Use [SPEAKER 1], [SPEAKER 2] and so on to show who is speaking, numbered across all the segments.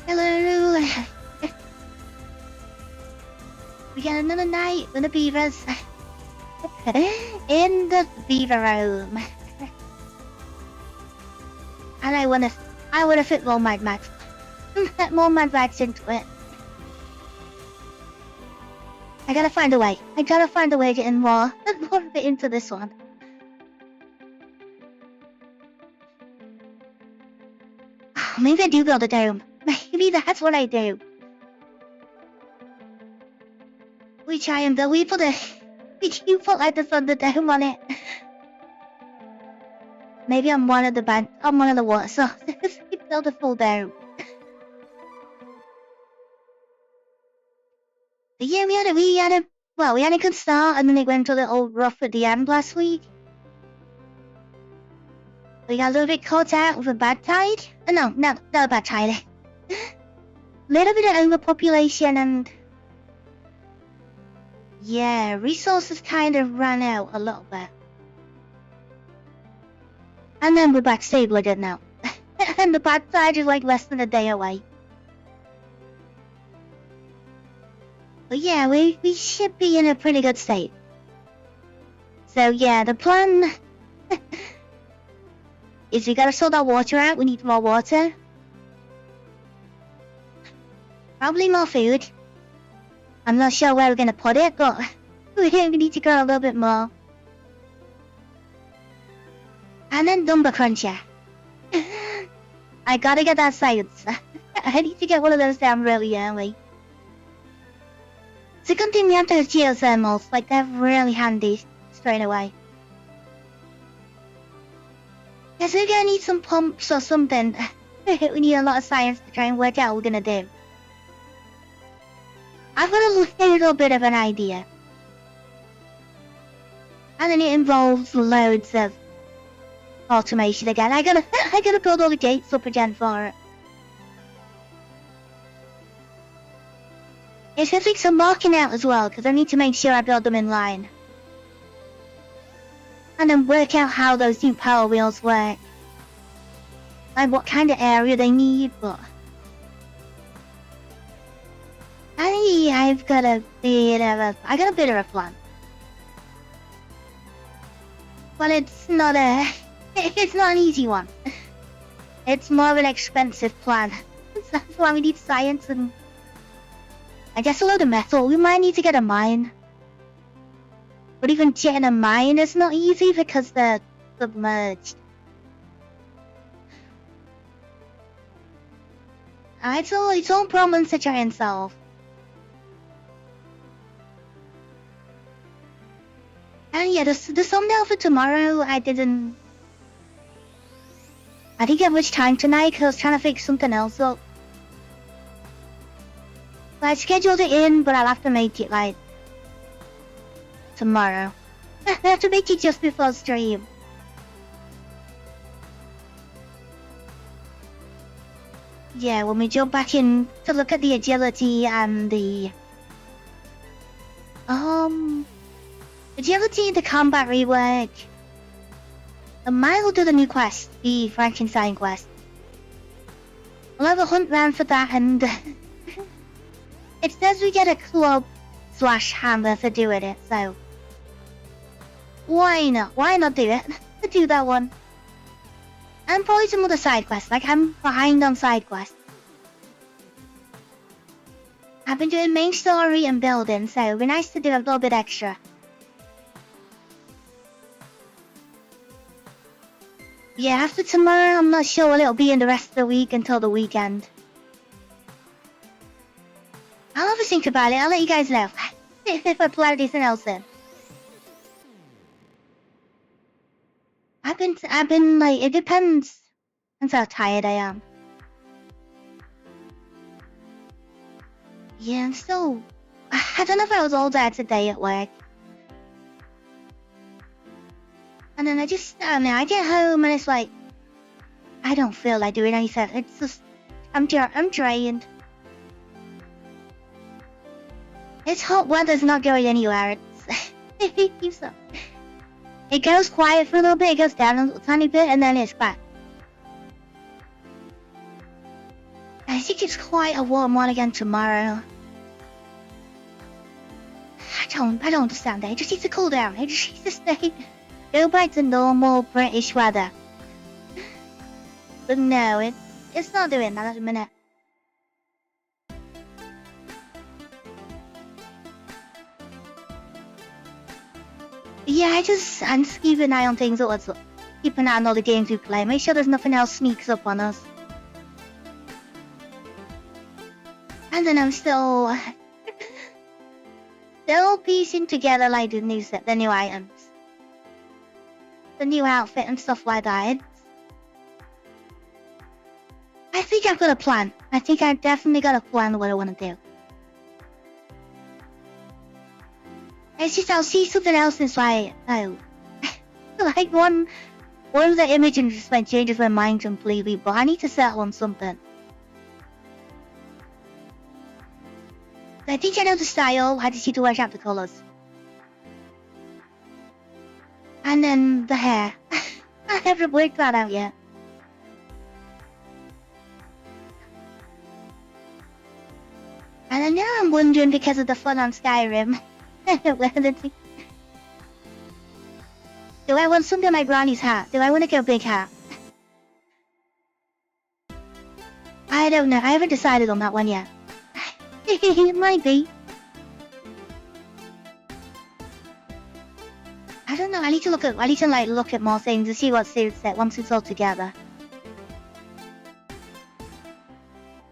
[SPEAKER 1] Hello. We got another night with the beavers in the beaver room, and I wanna fit more Mad Max, more Mad Max into it. I gotta find a way. I gotta find a way to get more of it into this one. Maybe I do build a dome. Maybe that's what I do. We try and build. We do put like the thunder dome on it. Maybe I'm one of the water sources. We build a full dome. But yeah, we had a good start, and then it went a little rough at the end last week. We got a little bit caught out with a bad tide. No, not a bad tide. Little bit of overpopulation and yeah, resources kind of ran out a little bit. And then we're back stable again now. And the bad tide is like less than a day away. But yeah, we should be in a pretty good state. So yeah, the plan is we gotta sort our water out. We need more water. Probably more food. I'm not sure where we're gonna put it, but we need to grow a little bit more. And then Dumber Cruncher. I gotta get that science. I need to get one of those down really early. It's a good thing we have those geothermals, like they're really handy straight away. Guess we're gonna need some pumps or something. We need a lot of science to try and work out what we're gonna do. I've got a little bit of an idea. And then it involves loads of automation again. I gotta build all the gates up again for it. It's gonna take some marking out as well, because I need to make sure I build them in line. And then work out how those new power wheels work. Like what kind of area they need, but I've got a bit of a plan. But it's not an easy one. It's more of an expensive plan. That's why we need science and I guess a load of metal. We might need to get a mine. But even getting a mine is not easy because they're submerged. It's all problems to try and solve. And yeah, the thumbnail for tomorrow, I didn't get much time tonight because I was trying to fix something else up. So I scheduled it in, but I'll have to make it like tomorrow. I have to make it just before stream. Yeah, when we jump back in to look at the agility and the agility, the combat rework. I might do the new quest, the Frankenstein quest. We'll have a hunt round for that, and it says we get a club/hammer for doing it, so why not? Why not do it? Do that one. And probably some other side quests, like I'm behind on side quests. I've been doing main story and building, so it'd be nice to do a little bit extra. Yeah, after tomorrow, I'm not sure what it'll be in the rest of the week until the weekend. I'll have a think about it. I'll let you guys know if I plan anything else in. I've been like, it depends on how tired I am. Yeah, I'm still, I don't know if I was all there today at work. And then I get home and it's like, I don't feel like doing anything. It's just, I'm drained. It's hot weather's not going anywhere. It's it goes quiet for a little bit, it goes down a little tiny bit, and then it's back. think it's quite a warm one again tomorrow. I don't understand it. It just needs to cool down. It just needs to stay. Go back to normal British weather. But no, it's not doing that at the minute. Yeah, I'm just keeping an eye on things at once. Keep an eye on all the games we play. Make sure there's nothing else sneaks up on us. And then I'm still piecing together like the new items, the new outfit and stuff like that. I think I've got a plan. I think I've definitely got a plan what I want to do. It's just I'll see something else and it's like, oh, like one of the images just like changes my mind completely. But I need to settle on something. I think I know the style. I just need to work out the colours. And then the hair. I haven't worked that out yet. And then now I'm wondering because of the fun on Skyrim. Do I want something like Granny's hat? Do I want to go big hat? I don't know. I haven't decided on that one yet. It might be. I don't know. I need to look at more things to see what suits it once it's all together.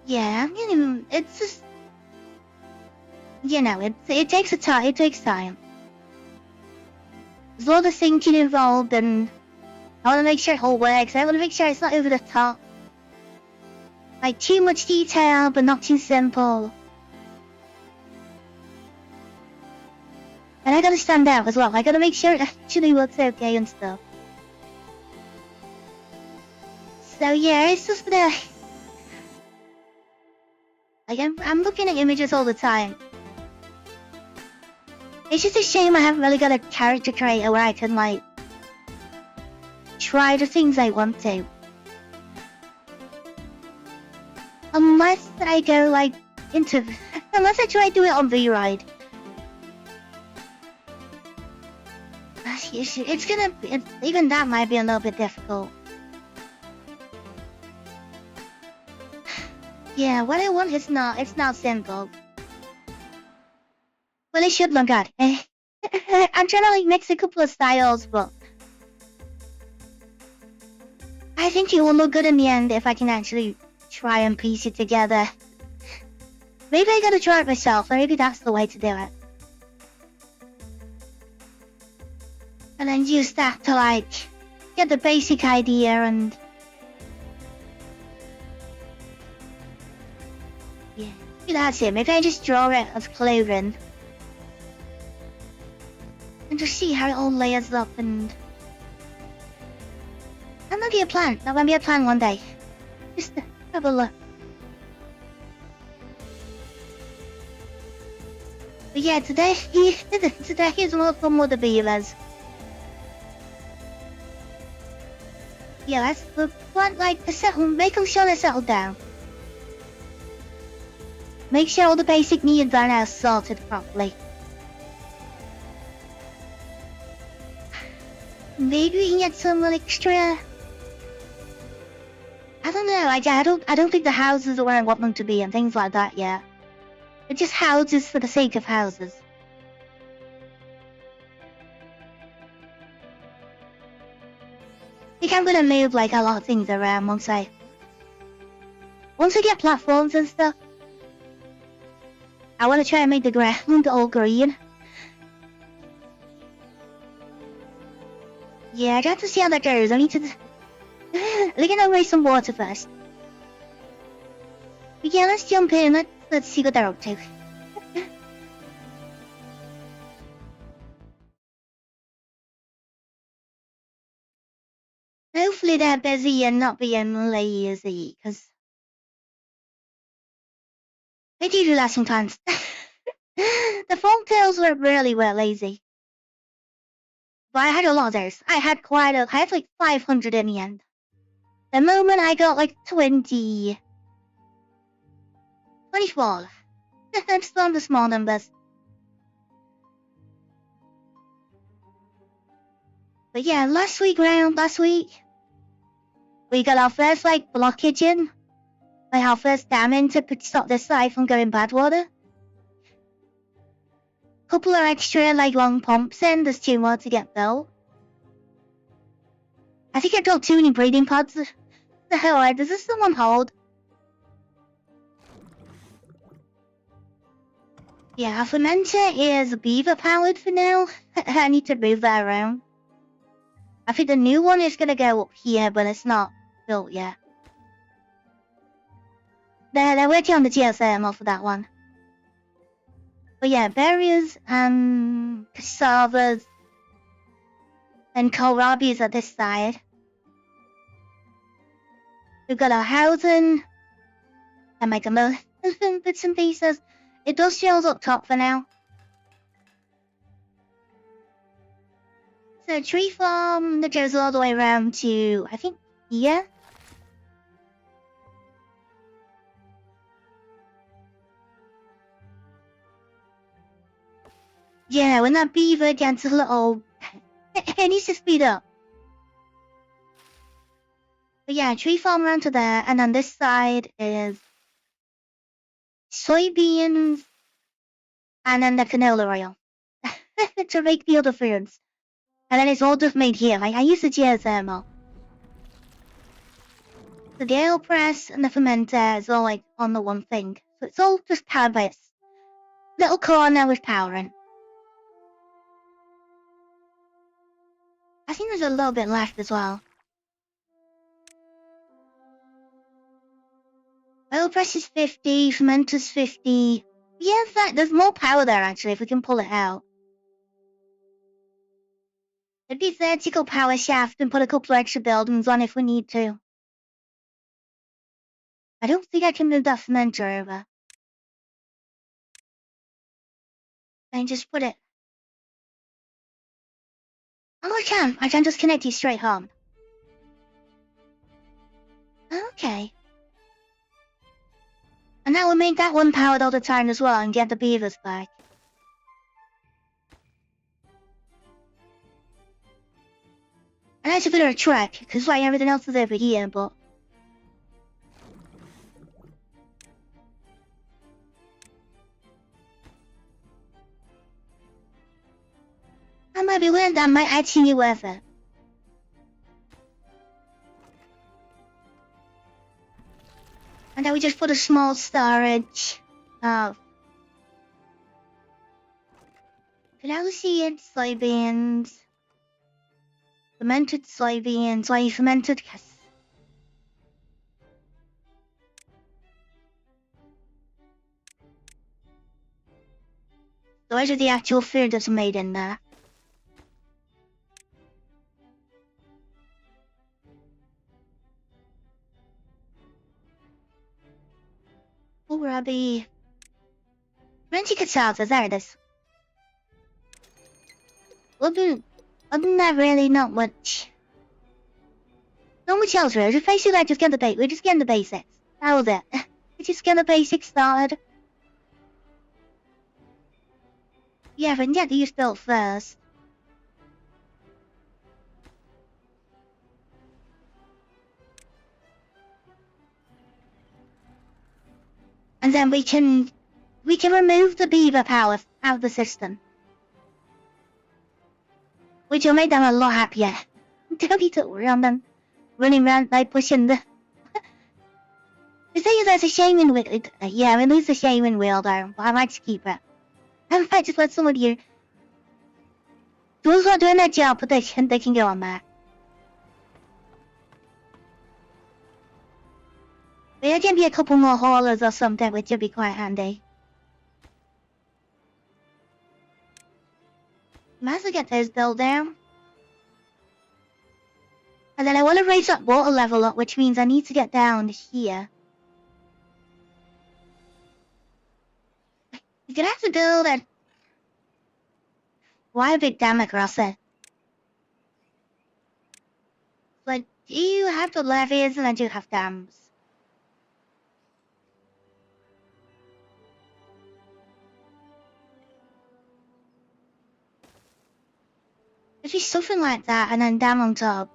[SPEAKER 1] Yeah, it's just, it takes time. It takes time. There's a lot of thinking involved, and I want to make sure it all works. I want to make sure it's not over the top. Like too much detail, but not too simple. And I gotta stand out as well. I gotta make sure it actually looks okay and stuff. So yeah, it's just like I'm looking at images all the time. It's just a shame I haven't really got a character creator where I can like try the things I want to. Unless I go like unless I try to do it on V-Ride. Even that might be a little bit difficult. Yeah, what I want it's not simple. Well, it should look good. I'm trying to like mix a couple of styles, but I think it will look good in the end if I can actually try and piece it together. Maybe I gotta try it myself, or maybe that's the way to do it. And then use that to like get the basic idea and yeah, that's it. Maybe I just draw it as clothing and just see how it all layers up, and that might be a plan. That might be a plan one day. Just to have a look. But yeah, today is more fun with the beavers. Yeah, let's plant like make them sure they're settled down. Make sure all the basic needs are now sorted properly. Maybe we can get some extra. I don't know. I don't think the houses are where I want them to be and things like that yet. They're just houses for the sake of houses. I think I'm gonna move like a lot of things around once I get platforms and stuff. I want to try and make the ground all green. Yeah, I got to see how that goes. I need to we're gonna waste some water first. But yeah, let's jump in. Let's see what they're up to. Hopefully they're busy and not being lazy, because they do that sometimes. The folktales were lazy. But I had a lot of those. I had like 500 in the end. The moment I got like 20. 24. It's on the small numbers. But yeah, last week, we got our first, blockage in. Like, our first damming to stop this side from going bad water. Couple of extra, long pumps in. There's 2 more to get built. I think I got 2 new breeding pods. The hell, does this someone hold? Yeah, our fermenter is beaver powered for now. I need to move that around. I think the new one is gonna go up here, but it's not built yet. They're working on the geothermal for that one. But yeah, berries and cassavas and kohlrabies at this side. We've got our housing and my bits and pieces. It does show up top for now. So tree farm that goes all the way around to, I think, here. Yeah, when that beaver gets a little... it needs to speed up. But yeah, tree farm around to there, and on this side is soybeans, and then the canola oil to make the other foods. And then it's all just made here. I use the geothermal. The ale press and the fermenter is all on the one thing. So it's all just powered by its little core now with powering. I think there's a little bit left as well. Oil press is 50, fermenter's 50. Yeah, in fact, there's more power there actually if we can pull it out. It'd be vertical power shaft and put a couple of extra buildings on if we need to. I don't think I can move that fermenter over. And just put it... Oh, I can. I can just connect you straight home. Okay. And that will make that one powered all the time as well and get the beavers back. And that's a bit of a trek, because everything else is over here, but... I might be weird, that might actually be worth it. And then we just put a small storage of... seeds, soybeans... fermented soybeans, fermented... Those are the actual food that's made in there. Kohlrabi... Renty cassava, there it is. Other than that, really not much. Not much else really, just basically just get the we're just getting the basics. That was it. We're just getting the basics started. Yeah, but get these built first. And then we can remove the beaver power out of the system. Which will make them a lot happier. Don't need to worry on them running around pushing the... The thing is, there's a shaming wheel. Yeah, we lose the shaming wheel there, but I might just keep it. I might just let someone here. Those who are doing their job, but they can go on that. There can be a couple more haulers or something, which would be quite handy. Might as well get those built down. And then I want to raise that water level up, which means I need to get down here. You're gonna have to build a... Why a big dam across it? But do you have the levees and I do have dams? be something like that, and then down on top.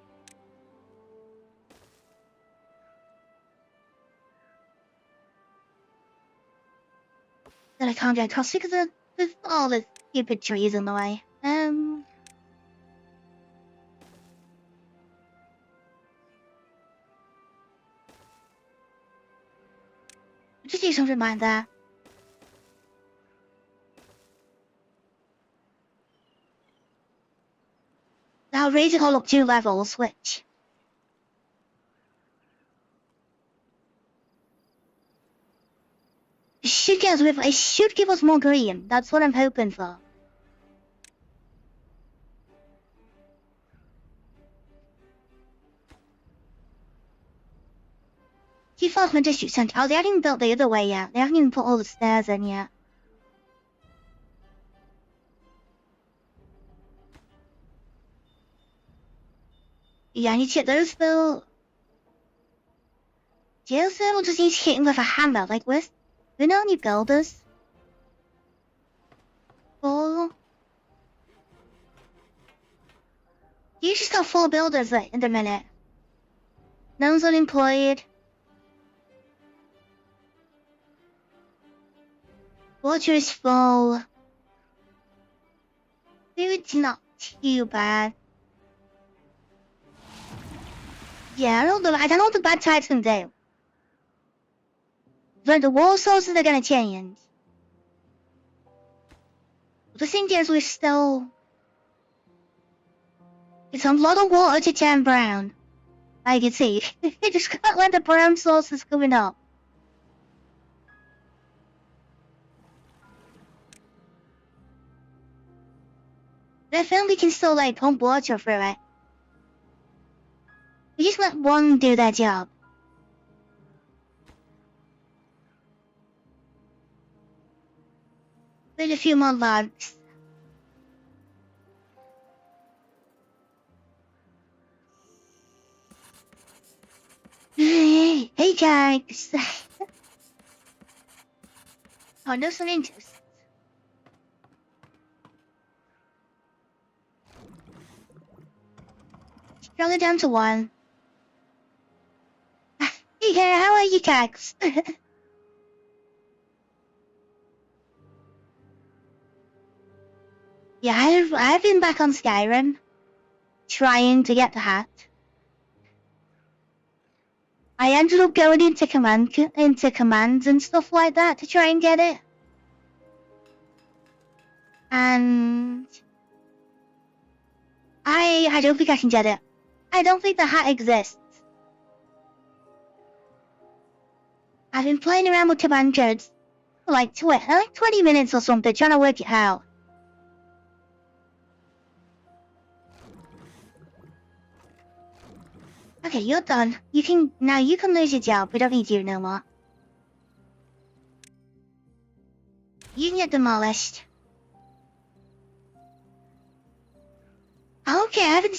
[SPEAKER 1] That I can't get across because there's all the stupid trees in the way. Just do something like that. Now raise it all up 2 levels, which should give us more green. That's what I'm hoping for. Development District Center. Oh, they haven't even built the other way yet. They haven't even put all the stairs in yet. Yeah, I need to get those built. Geothermal just needs hitting with a hammer. Like, we're not any builders. Four. You just got 4 builders in a minute. No one's unemployed. Water is full. Food's not too bad. Yeah, I don't know what the bad tides can do. But the war sources are gonna change. The thing is, we're still... It's a lot of water to turn brown. I can see. It just can't let the brown sources coming up. The family can still, like, pump water through it. We just let one do that job. With a few more logs. Hey guys. Oh, no some interest. Drop it down to 1. Hey, how are you, Cax? Yeah, I've been back on Skyrim, trying to get the hat. I ended up going into commands and stuff like that to try and get it. And I don't think I can get it. I don't think the hat exists. I've been playing around with command codes for like 20 minutes or something, trying to work it out. Okay, you're done. You can lose your job. We don't need you no more. You can get demolished. Okay, I haven't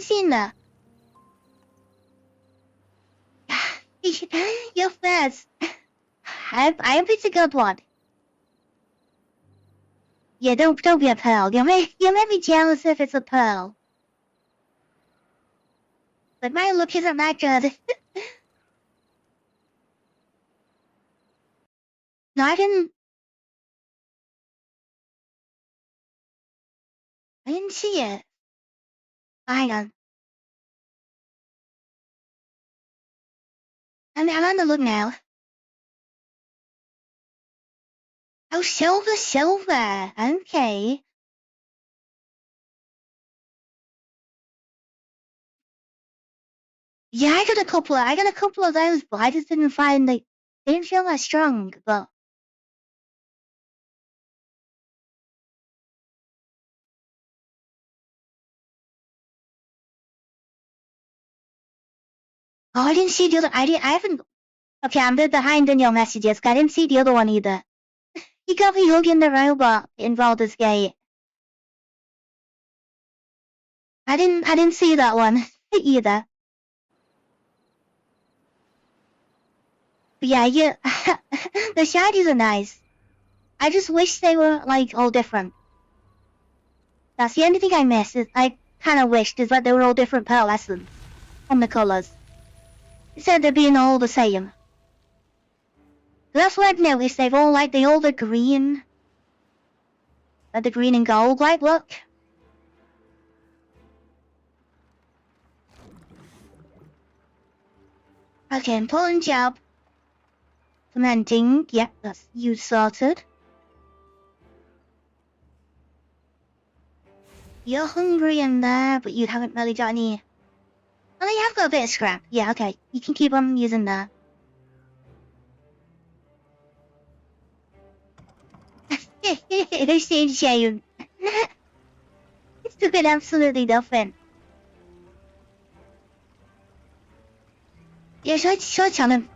[SPEAKER 1] seen that. You're fast. I hope it's a good one. Yeah, don't be a pearl. You may be jealous if it's a pearl. But my look isn't that good. No, I didn't see it. Hang on. I'm on the look now. Oh, silver. Okay. Yeah, I got a couple of those, but I just didn't find they didn't feel that strong, but oh, I didn't see the other. I haven't. Okay, I'm a bit behind in your messages. I didn't see the other one either. You got me hugging the robot in Baldur's Gate. I didn't see that one either. But yeah, the shinies are nice. I just wish they were like all different. That's the only thing I miss. Is like kind of wished is that they were all different pearlescents on the colours. Instead of being all the same. That's what I've noticed, they've all like, they all the green. The green and gold like look. Okay, important job. Fermenting, yep, that's you sorted. You're hungry in there, but you haven't really got any... Oh, you have got a bit of scrap. Yeah, okay. You can keep on using that. It's a shame. It's took it absolutely nothing. Yeah, sure, tell him.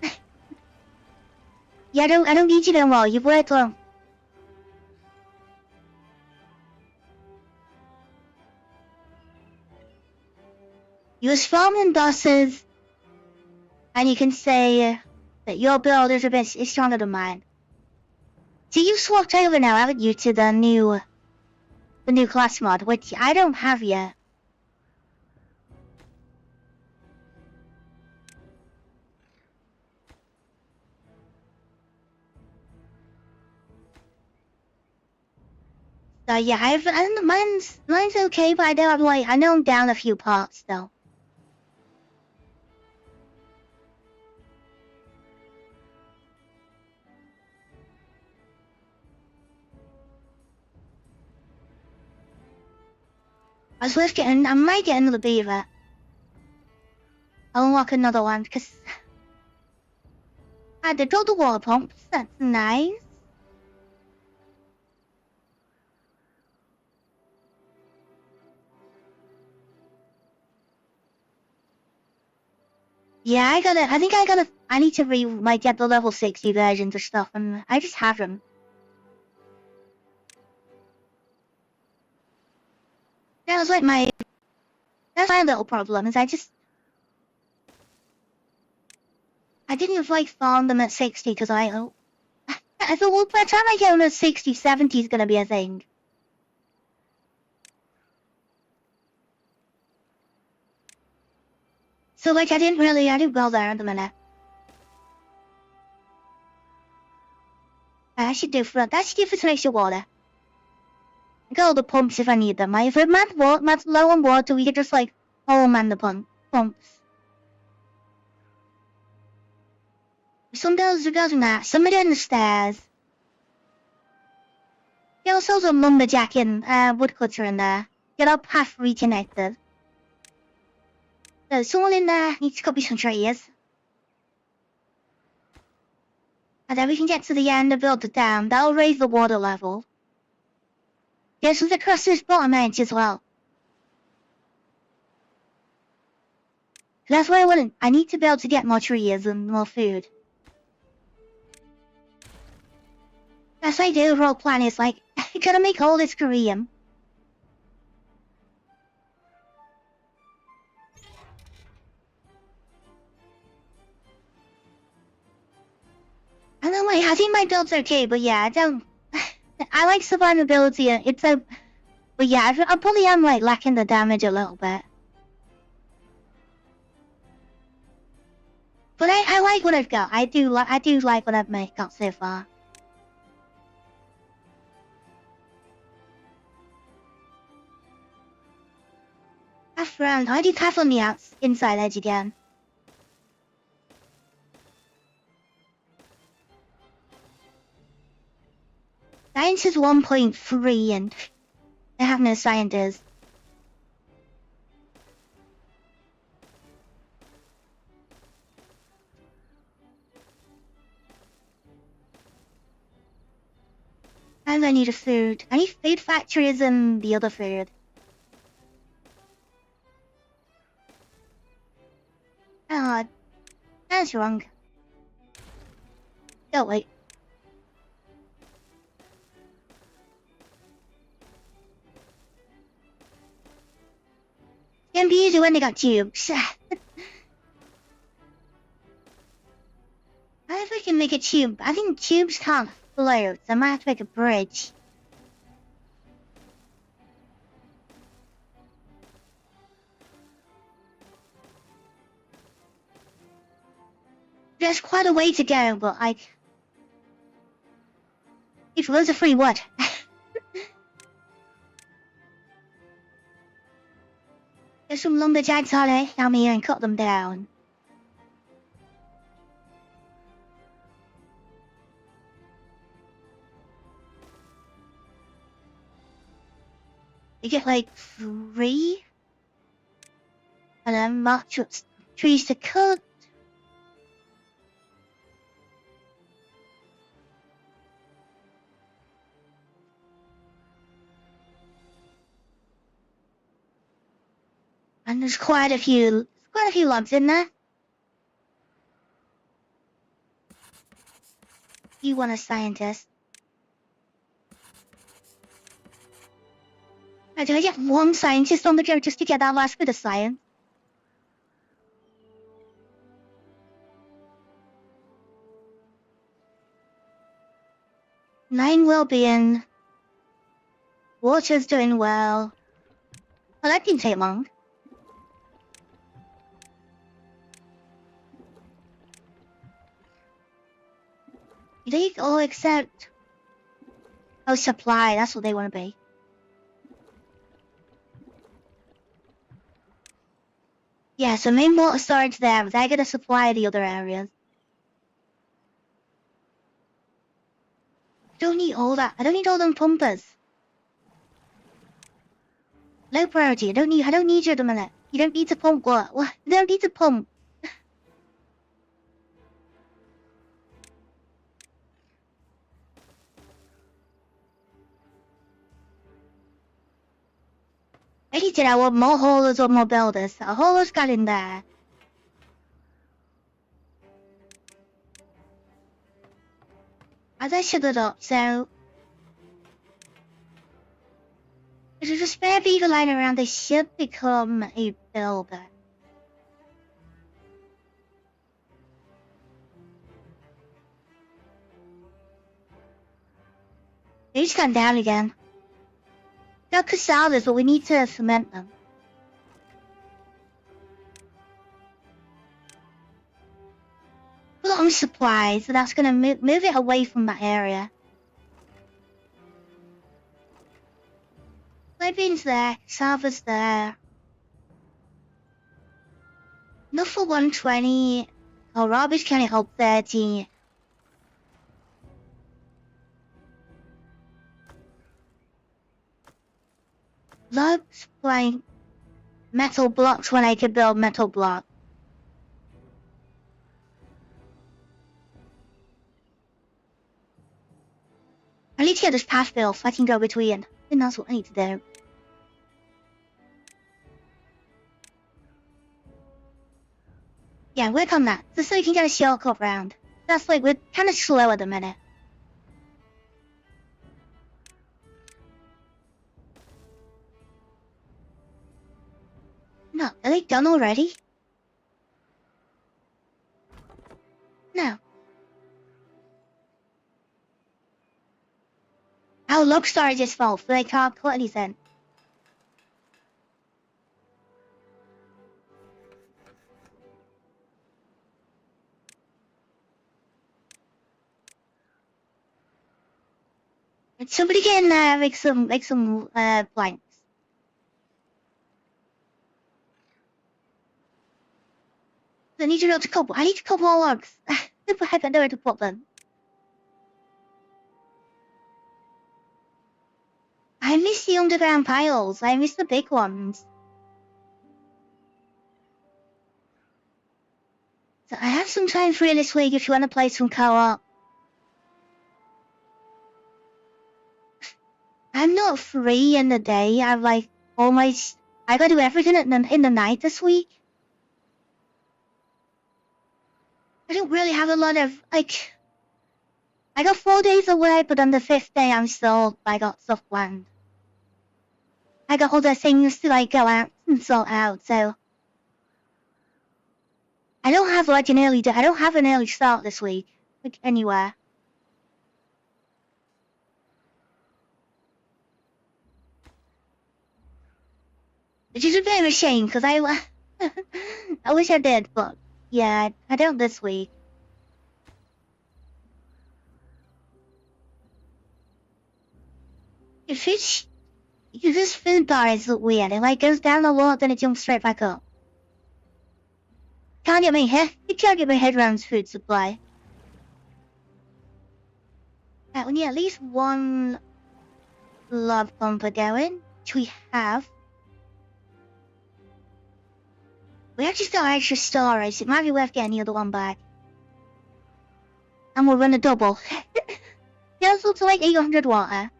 [SPEAKER 1] Yeah, I don't need you no more. You've worked long. Use farming bosses, and you can say that your build is a bit stronger than mine. So you swapped over now, haven't you, to the new class mod, which I don't have yet. So yeah, mine's okay, but I know I'm down a few parts though. I might get another beaver. I'll unlock another one, because I had to build the water pumps, that's nice. Yeah, I need to get the level 60 versions of stuff, and I just have them. That's my little problem, is I didn't farm them at 60, because I thought, well, by the time I get them at 60, 70 is gonna be a thing. So I didn't build there at the minute. That should do for some extra water. I got all the pumps if I need them. If I'm low on water, we could just man the pumps. Some builders are building that. Some are doing the stairs. There's also a lumberjack and woodcutter in there. Get our path reconnected. There's someone in there. Needs to cut me some trees. And then we can get to the end and build the dam. That'll raise the water level. There's something across this bottom edge as well. That's why I need to be able to get more trees and more food. That's why the overall plan is gotta make all this Korean. I don't know, I think my build's okay, but yeah, I like survivability, but yeah, I probably am lacking the damage a little bit. But I like what I've got. I do like what I've got so far. Half round. I do half on the inside edge again. Science is 1.3 and I have no scientists. And I need a food. I need food factories and the other food. Oh, that's wrong. Oh, wait. It's gonna be easy when they got tubes. I don't know if I can make a tube. I think tubes can't float, so I might have to make a bridge. There's quite a way to go, but if loads of free wood. There's some lumberjacks down here and cut them down. You get like 3, and then march up trees to cut. And there's quite a few logs in there. You want a scientist? I get one scientist on the go just to get that last bit of science. Nine well-being. Water's doing well. Well, that didn't take long. They all accept. Oh, supply. That's what they want to be. Yeah, so main water storage there, but they get a supply of the other areas. I don't need all that. I don't need all them pumpers. Low priority. I don't need you at the minute. You don't need to pump what? You don't need to pump. I need to know more haulers or more builders. A hauler's got in there. As I should have done, so if there's a spare beaver lying around, they should become a builder. They just gone down again. Got cassavas, but we need to cement them. Long supply, so that's gonna move it away from that area. Soybeans there, cassava's there. Enough for 120. Oh, Robbie's can't help 30. Love supplying metal blocks when I can build metal blocks. I need to get this path built so I can go between. I think that's what I need to do. Yeah, work on that, just so you can get a shortcut round. That's like, we're kind of slow at the minute. No, are they done already? No. Our log storage is full, so they can't put anything. And somebody get in there, make some blanks. I need to build a couple. I need a couple more logs. Super heck, I know where to put them. I miss the underground piles. I miss the big ones. So I have some time free this week if you want to play some co-op. I'm not free in the day. I'm like almost. I gotta do everything in the night this week. I don't really have a lot of like. I got 4 days away, but on the 5th day I got stuff planned. I got other things to like go out and sort out, so I don't have like an early I don't have an early start this week, like anywhere. Which is a bit of a shame, because I wish I did, but yeah, I don't this week. If it's... If this food bar is weird, it like goes down a lot, then it jumps straight back up. Can't get my head around food supply. We need at least one love bumper going, which we have. We actually still have extra storage, it might be worth getting the other one back. And we'll run a double. Yeah, it's up to like 800 water.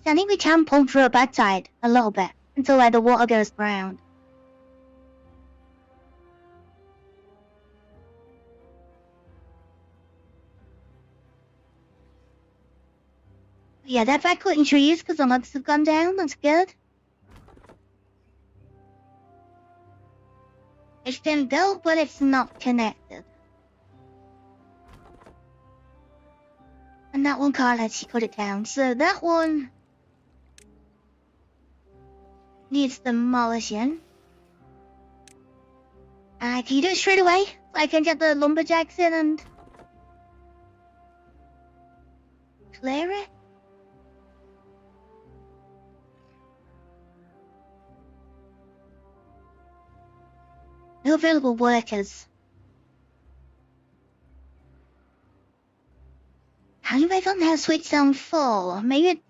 [SPEAKER 1] So I think we can pump through a bad tide a little bit until like the water goes brown. Yeah, they're back cutting trees because the logs have gone down. That's good. It's been built, but it's not connected. And that one can't let you cut it down. So that one needs demolishing. Can you do it straight away? So I can get the lumberjacks in and clear it? No available workers. How do I find how switch down full? Maybe it...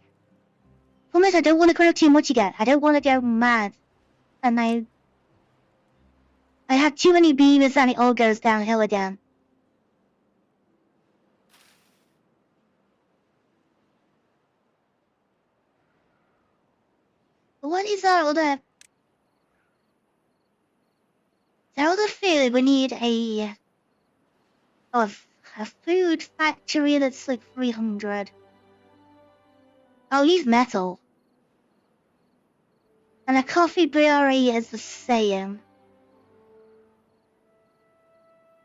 [SPEAKER 1] Problem is I don't want to grow too much again. I don't want to go mad. And I have too many beavers and it all goes downhill again. But what is our other... Is our other food? We need a food factory that's like 300. I'll use metal. And a coffee brewery is the same.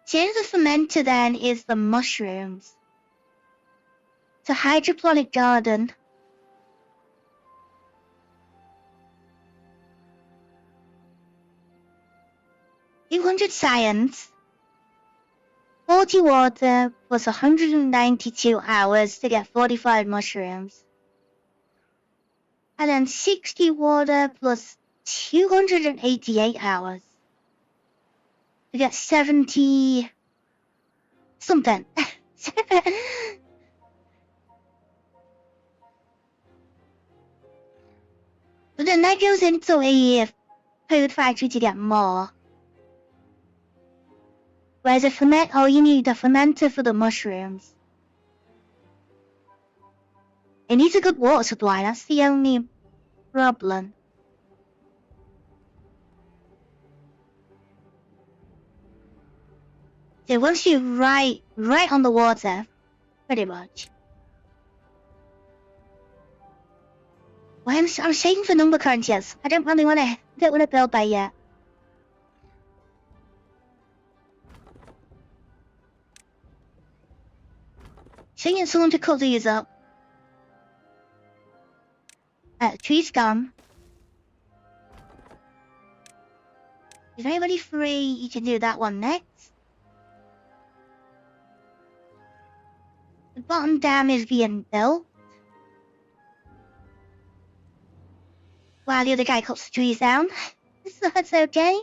[SPEAKER 1] Change the fermenter then is the mushrooms. It's a hydroponic garden. $200 science. 40 water plus 192 hours to get 45 mushrooms. And then 60 water plus 288 hours to get 70 something. But then that goes into a food factory to get more. Whereas you need a fermenter for the mushrooms. It needs a good water supply, that's the only problem. So once you're right on the water, pretty much. Well, I'm saving for number crunches. I don't want to build by yet. Getting someone to cut these up. Tree's gone. Is anybody free? You can do that one next. The bottom dam is being built. While the other guy cuts the trees down. So that's okay.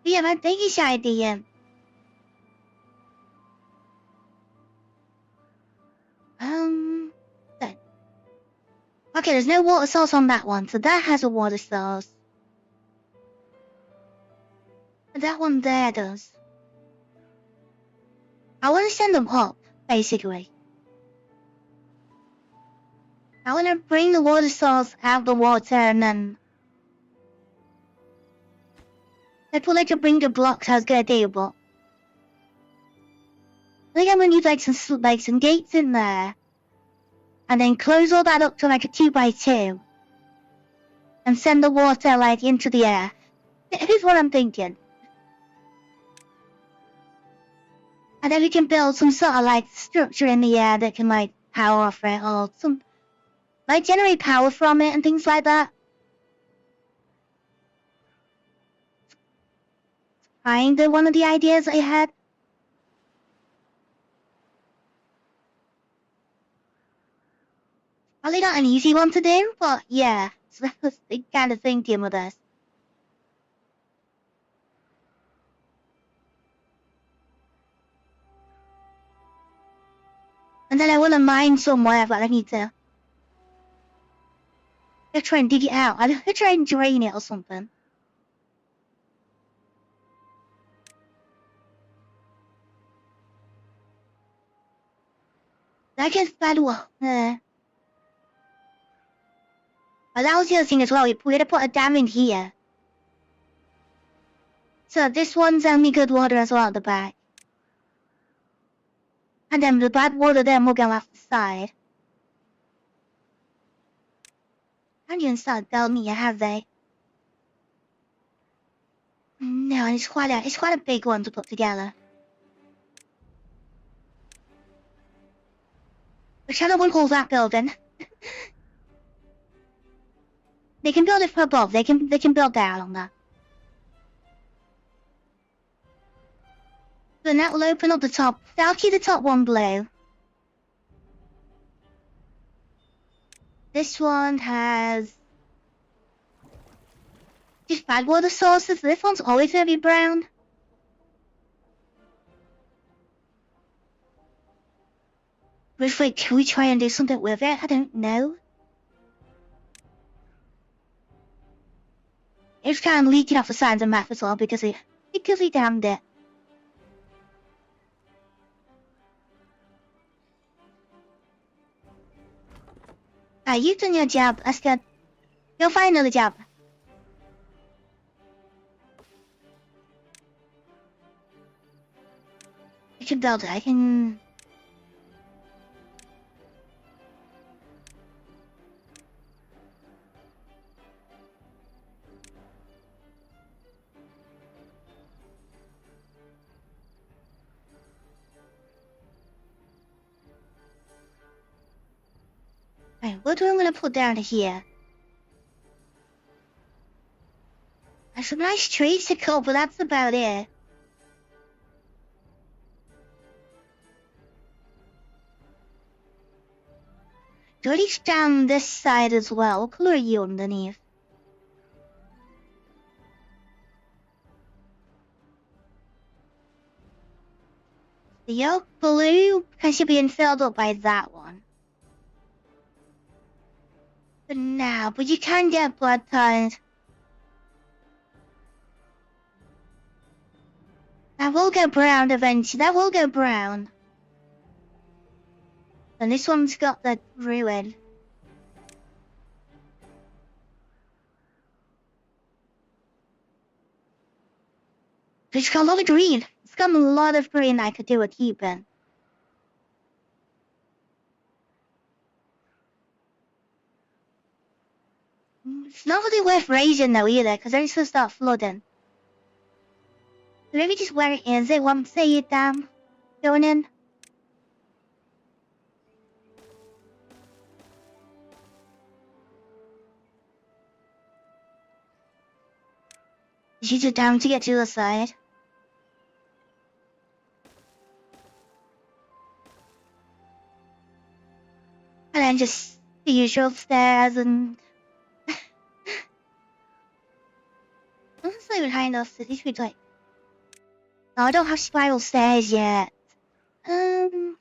[SPEAKER 1] But yeah, my biggest idea. Okay, there's no water source on that one, so that has a water source. But that one there does. I want to send them up, basically. I want to bring the water source out of the water and then... That's what I could bring the blocks I was gonna do, but... I think I'm gonna need like some gates in there. And then close all that up to like a 2x2. And send the water like into the air. Here's what I'm thinking. And then we can build some sort of like structure in the air that can like power off it or some... Like generate power from it and things like that. Kinda one of the ideas I had. Probably not an easy one to do, but yeah, so that's the kind of thing Timber does. And then I want to mine somewhere, but I need to. I'll try and dig it out. I'll try and drain it or something. I guess that will. But that was the other thing as well. We're gonna put a dam in here. So this one's only good water as well at the back. And then the bad water then will go off the side. And you start tell me, have they? No, it's quite a big one to put together. Whichever one calls that building. They can build it from above. They can build down on that. Then that will open up the top. I'll keep the top one blue. This one has just bad water sources. This one's always gonna be brown. But wait, can we try and do something with it? I don't know. It's kind of leaking off the sides of the map as well because he damned it. You've done your job. That's good. You'll find another job. I can build it. I can. Right, what do I want to put down here? There's some nice trees to cut, but that's about it. Dirty's down this side as well. What color are you underneath? The yolk blue because you're being filled up by that one. But now, but you can get badtide. That will go brown eventually. That will go brown. And this one's got that ruin. It's got a lot of green. It's got a lot of green I could do with keeping. It's not really worth raising though either, because then it's gonna start flooding. So maybe just where it is, it won't say it down. Going in. Shoot it down to get to the side. And then just the usual stairs and... Honestly, behind us, this would like... No, I don't have spiral stairs yet. Oh,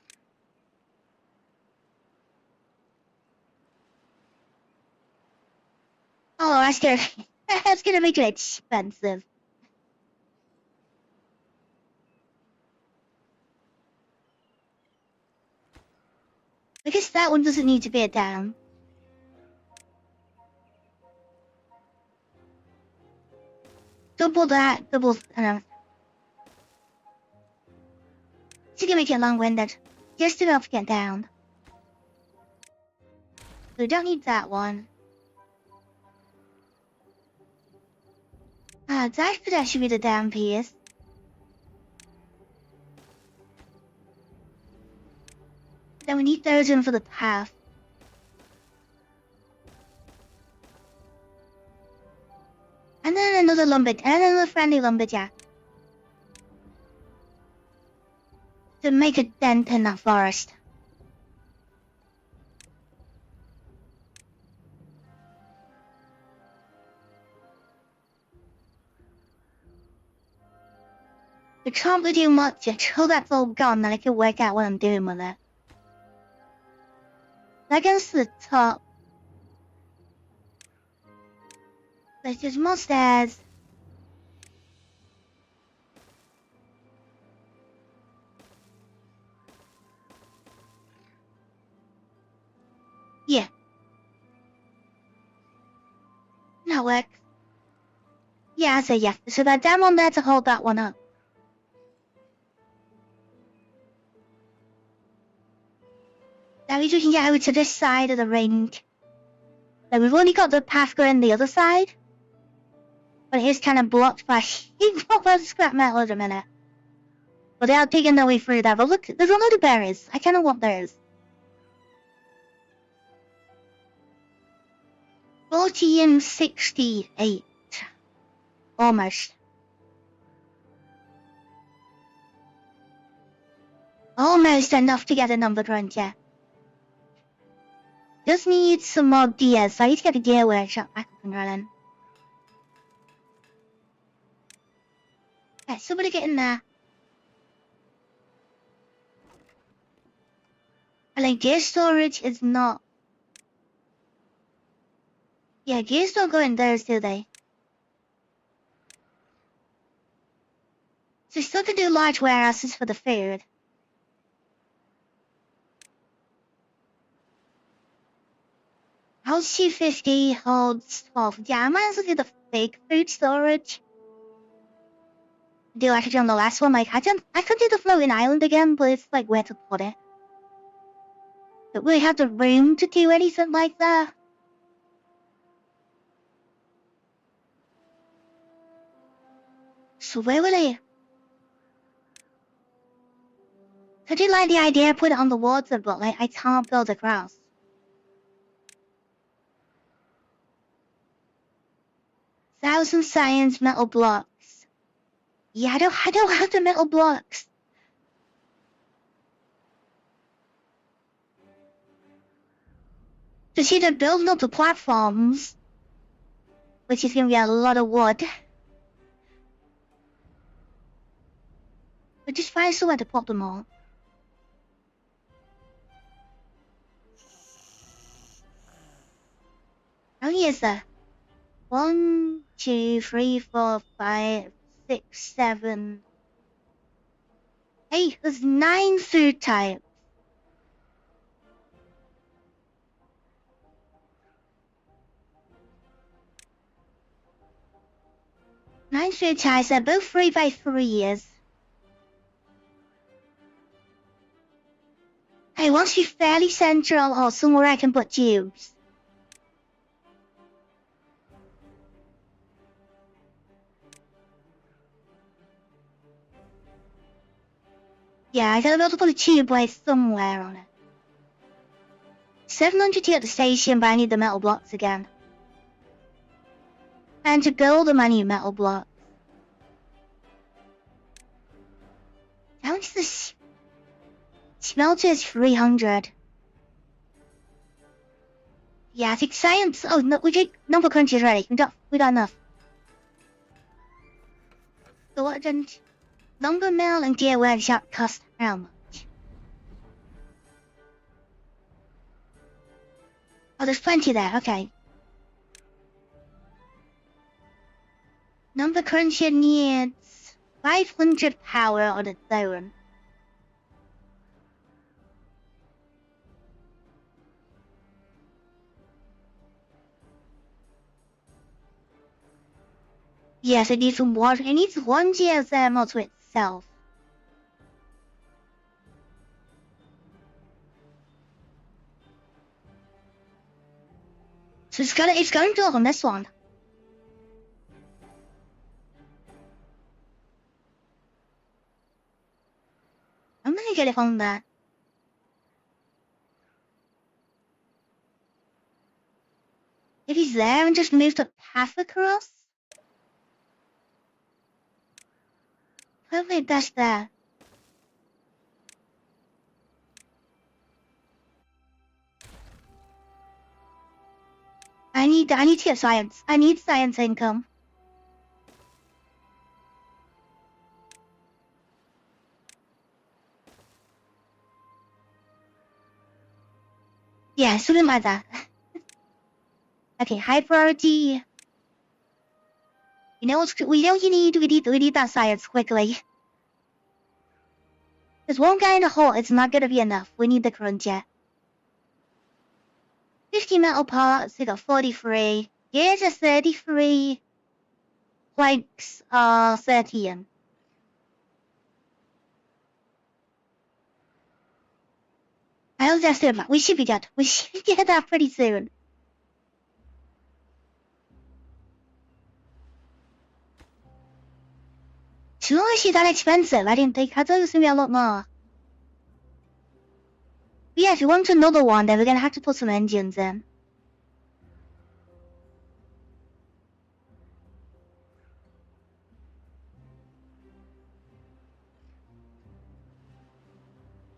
[SPEAKER 1] that's gonna make it expensive. I guess that one doesn't need to be a dam. Double that, double... I don't know. It's gonna make it long-winded. Just enough to get down. We don't need that one. That could actually be the dam piece. Then we need those in for the path. And then another lumberjack, and another friendly lumberjack. To make a dent in that forest. I can't really do much until that's all gone, then I can work out what I'm doing with it. That goes to the top. There's just more stairs. Yeah. That works. Yeah, I say yes. So that dam on there to hold that one up. That means we can get over to this side of the ring. Now we've only got the path going the other side. But it is kind of blocked by scrap metal at a minute. But they are digging their way through there. But look, there's a lot of berries. I kind of want those. 40 and 68. Almost. Almost enough to get a numbered run, yeah. Just need some more gears, so I need to get the gear workshop back up and running. Okay, somebody get in there. I think gear storage is not. Yeah, gears don't go in those, do they? So still can do large warehouses for the food. Holds 250, holds 12. Yeah, I might as well do the fake food storage. Do like I did on the last one, like I could do the floating island again, but it's like where to put it. Don't really have the room to do anything like that. So where will I? I do like the idea of put it on the water, but like I can't build across. Thousand science metal blocks. Yeah, I don't have the metal blocks. Just either building up the platforms, which is gonna be a lot of wood. But just find somewhere to put them all. How many is there? 1, 2, 3, 4, 5, 6, 7. Hey, there's 9 food types. Nine food types, they're both 3x3s. Hey, wants to be fairly central or somewhere I can put tubes. Yeah, I gotta be able to put a tube way somewhere on it. 700 to get the station, but I need the metal blocks again. And to build them, I need metal blocks. How much is this? Smelter is 300. Yeah, I think science. Oh no, we did number crunch is ready. We got enough. So what didn't lumber mill and gear workshop cost how much? Oh, there's plenty there. Okay. Number cruncher needs 500 power on its own. Yes, it needs some water. It needs 1 geothermal to itself. So it's gonna build on this one. I'm gonna get it on that. If he's there and just move the path across. Probably best there. I need to get science. I need science income. Yeah, something like that. Okay, high priority. You know what we need that science quickly. There's one guy in the hole, it's not gonna be enough. We need the Rosentia. 50 metal parts, we got 43. Gears are 33. Planks are 13. I'll just do it. We should be done. We should get that pretty soon. It's not actually that expensive. I didn't think. I thought it was gonna be a lot more. But yeah, if you want another one, then we're gonna have to put some engines in.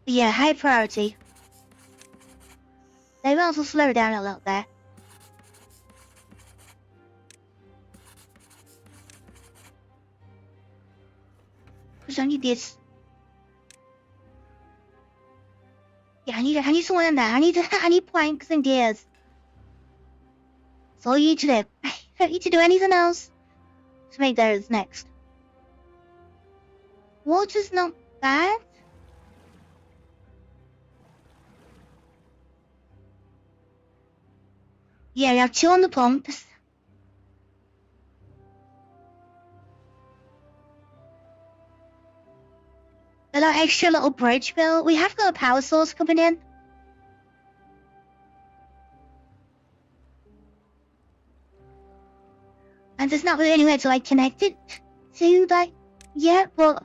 [SPEAKER 1] But yeah, high priority. They might as well slow down a little bit. Because I need this. Yeah, I need someone in there. I need planks and gears. That's all you need to do. I don't need to do anything else. To make those next. Water's not bad. Yeah, we have 2 on the pumps. A little extra little bridge bill. We have got a power source coming in. And there's not really anywhere to like connect it to like yet, but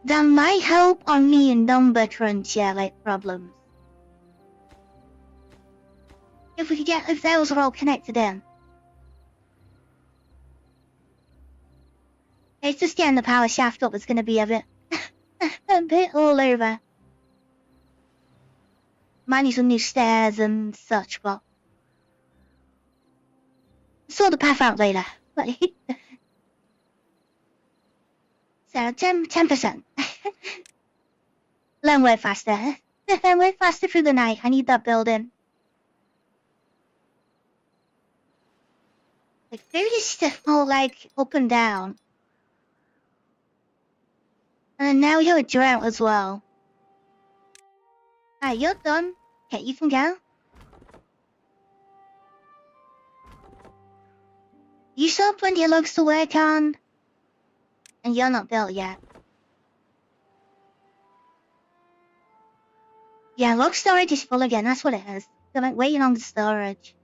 [SPEAKER 1] that might help on me in number crunch, yeah, like problems. If we could get if those are all connected in. It's just getting the power shaft up, it's gonna be a bit all over. Might need some new stairs and such, but sort the path out later. So 10%. Learn way faster. Learn way faster through the night. I need that building. Like very stiff, more like up and down. And now you're a drought as well. Alright, you're done. Okay, you can go. You still have plenty of logs to work on. And you're not built yet. Yeah, log storage is full again, that's what it is. They're like waiting on the storage.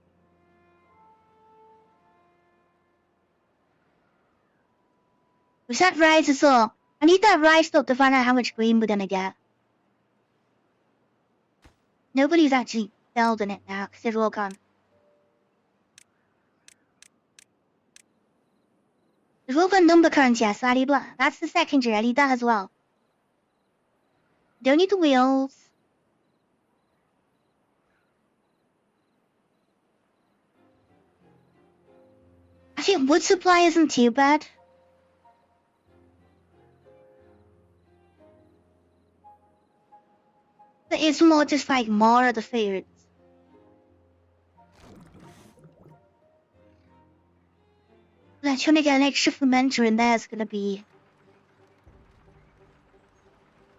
[SPEAKER 1] Was that rise as well? I need that rise up to find out how much green we're gonna get. Nobody's actually building it now because they're all gone. There's all got number currents, yes, that's the secondary, I need that as well. Don't need the wheels. I think wood supply isn't too bad. But it's more just like more of the foods. Like trying to get an extra fermenter in there is gonna be...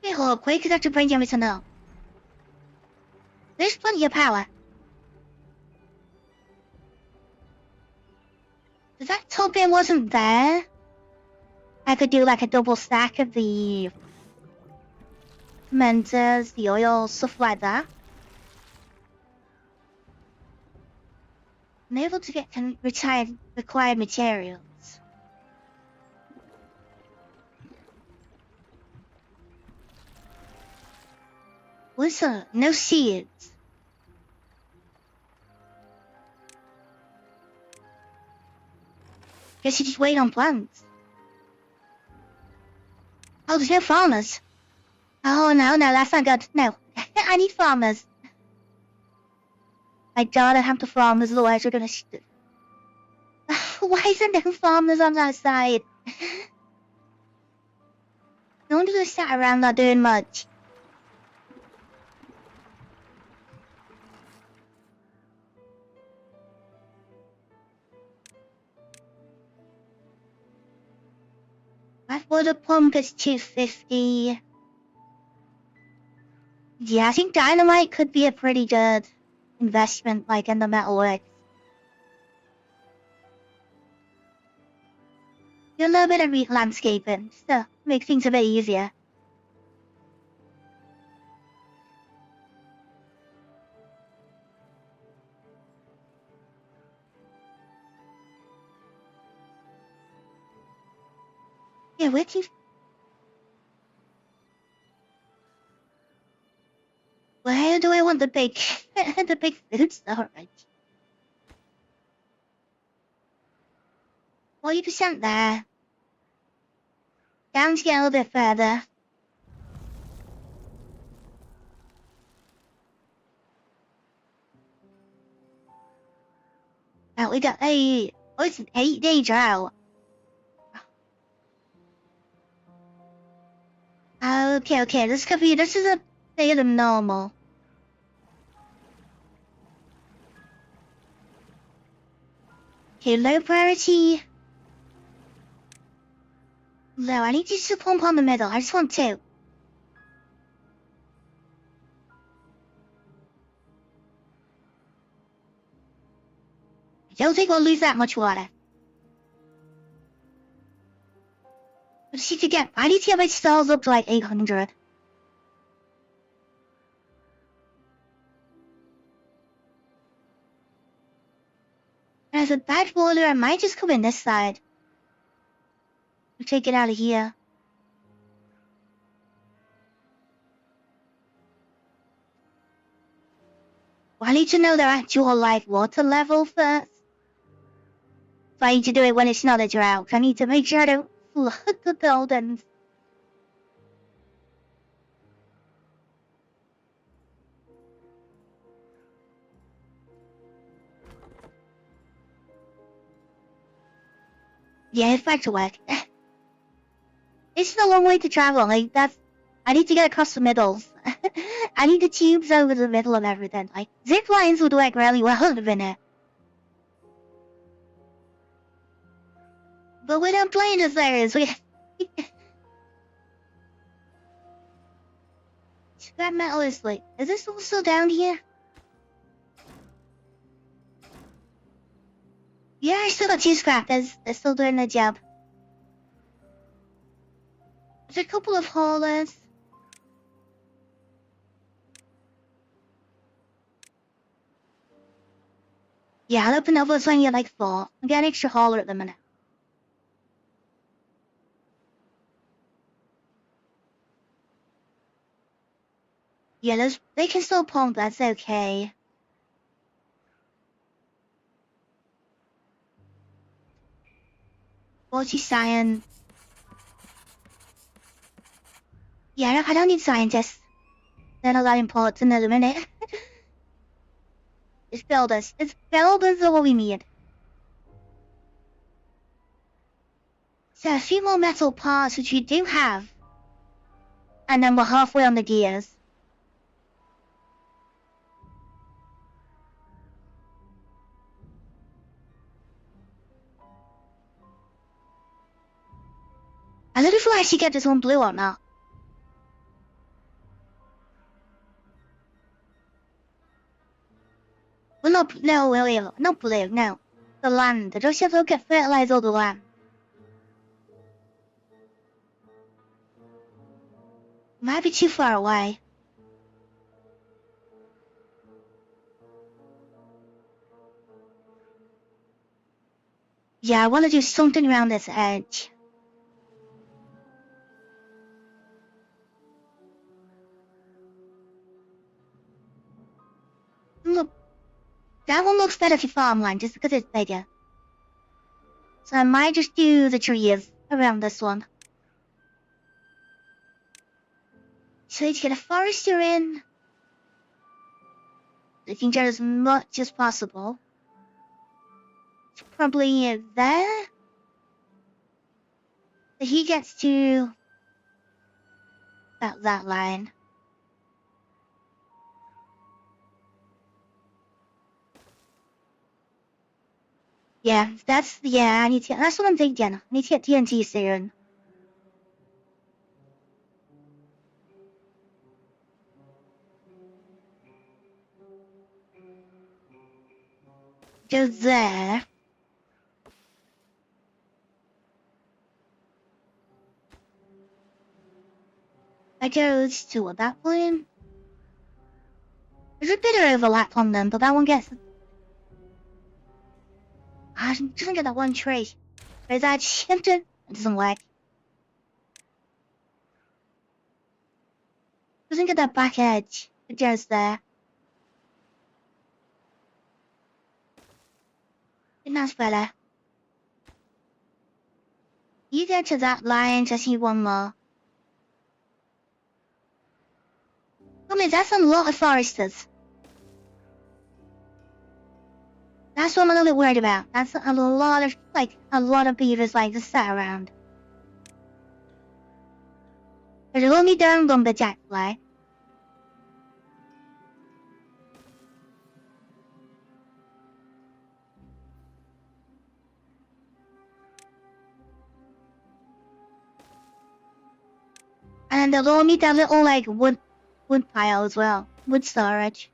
[SPEAKER 1] Hey, hold up quick, because I have to bring you to know. There's plenty of power. If that top bin wasn't there, I could do like a double stack of the fermenters, the oil, stuff like that. I'm able to get required materials. What's up? No seeds. Guess you just wait on plants. Oh, there's no farmers. Oh, no, that's not good. No. I need farmers. I gotta have the farmers, otherwise we're gonna... Why is there no farmers on that side? Don't just sit around not doing much. My water pump is 250. Yeah, I think dynamite could be a pretty good investment, like in the metalworks. Do a little bit of landscaping, so make things a bit easier. Yeah, where do I want the big, the big food store? Right? 40% there. Down to get a little bit further. Now we got it's an 8-day drought. Okay, this is a bit of normal. Okay, low priority. No, I need you to pump on the middle. I just want two. I don't think we'll lose that much water. I need to get my stalls up to like 800. There's a bad water, I might just come in this side. We'll take it out of here. Well, I need to know their actual like water level first. So I need to do it when it's not a drought. I need to make sure I don't flood the buildings. Yeah, it's back to work. It's a long way to travel. Like I need to get across the middles. I need the tubes over the middle of everything. Like zip lines would work really well in a minute. But we're not playing as players. Scrap metal is like, is this also down here? Yeah, I still got 2 scrap. They're still doing the job. There's a couple of haulers. Yeah, I'll open up when you're like 4. I'll get an extra hauler at the minute. Yeah, they can still pump, that's okay. Cyan. Yeah, I don't need scientists. They're not that important at the minute. It's builders. Builders are what we need. So a few more metal parts, which we do have. And then we're halfway on the gears. I don't know if we'll actually get this one blue or not. Well, not blue, no. The land. I just have to look at fertilize all the land. Might be too far away. Yeah, I want to do something around this edge. Look, that one looks better for farmland just because it's bigger. So I might just do the trees around this one. So let's get a forester in. I can get as much as possible. It's probably there. So he gets to about that line. Yeah, I need to, that's what I'm thinking. I need to get TNT soon. Go there. I goes to that point. There's a bit of overlap on them, but that one gets... it doesn't get that one tree. There's that shifted. It doesn't work. Doesn't get that back edge. It goes there. I think that's better. You get to that line, just need one more. I mean, that's a lot of foresters. That's what I'm a little bit worried about. That's a lot of beavers like to sit around. There's only down lumberjack fly. And they'll all need that little like wood pile as well. Wood storage.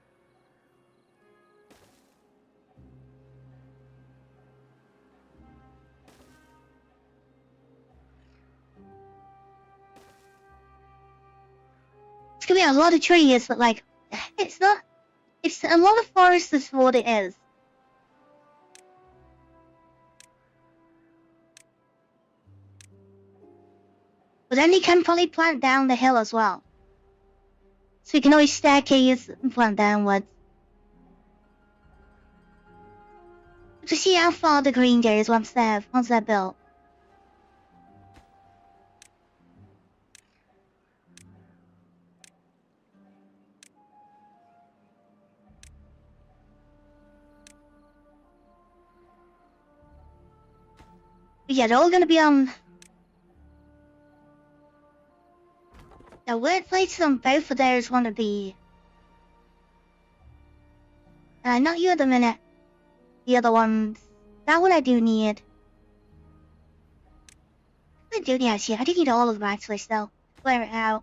[SPEAKER 1] It's gonna be a lot of trees, but like it's a lot of forest is what it is. But then you can probably plant down the hill as well. So you can always staircase and plant downwards. To see how far the green goes once they're built. But yeah, they're all gonna be on the workplaces on both of those want to be not you at the minute. The other ones. That one I do need. I do need actually. I do need all of them actually still. Clear it out.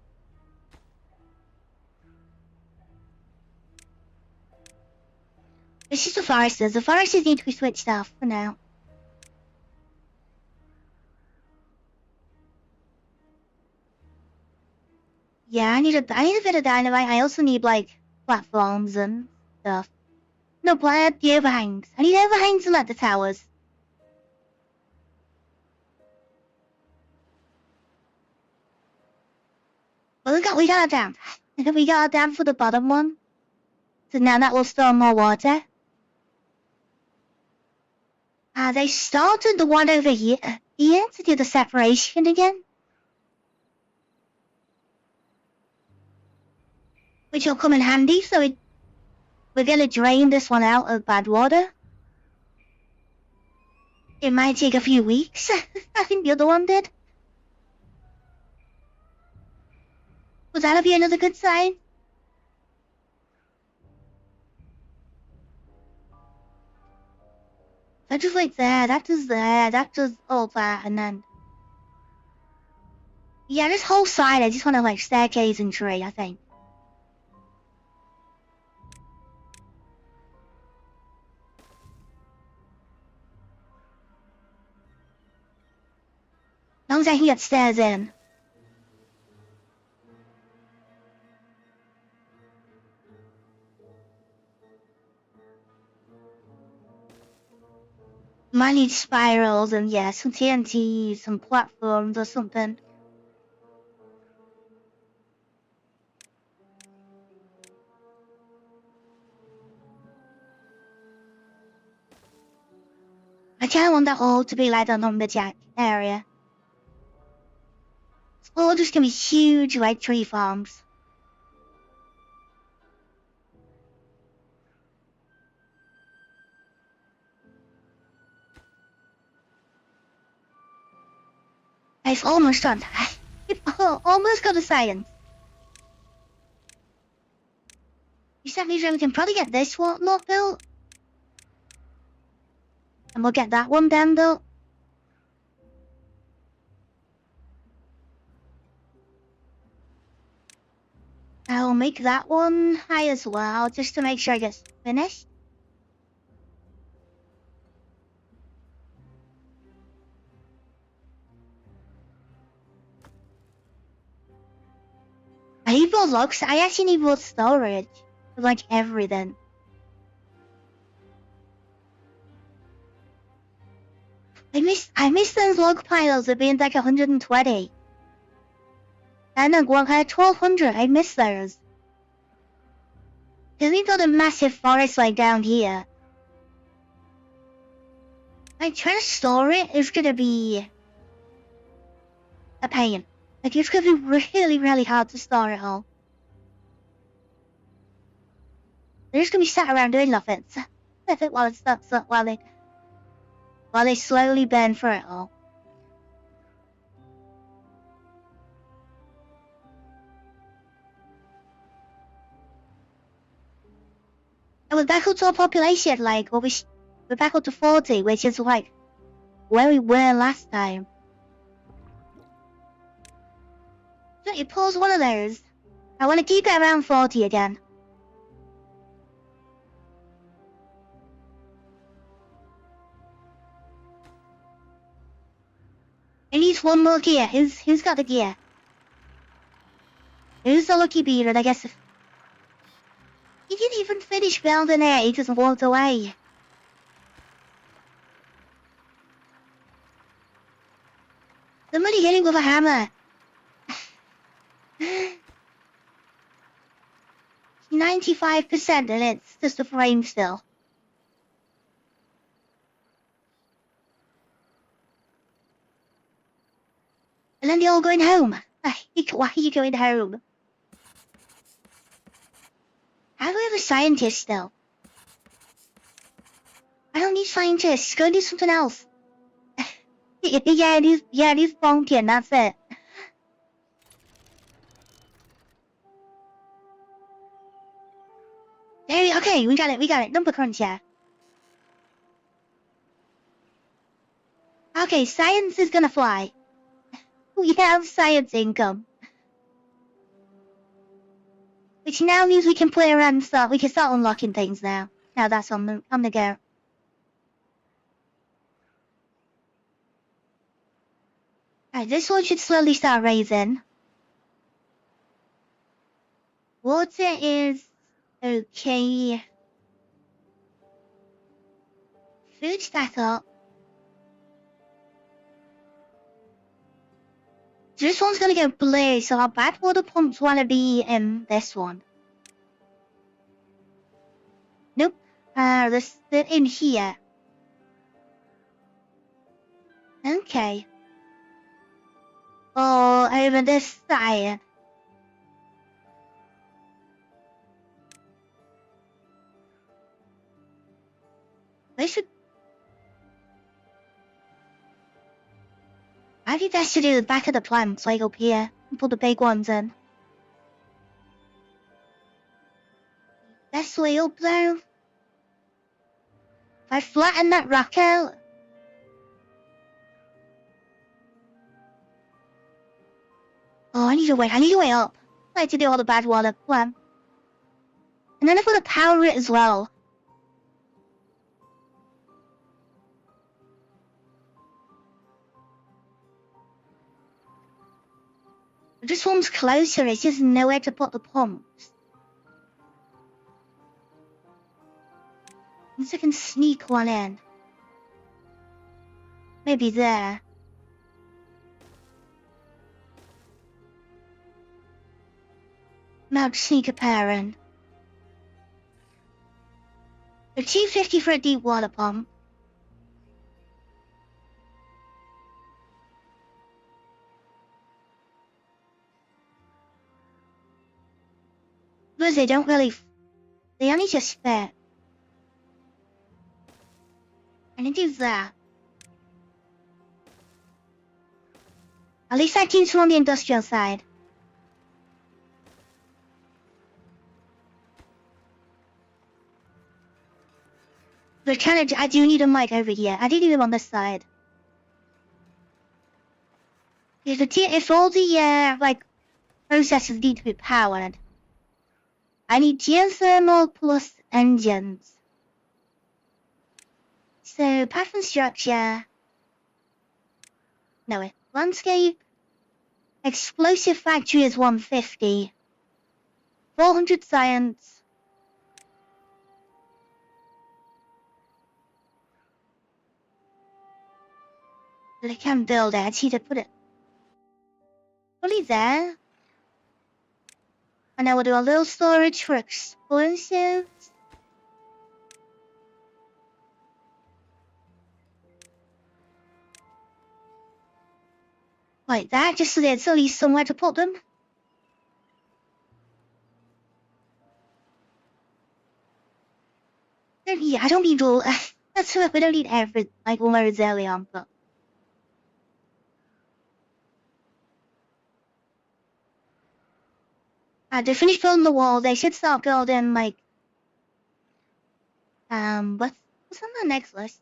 [SPEAKER 1] It's just the foresters. The foresters need to be switched off for now. Yeah, I need a bit of dynamite. I also need like platforms and stuff. No, but the overhangs. I need overhangs and at the towers. Well, we got a dam. We got a dam for the bottom one. So now that will store more water. They started the one over here to do the separation again. Which will come in handy, so we're gonna drain this one out of bad water. It might take a few weeks. I think the other one did. Would that be another good sign? That just like there, that does all that, and then... Yeah, this whole side, I just want to like staircase and tree, I think. As long as I can get stairs in. Might need spirals and yeah, some TNT, some platforms or something. I kinda want that all to be like the lumberjack area. It's all just gonna be huge like tree farms. I've almost done. Almost got a science. exactly sure we can probably get this one not built. And we'll get that one then though. I'll make that one high as well, just to make sure it gets finished. I need more logs. I actually need more storage for like everything. I miss those log piles of being like 120. And then one had 1200. I miss those. Cause we've got a massive forest like down here. Like trying to store it is gonna be a pain. Like it's gonna be really, really hard to store it all. They're just gonna be sat around doing nothing. While it stops up, while they slowly burn through it all. And we're back up to our population, like we're back up to 40, which is like where we were last time. So you pause one of those. I want to keep it around 40 again. I need one more gear. Who's got the gear? Who's the lucky beater? I guess. He didn't even finish building it. He just walked away. Somebody hit him with a hammer. 95% and it's just a frame still. And then they're all going home. Why are you going home? How do we have a scientist still? I don't need scientists. Go do something else. yeah, he's bonking, that's it. Okay, we got it. Number crunch, yeah. Okay, science is gonna fly. We have science income. Which now means we can play around and we can start unlocking things now. Now that's on the go. Alright, this one should slowly start raising. Water is okay. Food stack up. So this one's gonna go blue, so our bad water pumps wanna be in this one. Nope. They're in here. Okay. Oh, over this side. They should. I think best to do the back of the plants, like up here, and put the big ones in. Best way up though. If I flatten that rock out. Oh, I need to way up. I like to do all the bad water. And then I've got to power it as well. This one's closer, it's just nowhere to put the pumps. Unless I can sneak one in. Maybe there. Now sneak a pair in. The $250 for a deep water pump. Because they don't really... They only just fit. And it is that. At least that keeps from the industrial side. But I do need a mic over here. I do need them on this side. If all the like processors need to be powered, I need geothermal plus engines. So pattern structure. No wait. Landscape. Explosive factory is 150. 400 science. But I can't build it. I need to put it fully there. And I will do a little storage for explosives. Like that, just so there's at least somewhere to put them. Yeah, I don't need all. That's true. We don't need every like loads early on, but. They finished building the wall. They should start building like. What's on the next list?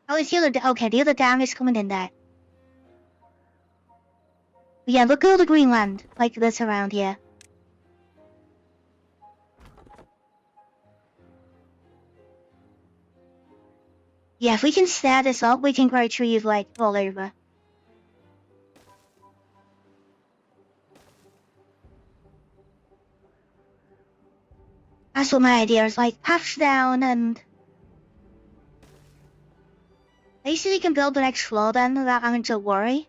[SPEAKER 1] Oh, it's the other. Okay, the other dam is coming in there. But yeah, look at all the Greenland like this around here. Yeah, if we can set this up, we can grow trees like all over. That's what my idea is, like paths down and. Basically, you can build the next floor then without having to worry.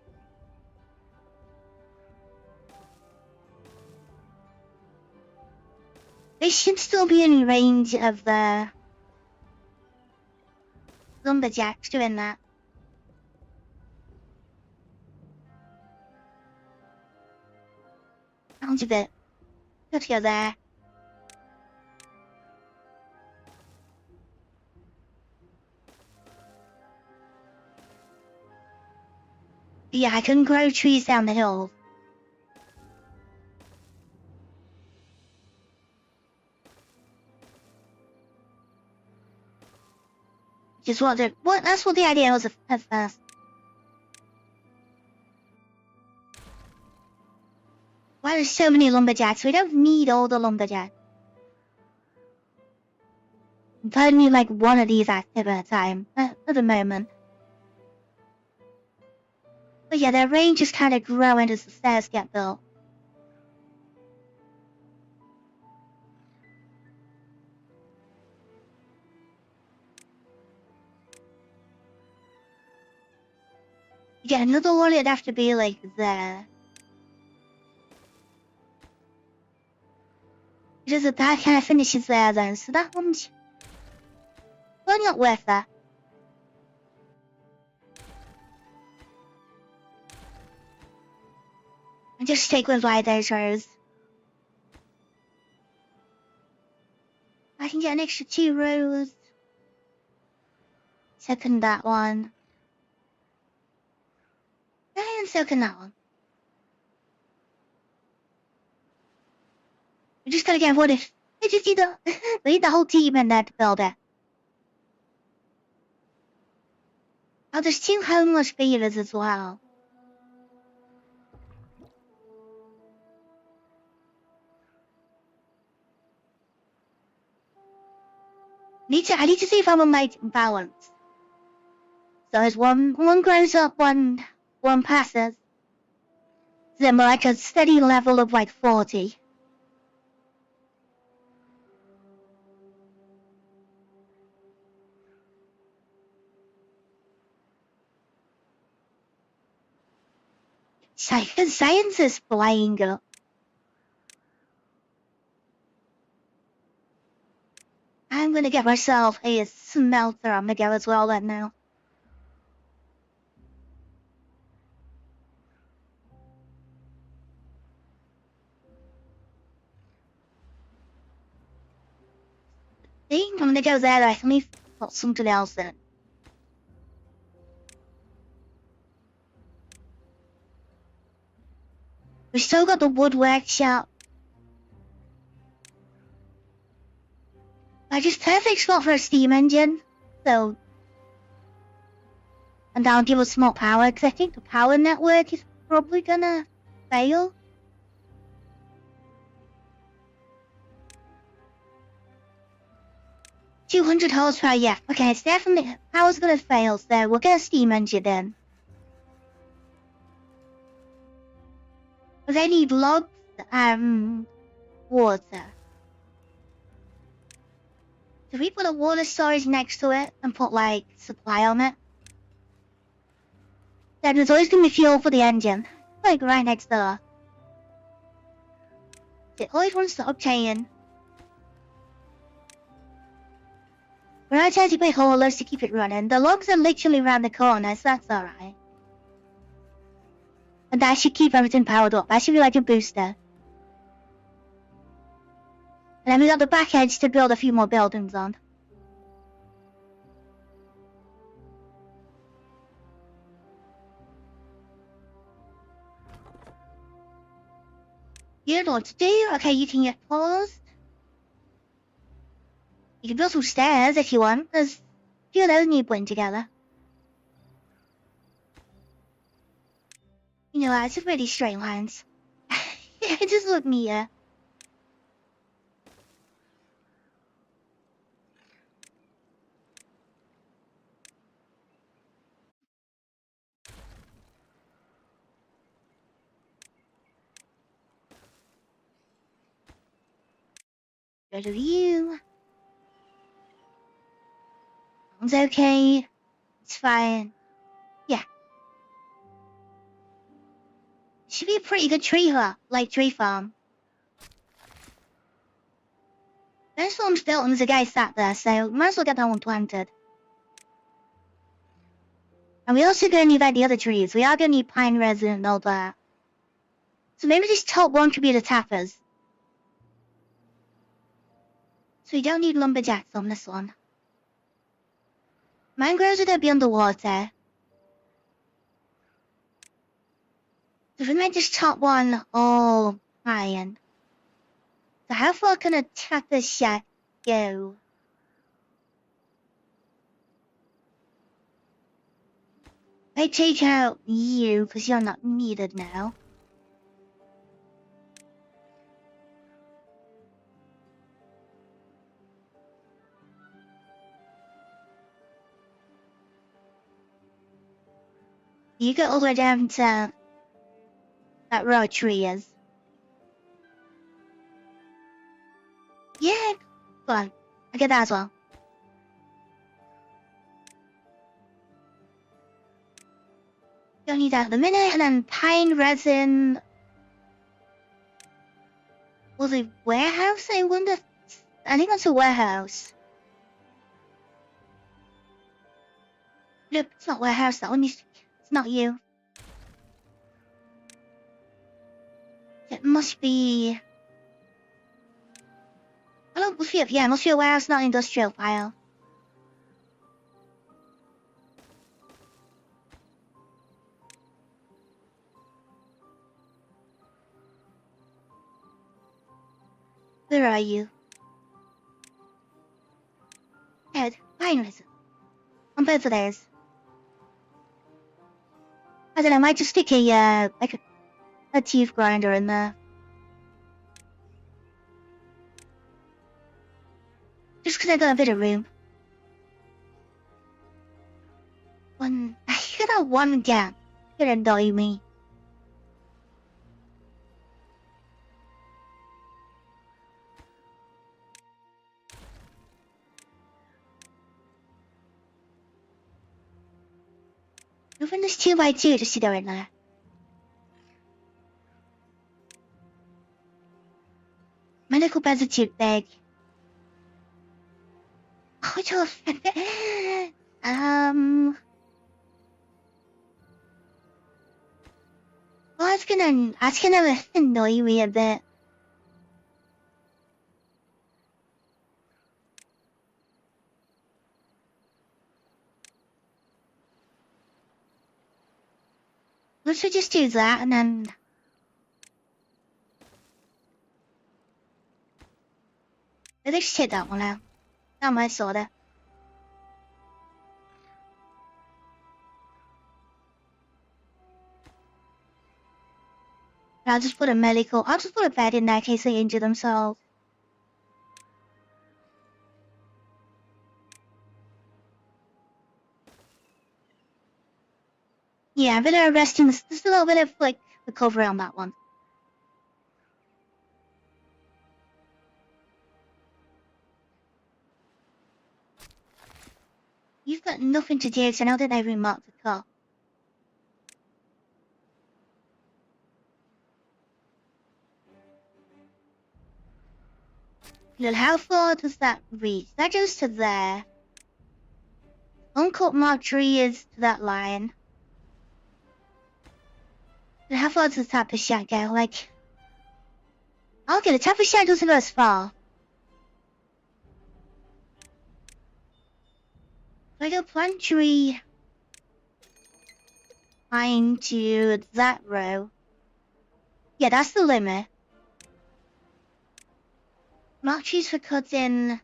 [SPEAKER 1] They should still be in range of the lumberjacks doing that. Sounds a bit. Let's go there. Yeah, I can grow trees down the hill. Just that's what the idea was at first. Why there's so many lumberjacks? We don't need all the lumberjacks. I need like one of these active at a time at the moment. But yeah, their range is kind of growing as the stairs get built. Yeah, another one it'd have to be like there. Because that kind of finishes there then, so that one's well not worth that. And just take with wide those rows. I can get an extra 2 rows. Second that one. And second that one. We just gotta get what if we just need we need the whole team in there to build it. Oh, there's 2 homeless beavers as well. I need to see if I'm on my balance. So as one grows up, one passes. Then we're like a steady level of like 40. Science is flying up. I'm gonna get myself a smelter on the go as well then now. See, I'm gonna go there. I can leave put something else in. We still got the wood workshop. Like, it's perfect spot for a steam engine. So, and that'll give us more power, because I think the power network is probably gonna fail. $200 horsepower, yeah. Okay, it's definitely, power's gonna fail, so we'll get a steam engine then. But they need logs and water. So we put a water storage next to it and put, like, supply on it. Then there's always gonna be fuel for the engine. Like, right next door. It always wants to obtain. Prioritize your big haulers to keep it running. The logs are literally around the corner, so that's alright. And that should keep everything powered up. That should be like a booster. And then we got the back edge to build a few more buildings on. You know what to do. Okay, you can get paused. You can build some stairs if you want. There's a few of those need putting together. You know, it's just really straight lines. It just look neater. Go to view. Sounds okay. It's fine. Yeah. Should be a pretty good tree farm. This farm's built and there's a guy sat there, so might as well get that one planted. And we also gonna need like the other trees. We are gonna need pine resin and all that. So maybe this top one could be the tappers. So we don't need lumberjacks on this one. Mangroves are gonna be underwater. So we made this top one all iron. So how far can a tapper shack go? I take out you because you're not needed now. You go all the way down to that row of trees. Yeah, go on. I get that as well. Don't need that at the minute, and then pine resin. Was it warehouse? I wonder. I think that's a warehouse. Nope, it's not warehouse. That one is. It's not you. It must be. Oh, must be. Yeah, it must be a warehouse, not an industrial file. Where are you? Ed, pine resin. On both of those. I don't know, I might just stick a teeth grinder in there. Just because I got a bit of room. I could have one gap. Could annoy me. Moving this 2x2 just to go in there. Medical beds are too big. Oh, well, that's gonna annoy me a bit. Let's just do that and then. Let's just take that one out. Not my sorta. I'll just put a medical. I'll just put a bed in there in case they injure themselves. Yeah, a bit of resting. Just a little bit of like recovery on that one. You've got nothing to do, so now that I've remarked the car. Well, how far does that reach? That goes to there. Uncut mark tree is to that line. But how far does the type of shot go? Like, okay, the type of shot doesn't go as far. Like a plant tree into that row. Yeah, that's the limit. Mark trees for cutting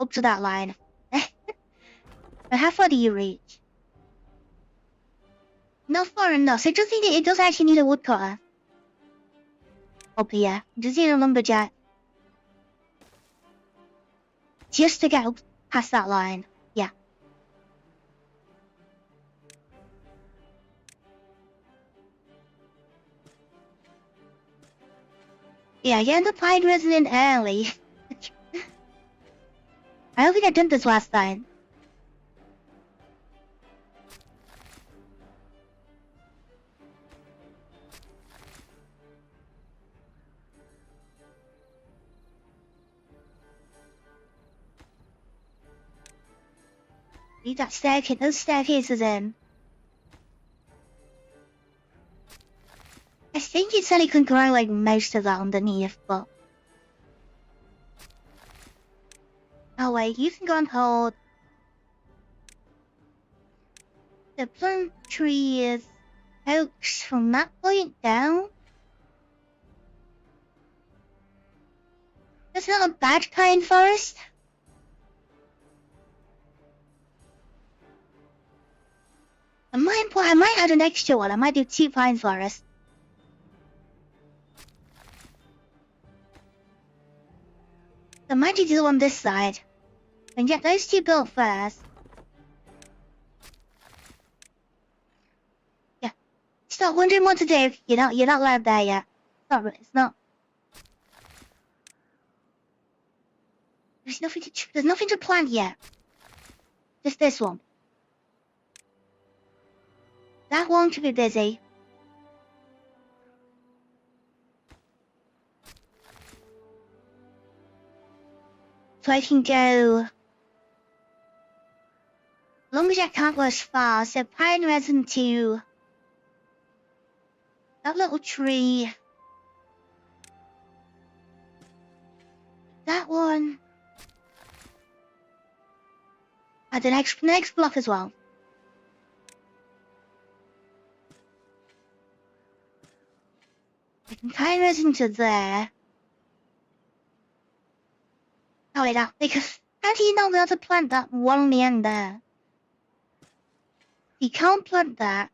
[SPEAKER 1] up to that line. But how far do you reach? Not far enough. So it does actually need a woodcutter. Up here. It does need a lumberjack. Just to get up past that line. Yeah. Yeah, get the pine resident early. I don't think I did this last time. Leave that staircase, those staircases in. I think it said it can grow like most of that underneath, but... Oh wait, you can go and hold... The plum tree is out from that point down. That's not a bad kind forest. I might add an extra one. I might do 2 pine forests. I might do the one on this side. And get those 2 built first. Yeah. Stop wondering what to do. You're not allowed there yet. It's not. There's nothing to plant yet. Just this one. That one should be busy. So I can go... Lumberjack can't go as far, so pine resin to... That little tree... That one... And the next block as well. I can pine resin to there. Oh wait, because how do you not be able to plant that one on the end there? You can't plant that.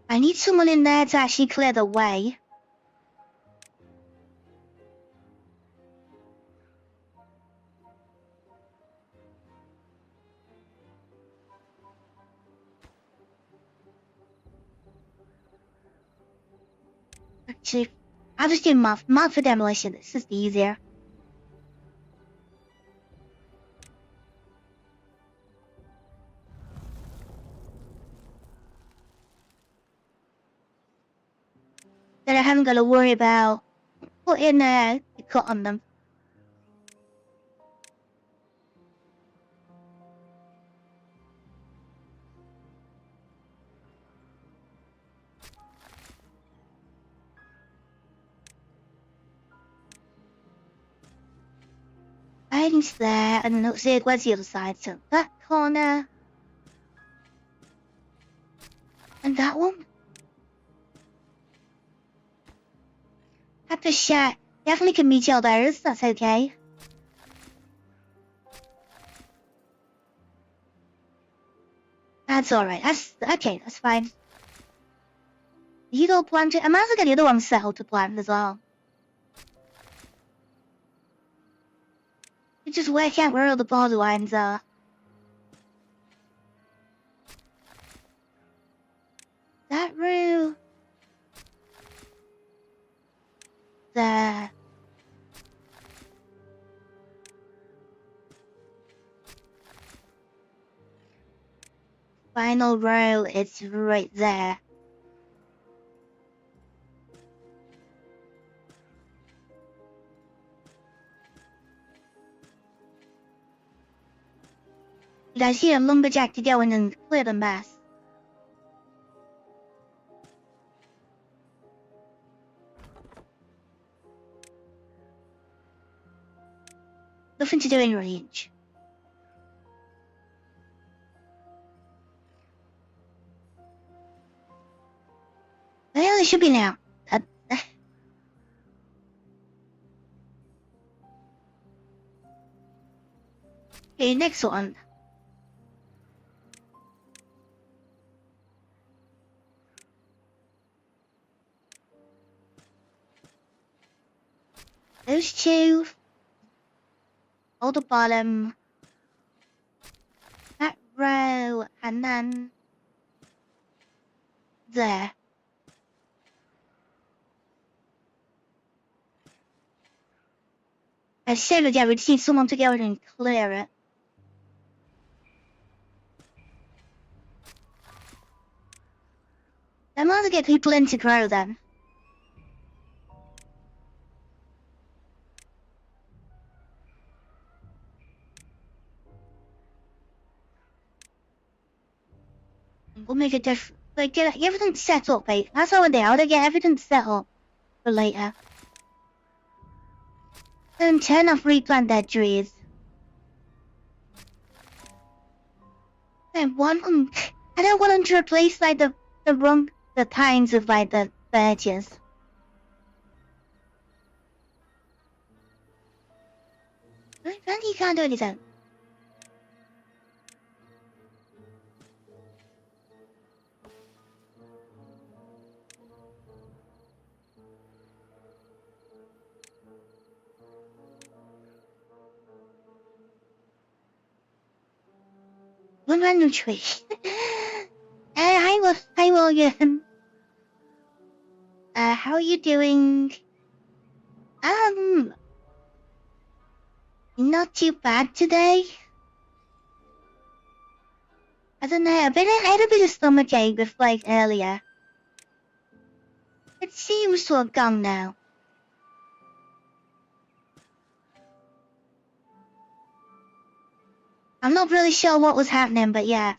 [SPEAKER 1] I need someone in there to actually clear the way. Actually, I'll just do mark for demolition. This is easier. Then I haven't got to worry about putting a cut on them. Iron's there, and then where's the other side? So that corner. And that one? Have to share. Definitely can meet you others, that's okay. That's alright, that's okay, that's fine. You go plant it. I might as well get the other one settled to plant as well. You just work out where all the borderlines are. That room. There. Final row, it's right there. I see a lumberjack to go in and clear the mess. Nothing to do in range. Well, it should be now. Okay, next one. Those two. Hold the bottom. That row, and then there. I said I would see someone to go in and clear it. I might as well get people in to grow then. We'll make a difference. Like, get everything set up, mate. That's how they are. They get everything set up for later. And turn off replant their trees. I want them. I don't want them to replace like the kinds of like the birches. Randy can't do anything. One random tree. Hi William. How are you doing? Not too bad today. I don't know, I had a bit of stomachache with like earlier. It seems to have gone now. I'm not really sure what was happening, but yeah.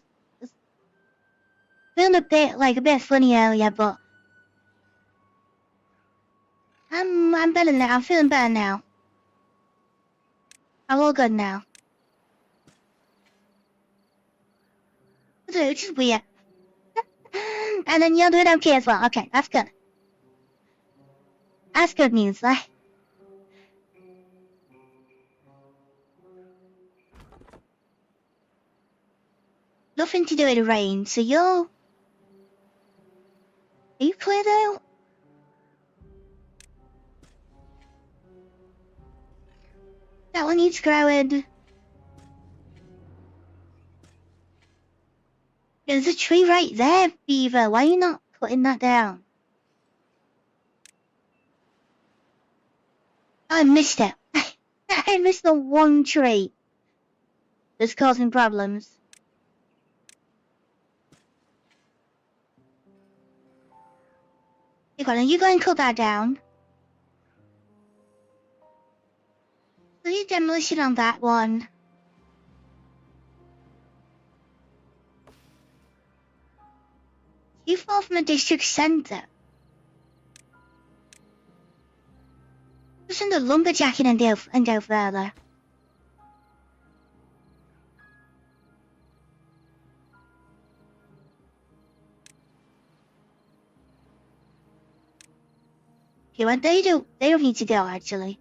[SPEAKER 1] Feeling a bit funny earlier, but I'm better now. I'm feeling better now. I'm all good now. Which is weird. And then you're doing okay as well. Okay, that's good. That's good news, right? Nothing to do with the rain, so you're... Are you cleared out? That one needs growing. There's a tree right there, Beaver. Why are you not cutting that down? I missed it. I missed the one tree that's causing problems. You go and cut that down. So you demolition on that one. You fall from the district centre. Just in the lumberjacking and go further. Okay, well, they don't need to go, actually.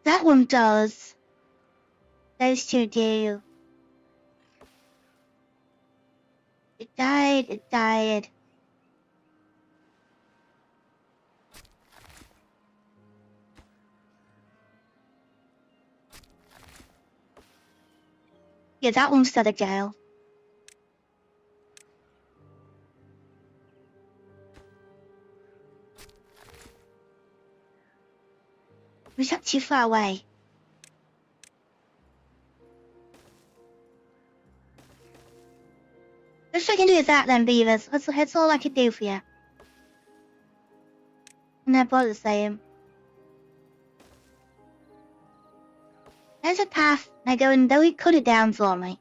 [SPEAKER 1] That one does. Those two do. It died. Yeah, that one's got a jail. Was that too far away? Let's try and do that then, beavers. That's all I can do for you. And they're both the same. There's a path. I go and they'll cut it down for me.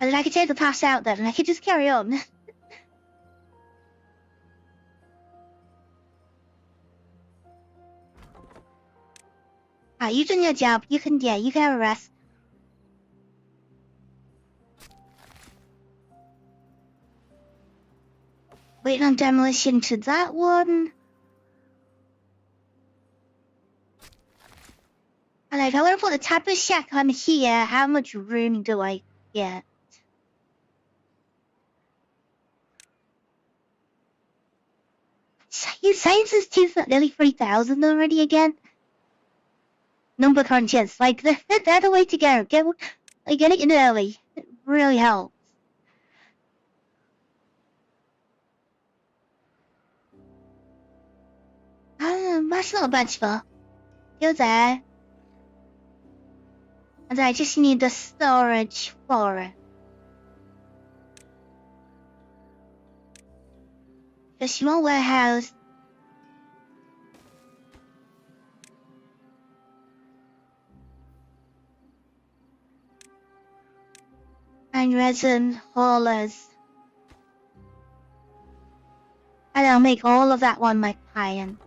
[SPEAKER 1] And then I could take the path out there and I could just carry on. Alright, you've done your job. You can have a rest. Waiting on demolition to that one. And if I want to put the type of shack on here, how much room do I get? Science is nearly 3,000 already again. Number crunches, like they're the way to go. Get it in early. It really helps. That's not a bunch for. You're there. And I just need the storage for it. The small warehouse. And resin haulers. And I'll make all of that one my client.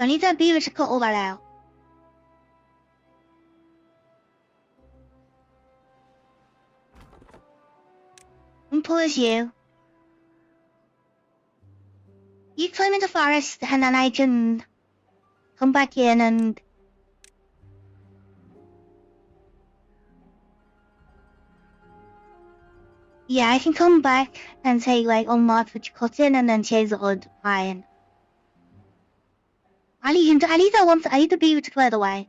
[SPEAKER 1] I need that beaver to cut all that out. And pull as you. You climb in the forest and then I can come back in and... Yeah, I can come back and say like unmark what you cut in and then change the wood to pine. I need the beaver to clear the way.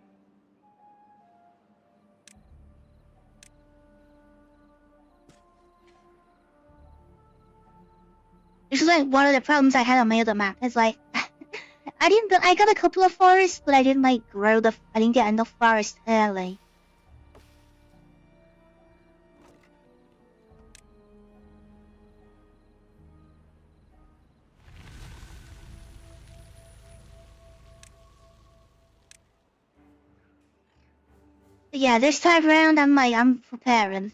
[SPEAKER 1] This is like one of the problems I had on my other map. It's like I got a couple of forests, but I didn't get enough forest early. But yeah, this time around I'm preparing.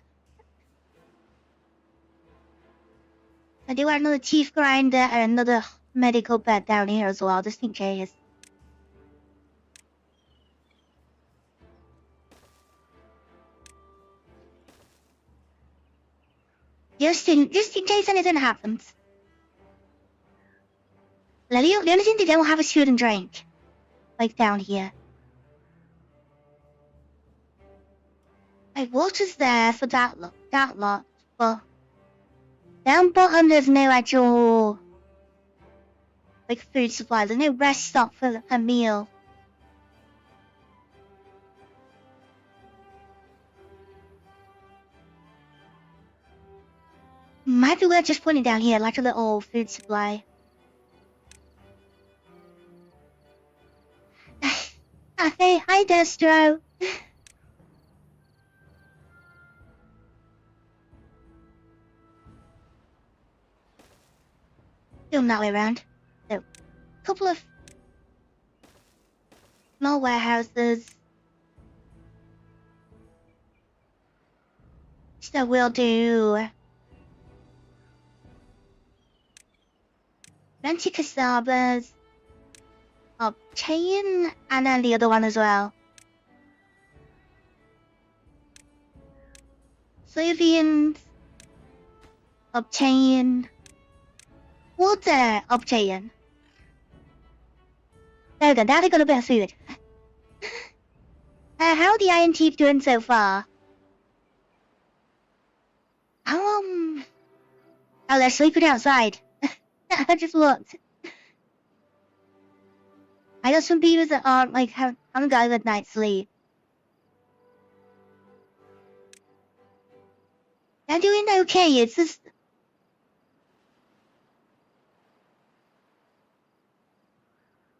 [SPEAKER 1] I do have another teeth grinder and another medical bed down here as well, just in case. Just in case anything happens. The only thing they don't have is food and drink. Like down here. Like water's there for that lot, but down bottom there's no actual like food supply. There's no rest stop for a meal. Might be worth just putting it down here like a little food supply. Hey, hi Destro. Doing that way around. So, couple of small warehouses. So we'll do Venticasabas, chain, and then the other one as well. Sylvians, chain, water, chain. There we go, now they got a bit of food. How are the Iron Teeth doing so far? Oh, they're sleeping outside. I just looked. I know some beavers that aren't like haven't got a good night's sleep. They're doing okay. It's just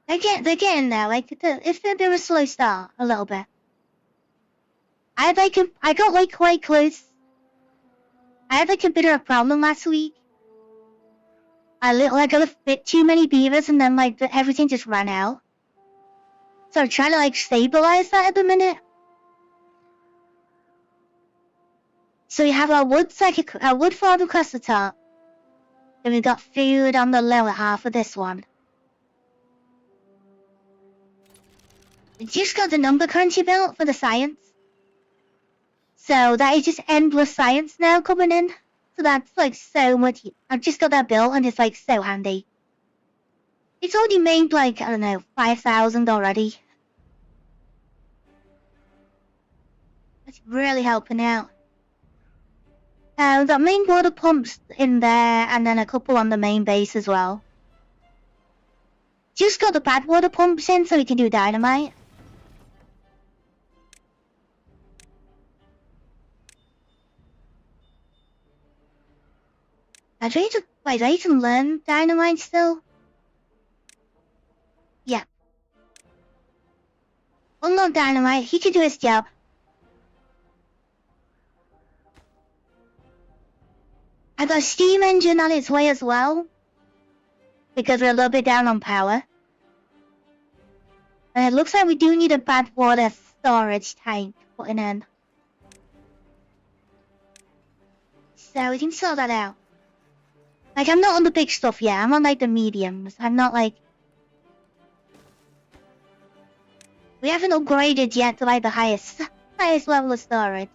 [SPEAKER 1] they're getting there. Like it's a bit of a slow start, a little bit. I got like quite close. I had like a bit of a problem last week. I got a bit too many beavers, and then like everything just ran out. So I'm trying to like stabilize that at the minute. So we have our wood farm across the top. Then we've got food on the lower half of this one. We just got the number crunchy built for the science. So that is just endless science now coming in. So that's like so much. I've just got that built and it's like so handy. It's already made like, I don't know, 5,000 already. That's really helping out. We've got main water pumps in there and then a couple on the main base as well. Just got the bad water pumps in so we can do dynamite. Do I need to learn dynamite still? Yeah. Unlock dynamite, he can do his job. I got a steam engine on its way as well. Because we're a little bit down on power. And it looks like we do need a bad water storage tank putting in. So we can sort that out. Like, I'm not on the big stuff yet. I'm on, like, the mediums. I'm not, like... We haven't upgraded yet to, like, the highest level of storage.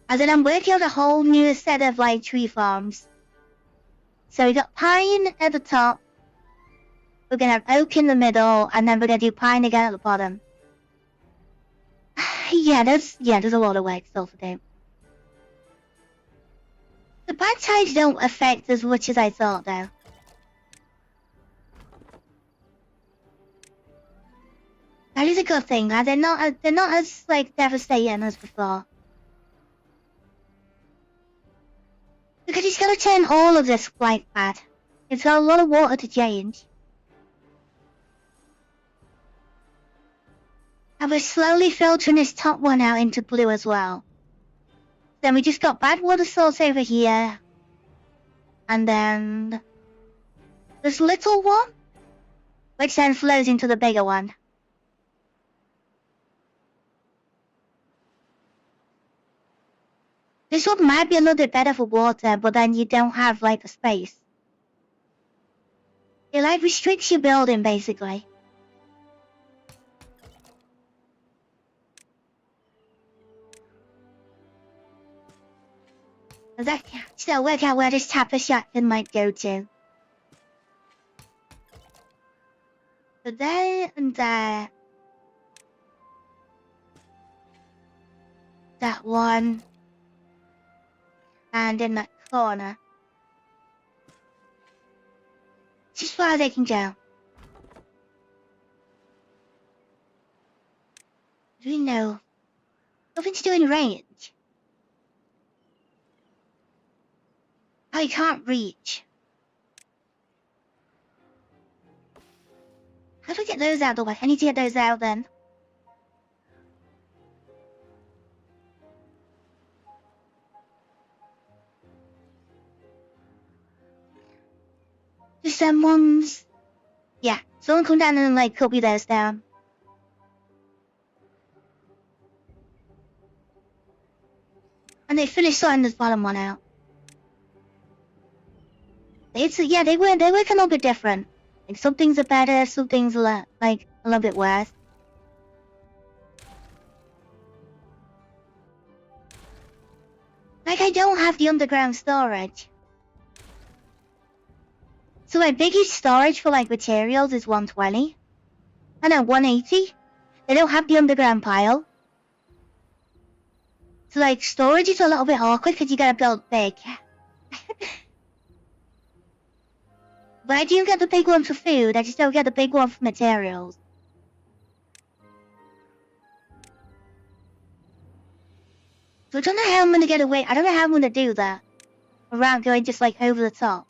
[SPEAKER 1] And then I'm working on a whole new set of, like, tree farms. So we got pine at the top. We're gonna have oak in the middle, and then we're gonna do pine again at the bottom. There's a lot of work still to do. The badtides don't affect as much as I thought, though. That is a good thing. They're not as like devastating as before. Because he's gotta turn all of this like bad. It's got a lot of water to change. And we're slowly filtering this top one out into blue as well. Then we just got bad water source over here. And then this little one, which then flows into the bigger one. This one might be a little bit better for water, but then you don't have like the space. It like restricts your building basically. So work out where this tapper shotgun might go to. So there and there. That one. And in that corner. Just as far as they can go. We know. Nothing to do in range. Oh, you can't reach. How do we get those out of the way? I need to get those out then. Just some ones. Yeah, someone come down and like copy those down. And they finished sorting this bottom one out. Yeah, they work a little bit different. Like some things are better, some things are like a little bit worse. Like I don't have the underground storage. So my biggest storage for like materials is 120. And at 180, they don't have the underground pile. So like storage is a little bit awkward because you gotta build big. But I do get the big one for food, I just don't get the big one for materials. So I don't know how I'm gonna get away, I don't know how I'm gonna do that. Without going just like over the top.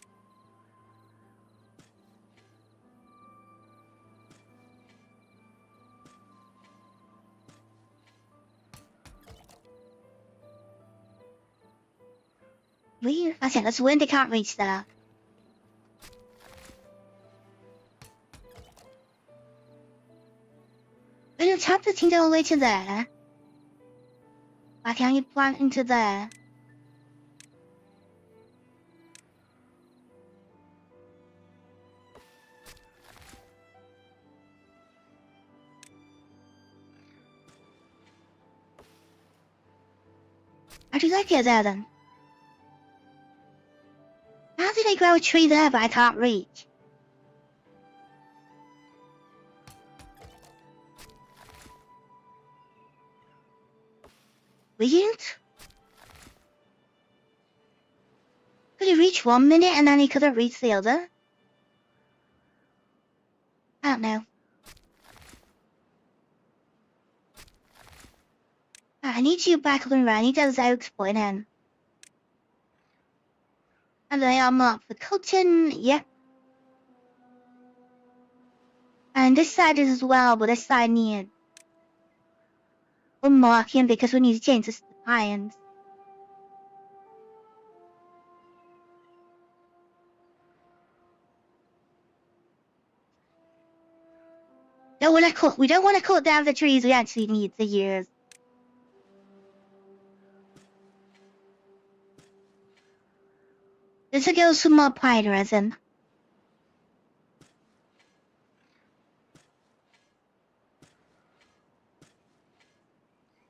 [SPEAKER 1] Weird. I said that's wind, they can't reach there. When you tap the thing all the way to there, why can't you plant into there? How did I get there then? How did I grow a tree there but I can't reach? Weird? Could he reach 1 minute and then he couldn't reach the other? I don't know. I need you back up and running. I need those oaks put in. And I unlock the cotton, yep. And this side is as well, but this side needs unmarking because we need to change the irons. We don't want to cut down the trees we actually need to use. This will go some more pine resin.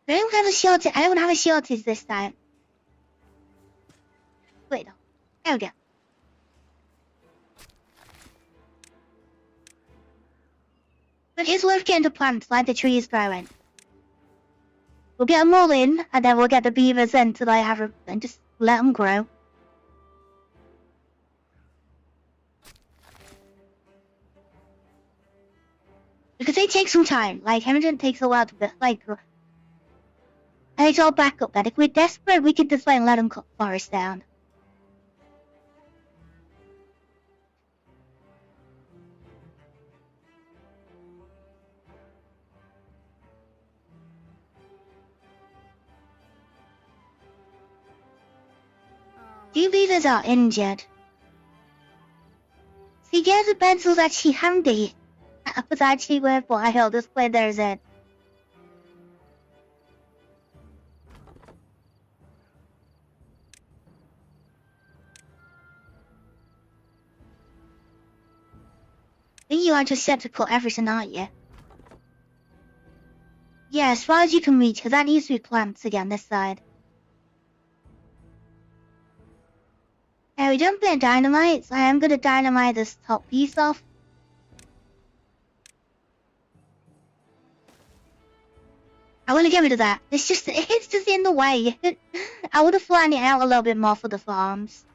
[SPEAKER 1] I don't have a shortage this time. Wait, no. There we go. But it's worth getting the plants like the trees growing. We'll get them all in, and then we'll get the beavers in till I have them, and just let them grow. Because they take some time. Like, Hamilton takes a while to build, like... And it's all back up then. If we're desperate, we could just like let them cut forest down. Two beavers are injured. See, yeah, the pencil's actually handy. That was actually worth what I held this play there's it. I think you are just set to cut everything, aren't you? Yeah, as far as you can reach, because that needs to be plants again this side. Yeah, we don't put dynamite, so I am gonna dynamite this top piece off. I want to get rid of that. It's just in the way. I would have planned it out a little bit more for the farms.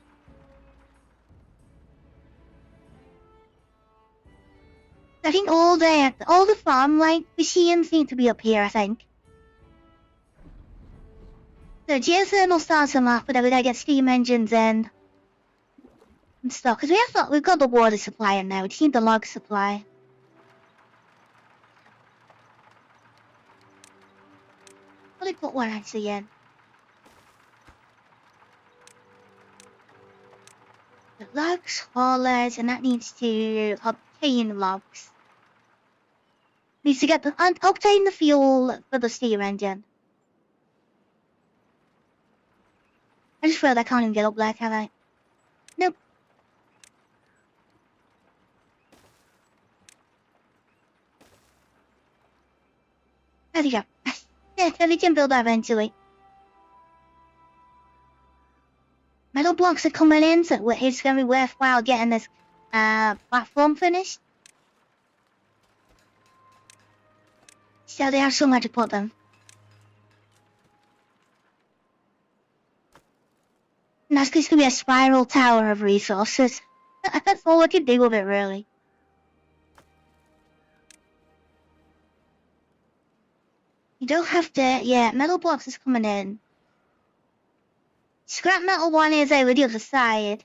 [SPEAKER 1] I think all the farm like machines seem to be up here, I think. The geothermal starts them off, but then we gotta get steam engines in and stuff. Because we've got the water supply in now. We just need the log supply. Let me put one actually in. The logs, haulers, and that needs to obtain logs. Needs to get obtain the fuel for the steam engine. I just feel I can't even get up there, can I? Nope. There we go. Yeah, we can build that eventually. Metal blocks are coming in, so it's going to be worthwhile getting this platform finished. So they have somewhere to put them. And that's just going to be a spiral tower of resources. That's all I can do with it, really. You don't have to... Yeah, metal blocks is coming in. Scrap metal one is over the other side.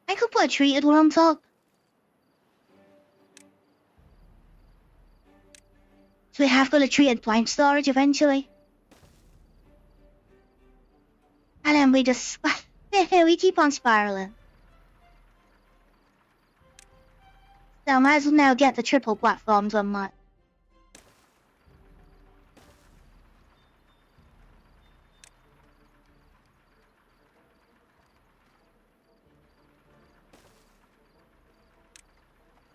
[SPEAKER 1] I could put a treated one on top. So we have got a treated blind storage eventually. And then we just... we keep on spiraling. So I might as well now get the triple platforms on that.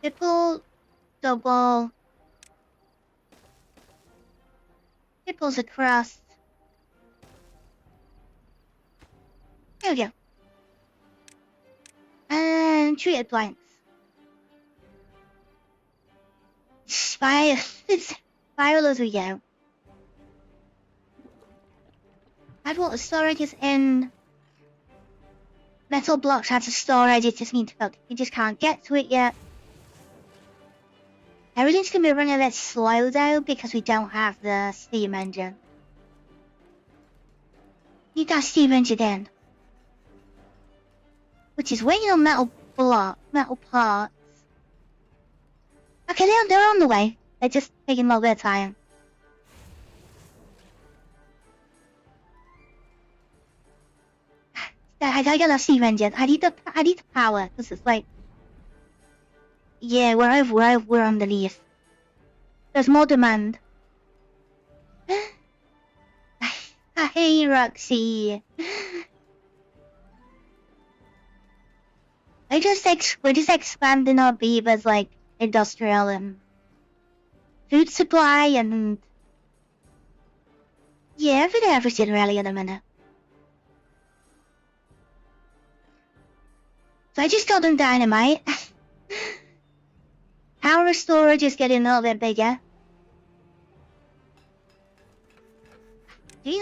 [SPEAKER 1] Triple, double, triples across. There we go. And treated blanks. Spiral as we go. Add water storage is in. Metal blocks has a storage, it just needs to cook. You just can't get to it yet. Everything's gonna be running a bit slow though because we don't have the steam engine. Need that steam engine in. Which is waiting on metal parts. Okay, they're on the way. They're just taking a little bit of time. I got a steam engine. I need the power because it's like. Yeah, we're underneath. There's more demand. Hey, Roxy. We're just expanding our beavers like industrial and food supply and yeah, everything really in a minute. So I just got them dynamite. Power storage is getting a little bit bigger. We'll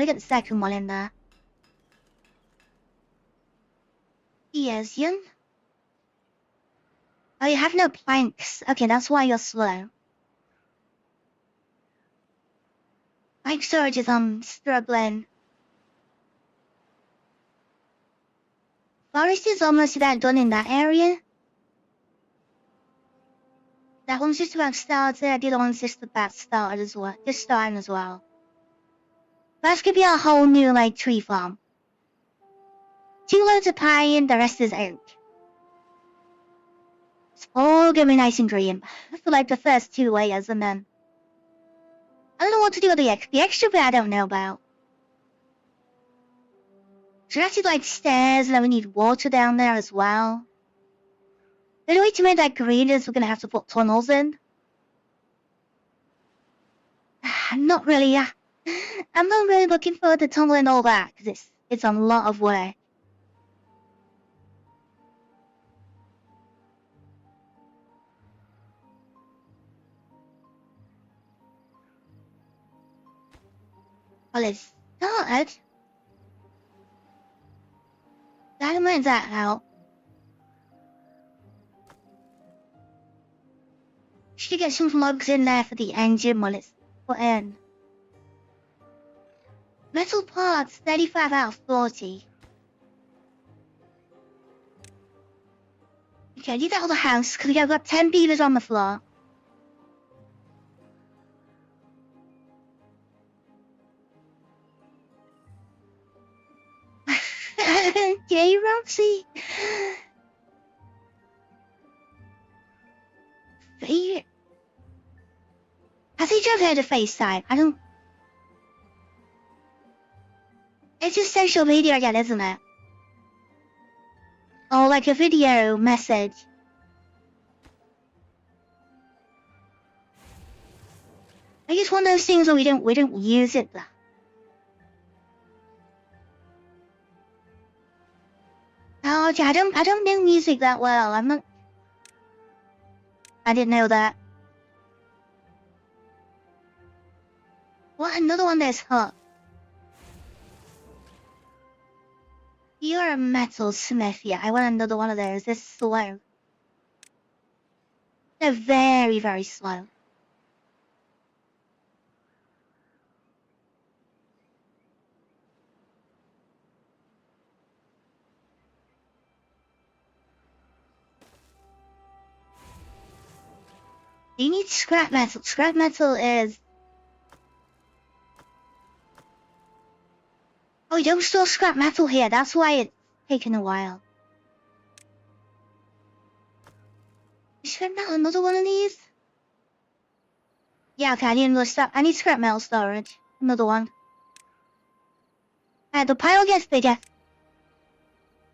[SPEAKER 1] get the second one in there. Yes, Yun. Oh, you have no planks. Okay, that's why you're slow. Plank storage is struggling. Forest is almost about done in that area. That one's just about started. The other one's just about started as well. Just starting as well. That's gonna be a whole new like tree farm. 2 loads of pine, the rest is oak. It's all gonna be nice and green. For like the first 2 layers and then I don't know what to do with the extra bit I don't know about. So that's like stairs and then we need water down there as well. The only way to make that green is we're gonna have to put tunnels in. Not really, I'm not really looking forward to tunneling all that because it's a lot of work. Well, it's started. Dynamite that out. Should get some logs in there for the engine when it's put in. Metal parts, 35 out of 40. Okay, I need that out of the house because I've got 10 beavers on the floor. Yay, Roxy. Has he just heard a FaceTime? I don't. It's just social media again, isn't it? Or like a video message. I guess one of those things where we don't use it. Oh, I don't know music that well. I didn't know that. What, another one that's hot? You're a metal smith, yeah. I want another one of those. They're slow. They're very, very slow. You need scrap metal. Scrap metal is... Oh, you don't store scrap metal here. That's why it's taken a while. Scrap metal, another one of these? Yeah, okay, I need scrap metal storage. Another one. The pile gets bigger.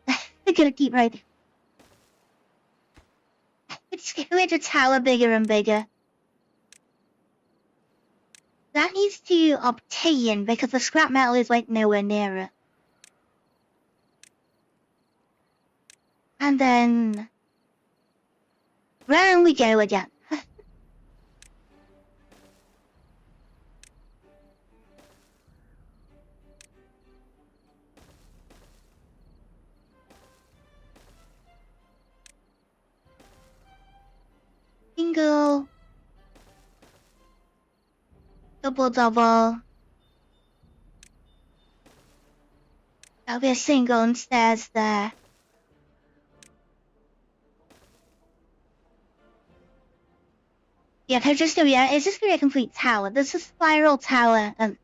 [SPEAKER 1] They're gonna keep right. It's gonna make the tower bigger and bigger. That needs to obtain because the scrap metal is like nowhere near it. And then... round we go again. Single. Double. That'll be a single and stairs there. Yeah, it's just gonna be a complete tower. There's a spiral tower and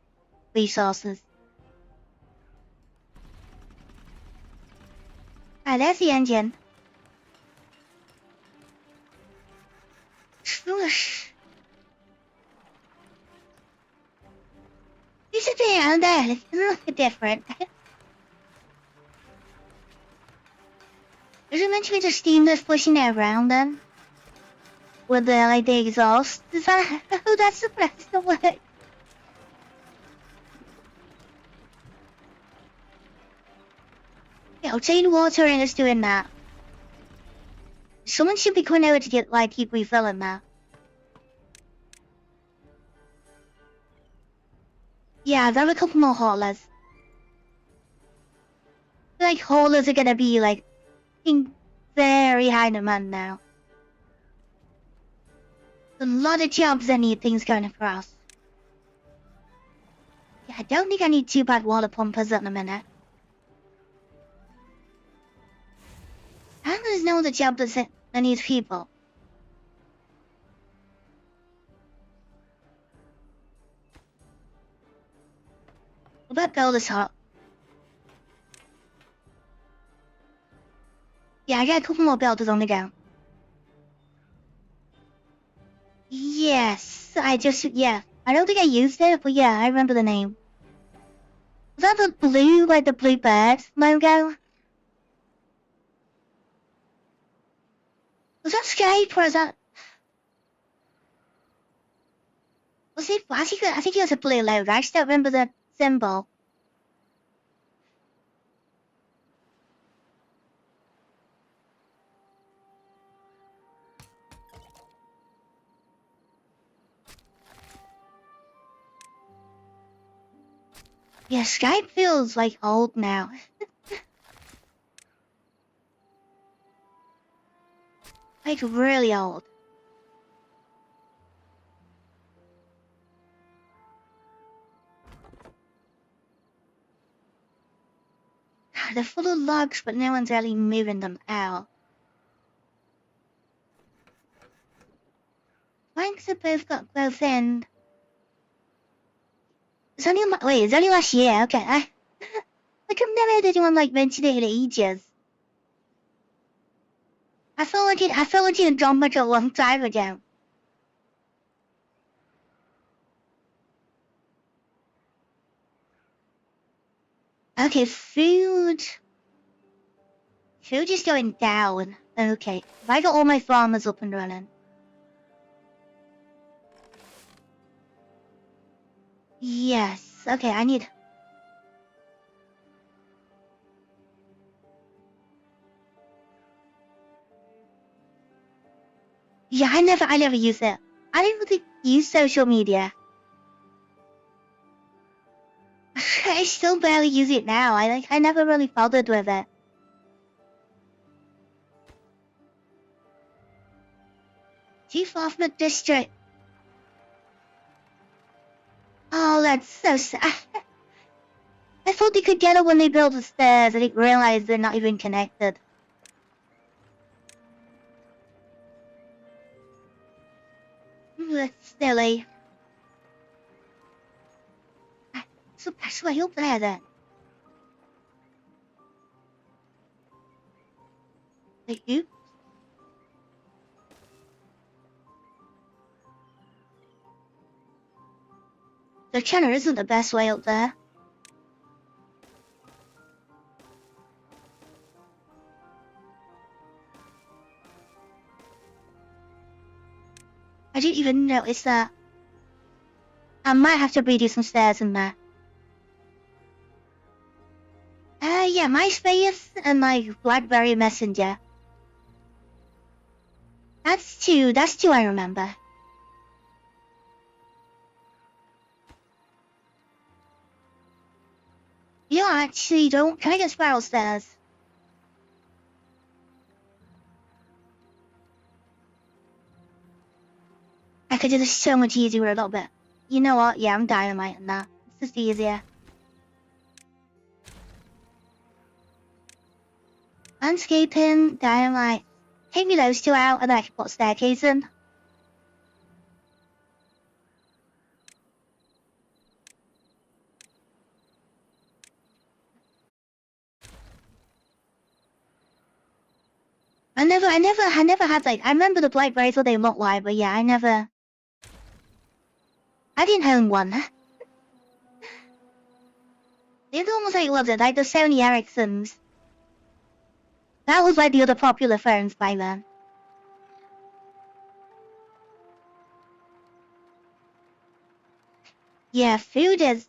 [SPEAKER 1] resources. Ah, there's the engine. Swoosh. This is down there. It's a little different. Is it meant to be the steam that's pushing it around then? With the like the exhaust? Is that how that's supposed to work? Yeah, chain water and it's doing that. Someone should be coming over to get keep refilling that. Yeah, there are a couple more haulers. Haulers are gonna be in very high demand now. A lot of jobs that need things going across. Yeah, I don't think I need 2 bad water pumpers at the minute. And there's no other job that needs people. What about gold is hot? Yeah, I got a couple more builders on the go. Yes, I don't think I used it, but yeah, I remember the name. Was that the blue, the blue bird logo? Was that Skype or is that... Was it... I think it was a blue logo. I just don't remember the symbol. Yeah, Skype feels old now. Really old. They're full of logs, but no one's really moving them out. Planks have both got both in. It's only last year. Okay, I've never heard anyone mention it in ages. I felt like it had gone back a long time ago. Okay, food. Food is going down. Okay, if I got all my farmers up and running. Yes, okay, I need... Yeah, I never use it. I don't really use social media. I still barely use it now. I never really bothered with it. Too far from the district. Oh, that's so sad. I thought they could get it when they built the stairs. I didn't realize they're not even connected. That's silly. So pass way up there then. Like, oops. The channel isn't the best way up there. I didn't even notice that. I might have to redo some stairs in there. Yeah, MySpace and my BlackBerry Messenger. That's two I remember. You actually don't. Can I get spiral stairs? I could do this so much easier a little bit. You know what? Yeah, I'm dynamiting that. It's just easier. Landscaping, dynamite. Take me those two out and then I can put a staircase in. I never had like, I remember the blackberries what they looked like, but yeah, I didn't own one. The other one was like the Sony Ericssons. That was like the other popular phones by then. Yeah, food is...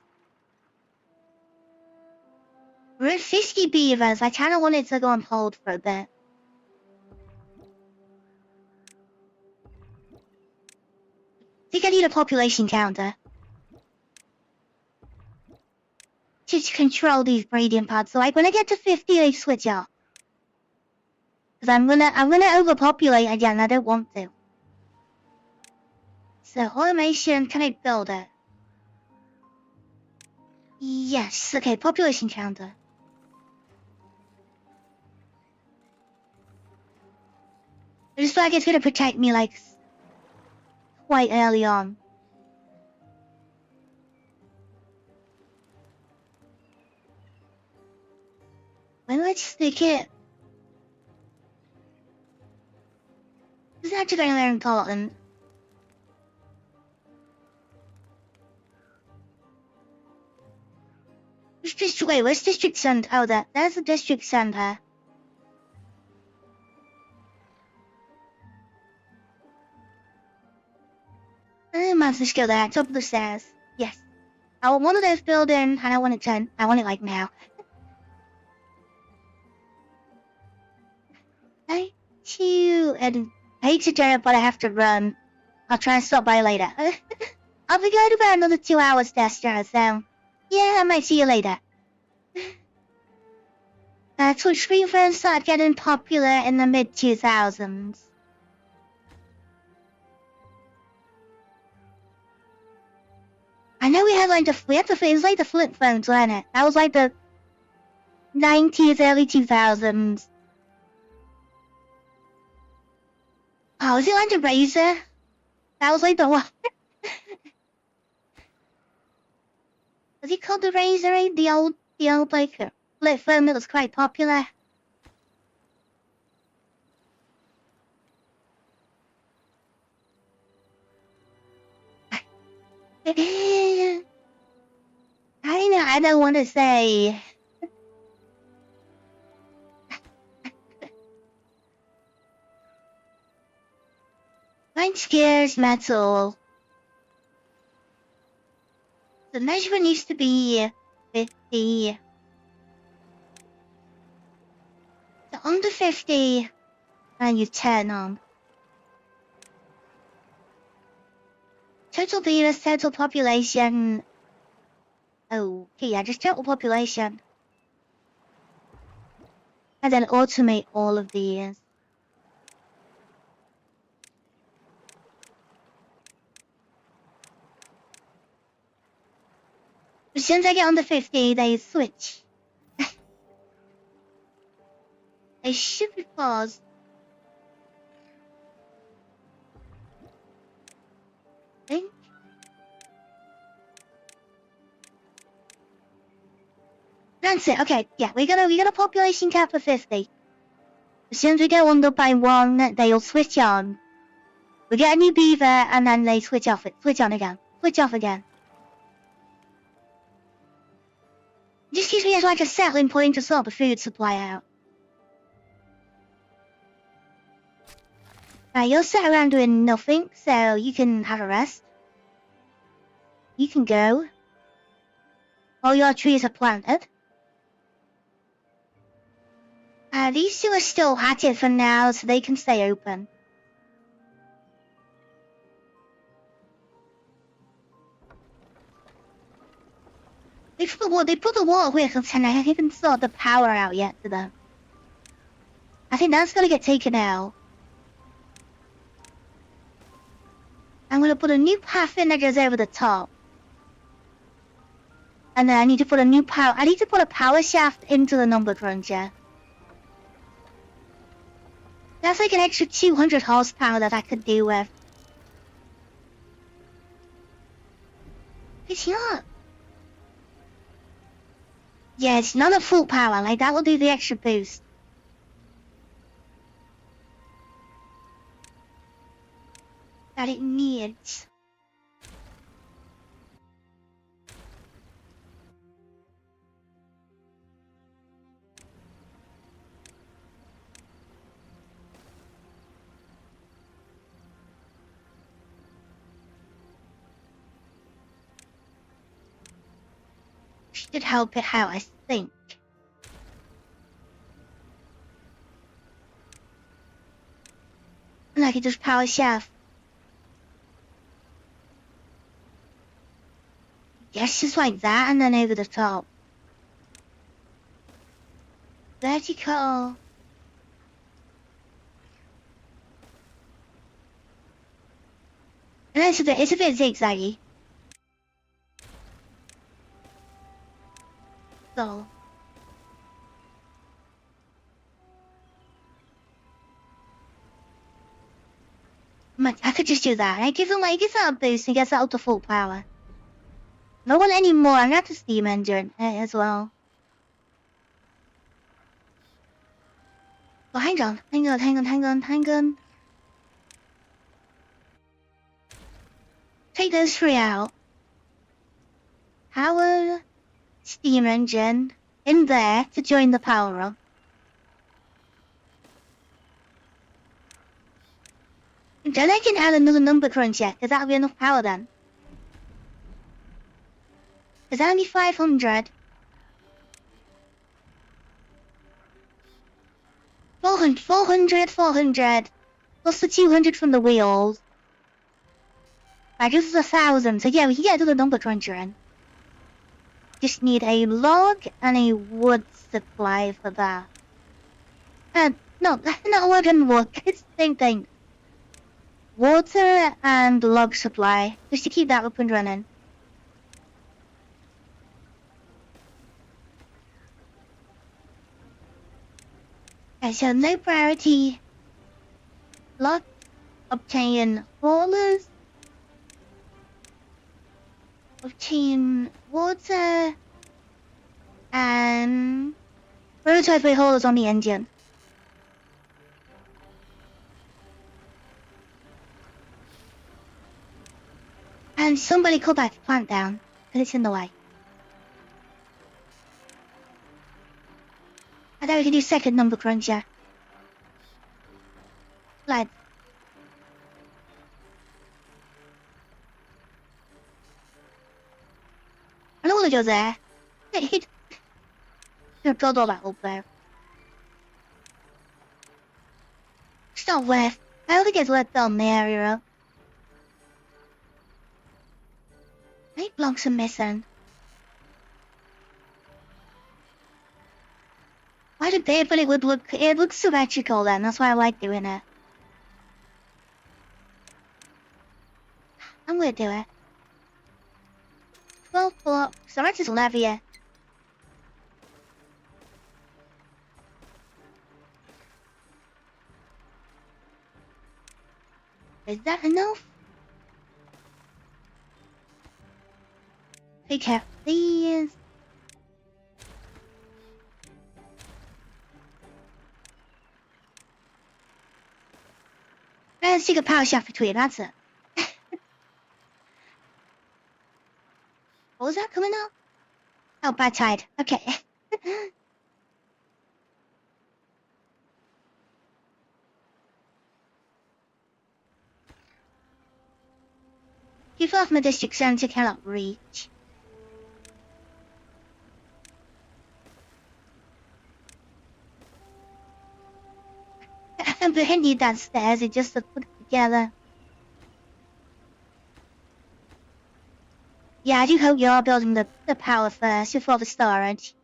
[SPEAKER 1] We're at 50 beavers. I kinda wanted to go on hold for a bit. I think I need a population counter. To control these breeding pods. So like when I get to 50, they switch off. Cause I'm gonna overpopulate again. I don't want to. So automation, can I build it? Yes. Okay, population counter. I just feel like it's gonna protect me like quite early on. When do I stick it? This is actually gonna learn Scotland. Where's district center? Oh, there's the district center. Let's go there, top of the stairs. Yes. I want one of those buildings, and I want it like now. I hate to do it, but I have to run. I'll try and stop by later. I'll be going about another 2 hours, Destro, so... Yeah, I might see you later. Twitch stream friends started getting popular in the mid-2000s. I know we had like it was like the flip phones, wasn't it? That was like the 90s, early 2000s. Oh, is it like the Razor? That was like the one. Was it called the Razor, right? The old like flip phone that was quite popular. I don't want to say. Mine scarce metal. The measurement used to be 50. So under 50, and you turn on. Total Venus, total population. Okay, yeah, just total population. And then automate all of these. As soon as I get under 50, they switch. They should be paused. I think. That's it. Okay, yeah, we got a population cap of 50. As soon as we go under by 1, they'll switch on. We get a new beaver, and then they switch off again. Switch off again. Just gives me like a settling point to sort the food supply out. Right, you'll sit around doing nothing, so you can have a rest. You can go. All your trees are planted. These two are still hatched for now, so they can stay open. They put the water away because I haven't even sorted the power out yet to them. I think that's gonna get taken out. I'm gonna put a new path in that goes over the top. And then I need to put a power shaft into the number cruncher. That's like an extra 200 horsepower that I could do with. It's not. Yeah, it's not a full power, like that will do the extra boost. That it needs. Should help it out, I think. And I can just power shaft. Yes, just like that, and then over the top. Vertical. And it's a bit zigzaggy. So. I could just do that. I give them a boost and gets that up to full power. No one anymore. I'm not a steam engine as well. Oh, hang on. Take those 3 out. Power steam engine in there to join the power up. Then I can add another number cruncher, because that'll be enough power then. Is that only 500? 400. Plus the 200 from the wheels. That gives us 1,000, so yeah, we can get another number cruncher in. Just need a log and a wood supply for that. No, not wood and wood, it's the same thing. Water and log supply, just to keep that up and running. Okay, so no priority. Log, obtain haulers. Obtain water. And prototype haulers on the engine. And somebody cut that plant down, because it's in the way. I thought we could do second number cruncher. Like, 了就在，就找到吧，我不来。Stop with. I only get let down the area. Eight blocks are missing. Why did they? But it looks symmetrical then. That's why I like doing it. I'm gonna do it. 12 blocks. So I just levy it. Is that enough? Take care, please. Let's take a power shot between. That's it. What was that coming out? Oh, bad tide. Okay. Keep off my district center cannot reach. I'm behind you downstairs, it just to put it together. Yeah, I do hope you're building the power first before the storage.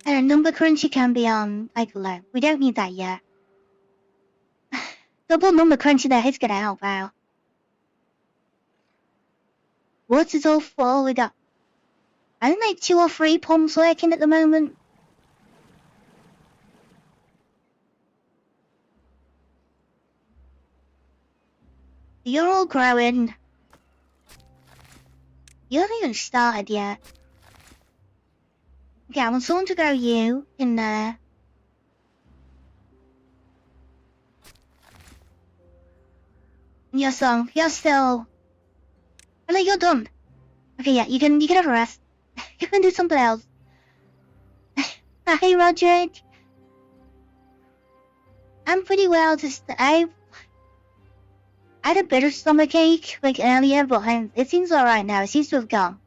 [SPEAKER 1] And a number cruncher can be on Idle. We don't need that yet. Double number cruncher there is gonna help out. Water's all full, we got I think like 2 or 3 pumps working at the moment. You're all growing. You haven't even started yet. Okay, I want someone to grow you in there. You're still... Oh no, you're done. Okay, yeah, you can have a rest. You can do something else. Hey, Roderick. I'm pretty well, just... I had a bit of stomachache, like, earlier, but it seems alright now. It seems to have gone.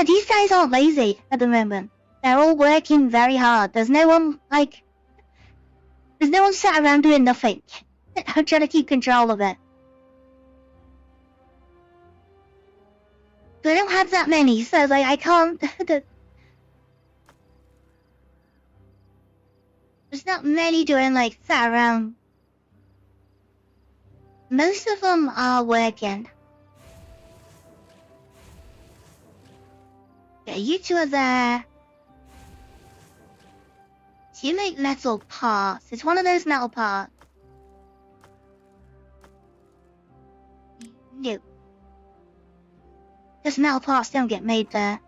[SPEAKER 1] These guys aren't lazy at the moment. They're all working very hard. There's no one sat around doing nothing. I'm trying to keep control of it. But I don't have that many, so, like, I can't... There's not many doing, like, sat around. Most of them are working. Yeah, you two are there. So you make metal parts. It's one of those metal parts. No. Because metal parts don't get made there.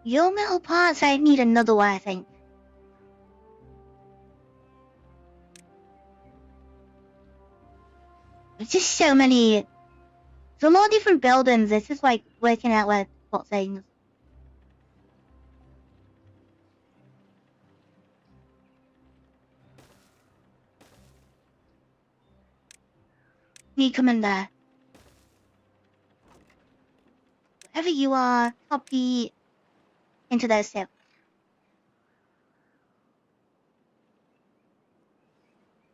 [SPEAKER 1] Your metal parts, I need another way, I think. There's just so many... There's a lot of different buildings. It's just like working out where to put things. You come in there. Wherever you are, copy into those two.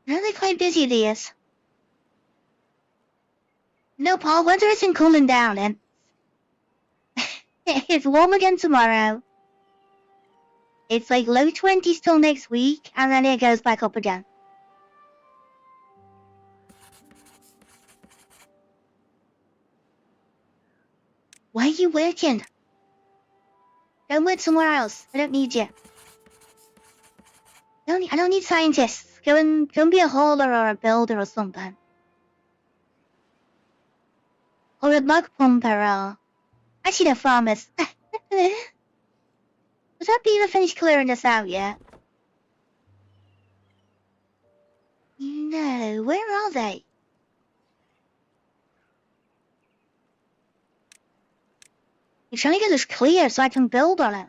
[SPEAKER 1] Really quite busy these. No, Paul, weather isn't cooling down, and it's warm again tomorrow. It's like low 20s till next week, and then it goes back up again. Why are you working? Go work somewhere else. I don't need you. I don't need scientists. Go and be a hauler or a builder or something. Or a mug pumper or... Actually, they're farmers. Was that beaver finished clearing this out yet? No, where are they? You're trying to get this clear so I can build on it.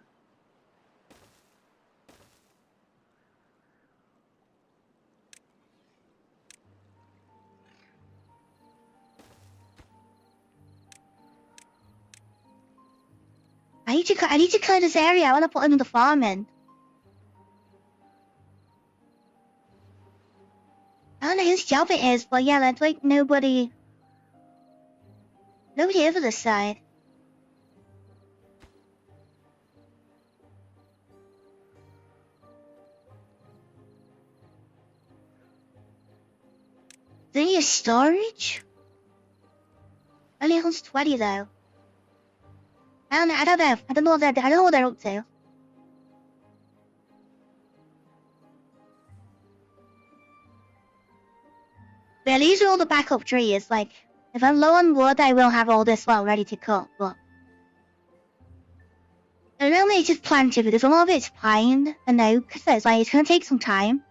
[SPEAKER 1] I need to clear this area. I want to put another farm in. I don't know whose job it is, but yeah, there's like nobody over this side. Do you need a storage? Only 120 though. I don't know. I don't know what they're up to. But these are all the backup trees. Like, if I'm low on wood, I will have all this well ready to cut. But I normally just plant it because a lot of it's pine and oak, so it's like it's gonna take some time.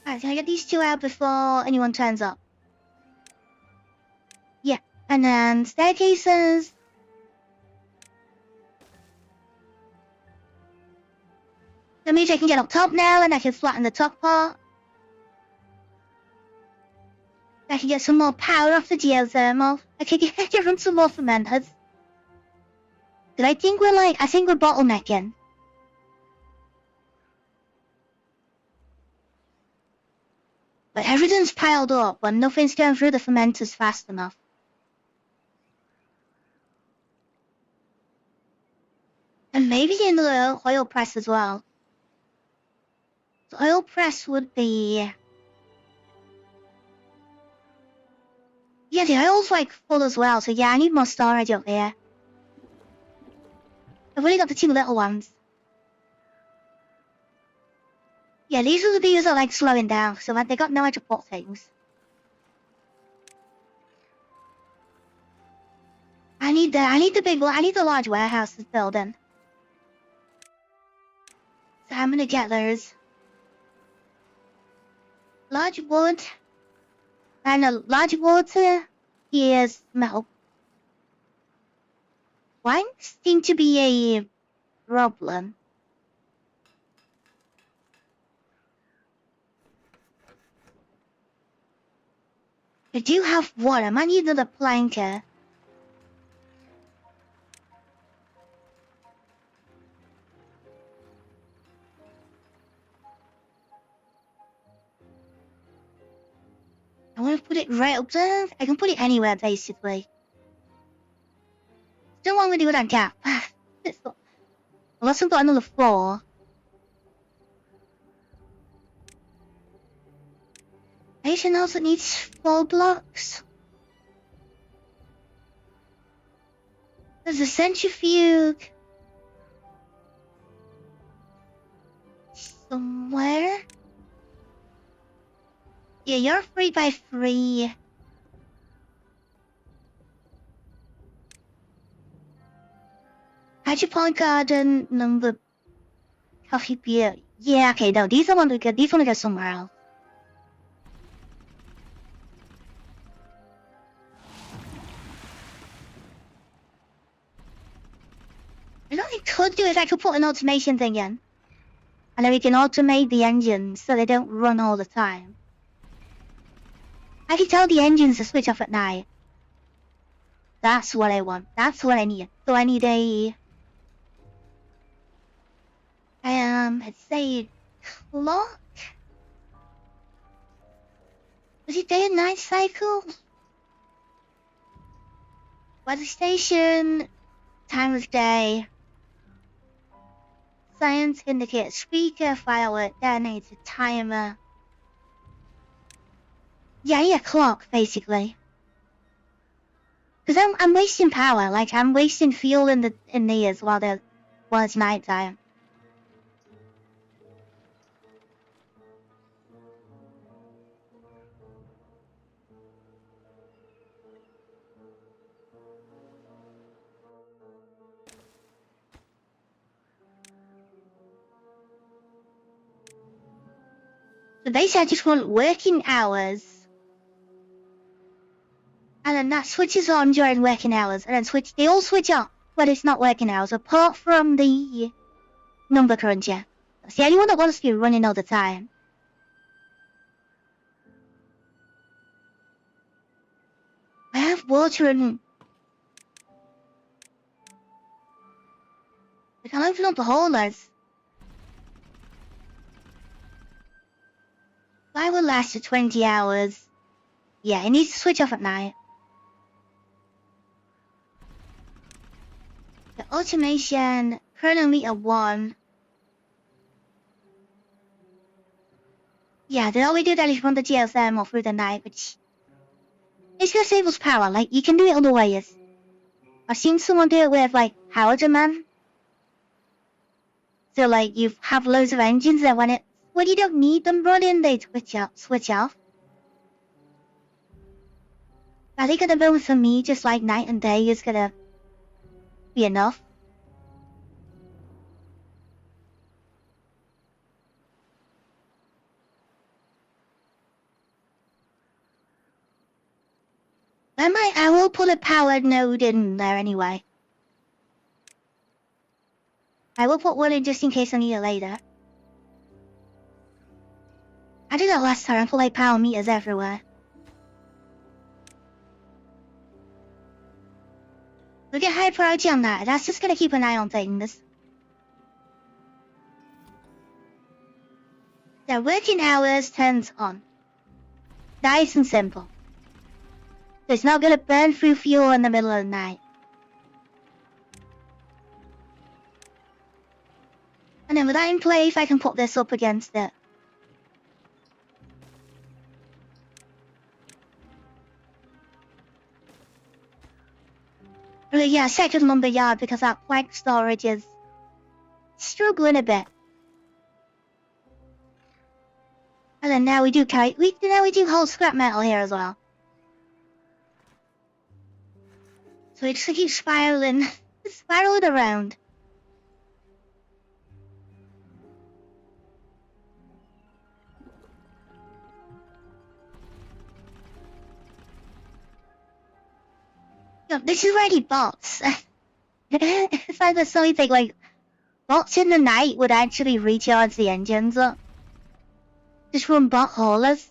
[SPEAKER 1] Alright, can I get these two out before anyone turns up? Yeah, and then staircases. That means I can get up top now and I can flatten the top part. I can get some more power off the geothermal. I can get run some more fermenters. Cause I think we're bottlenecking. But everything's piled up, but nothing's going through the fermenters fast enough. And maybe another oil press as well. The oil press would be... Yeah, the oil's like full as well, so yeah, I need more storage up here. I've only got the two little ones. Yeah, these are the bees that are like slowing down, so they got nowhere to put things. I need the large warehouses building. So I'm gonna get those. Large wood. And a large water. Here's milk. Wine seem to be a problem. I do have water. I might need another planker. I want to put it right up there. I can put it anywhere, basically. Still want to do that gap. Unless I've got another floor. Anything else that needs 4 blocks? There's a centrifuge. Somewhere? Yeah, you're 3x3. Hydroponic garden, number... Coffee beer. Yeah, okay, no, these want to go somewhere else. You know what I could do is I could put an automation thing in. And then we can automate the engines so they don't run all the time. I can tell the engines to switch off at night. That's what I want. That's what I need. So I need a... let's say clock? Was it day and night cycle? Weather station, time of day. Science indicator, speaker, firework, detonator, timer. Yeah, I need a clock, basically. Because I'm wasting power, like I'm wasting fuel in these while it's night time. So basically I just want working hours. And then that switches on during working hours, and then they all switch off when it's not working hours, apart from the number cruncher. That's the only one that wants to be running all the time. have water and... We can open up the holders. Fire will last for 20 hours. Yeah, it needs to switch off at night. The automation, chronometer 1. Yeah, they always do that if you want the geothermal through the night, but it's just saves power. Like, you can do it other ways. I've seen someone do it with, like, hydrogen. So, like, you have loads of engines that when you don't need them running, they switch off. I think at the moment for me, just like night and day is gonna be enough. I will put a powered node in there anyway. I will put one in just in case I need it later. I did that last time, I put like power meters everywhere. We'll get high priority on that. That's just gonna keep an eye on things. The working hours turns on. Nice and simple. So it's not gonna burn through fuel in the middle of the night. And then with that in place, I can put this up against it. Yeah, second lumber yard because that plank storage is struggling a bit. And then now we do whole scrap metal here as well. So it just keeps spiraling around. This is already bots. It's like there's something like bots in the night would actually recharge the engines up. Just run bot haulers.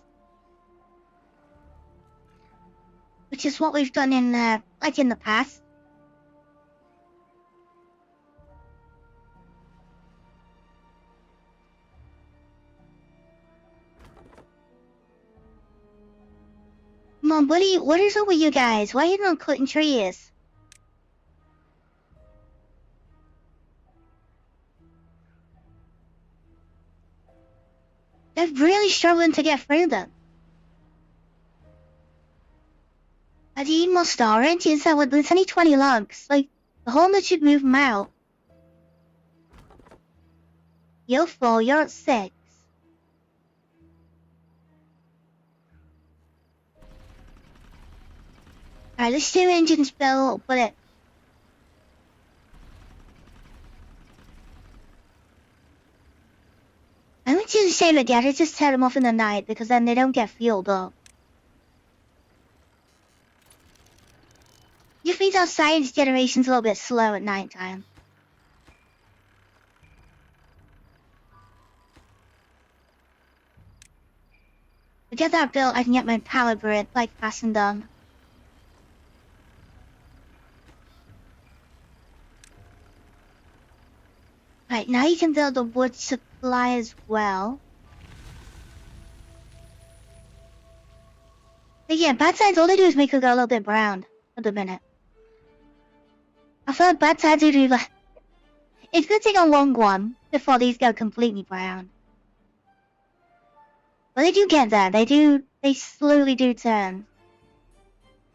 [SPEAKER 1] Which is what we've done in like in the past. Mom, what is up with you guys? Why are you not cutting trees? They're really struggling to get through them. I need more storage. There's only 20 logs. Like, the homeless should move them out. You're 4, you're at 6. Alright, there's 2 engines built, but it... I want you to say that, yeah, just tear them off in the night, because then they don't get fueled up. You think our science generation's a little bit slow at night time? To get that built, I can get my power grid, like, fastened on. Right, now you can build the wood supply as well. But yeah, badtides, all they do is make it go a little bit brown at the minute. I thought badtides would do like... It's gonna take a long one before these go completely brown. But they do get there, they slowly do turn.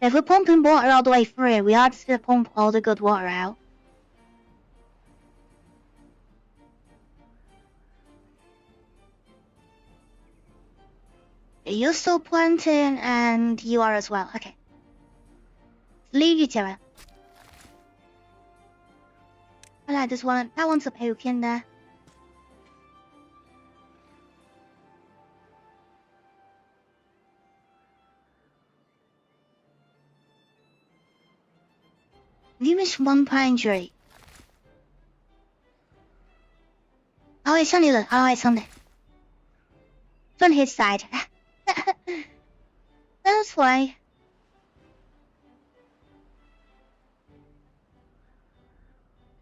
[SPEAKER 1] If we're pumping water all the way through, we are just gonna pump all the good water out. You're still planting, and you are as well. Okay. Leave you to it. I like this one. That one's a poke in there. You missed one pine tree. Oh, it's on the other. Oh, it's on his side. That's why.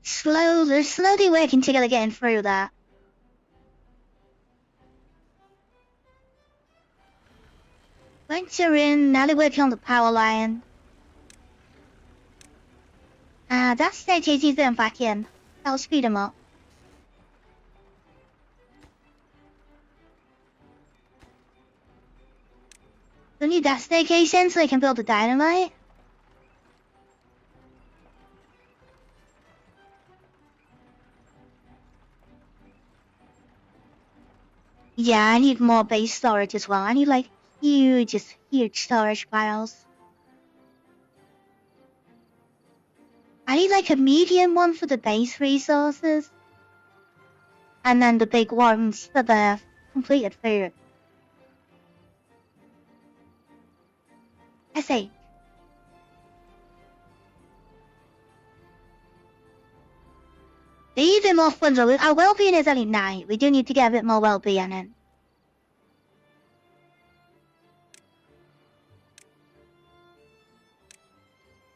[SPEAKER 1] They're slowly working together getting through that. Once you're in, now they're working on the power line. That staircase needs them back in. That'll speed them up. They'll need that staircase in so they can build the dynamite. Yeah, I need more base storage as well. I need like huge storage piles. I need like a medium one for the base resources. And then the big ones for the completed food. I see. Even more fun though. Our well-being is only 9. We do need to get a bit more well-being in.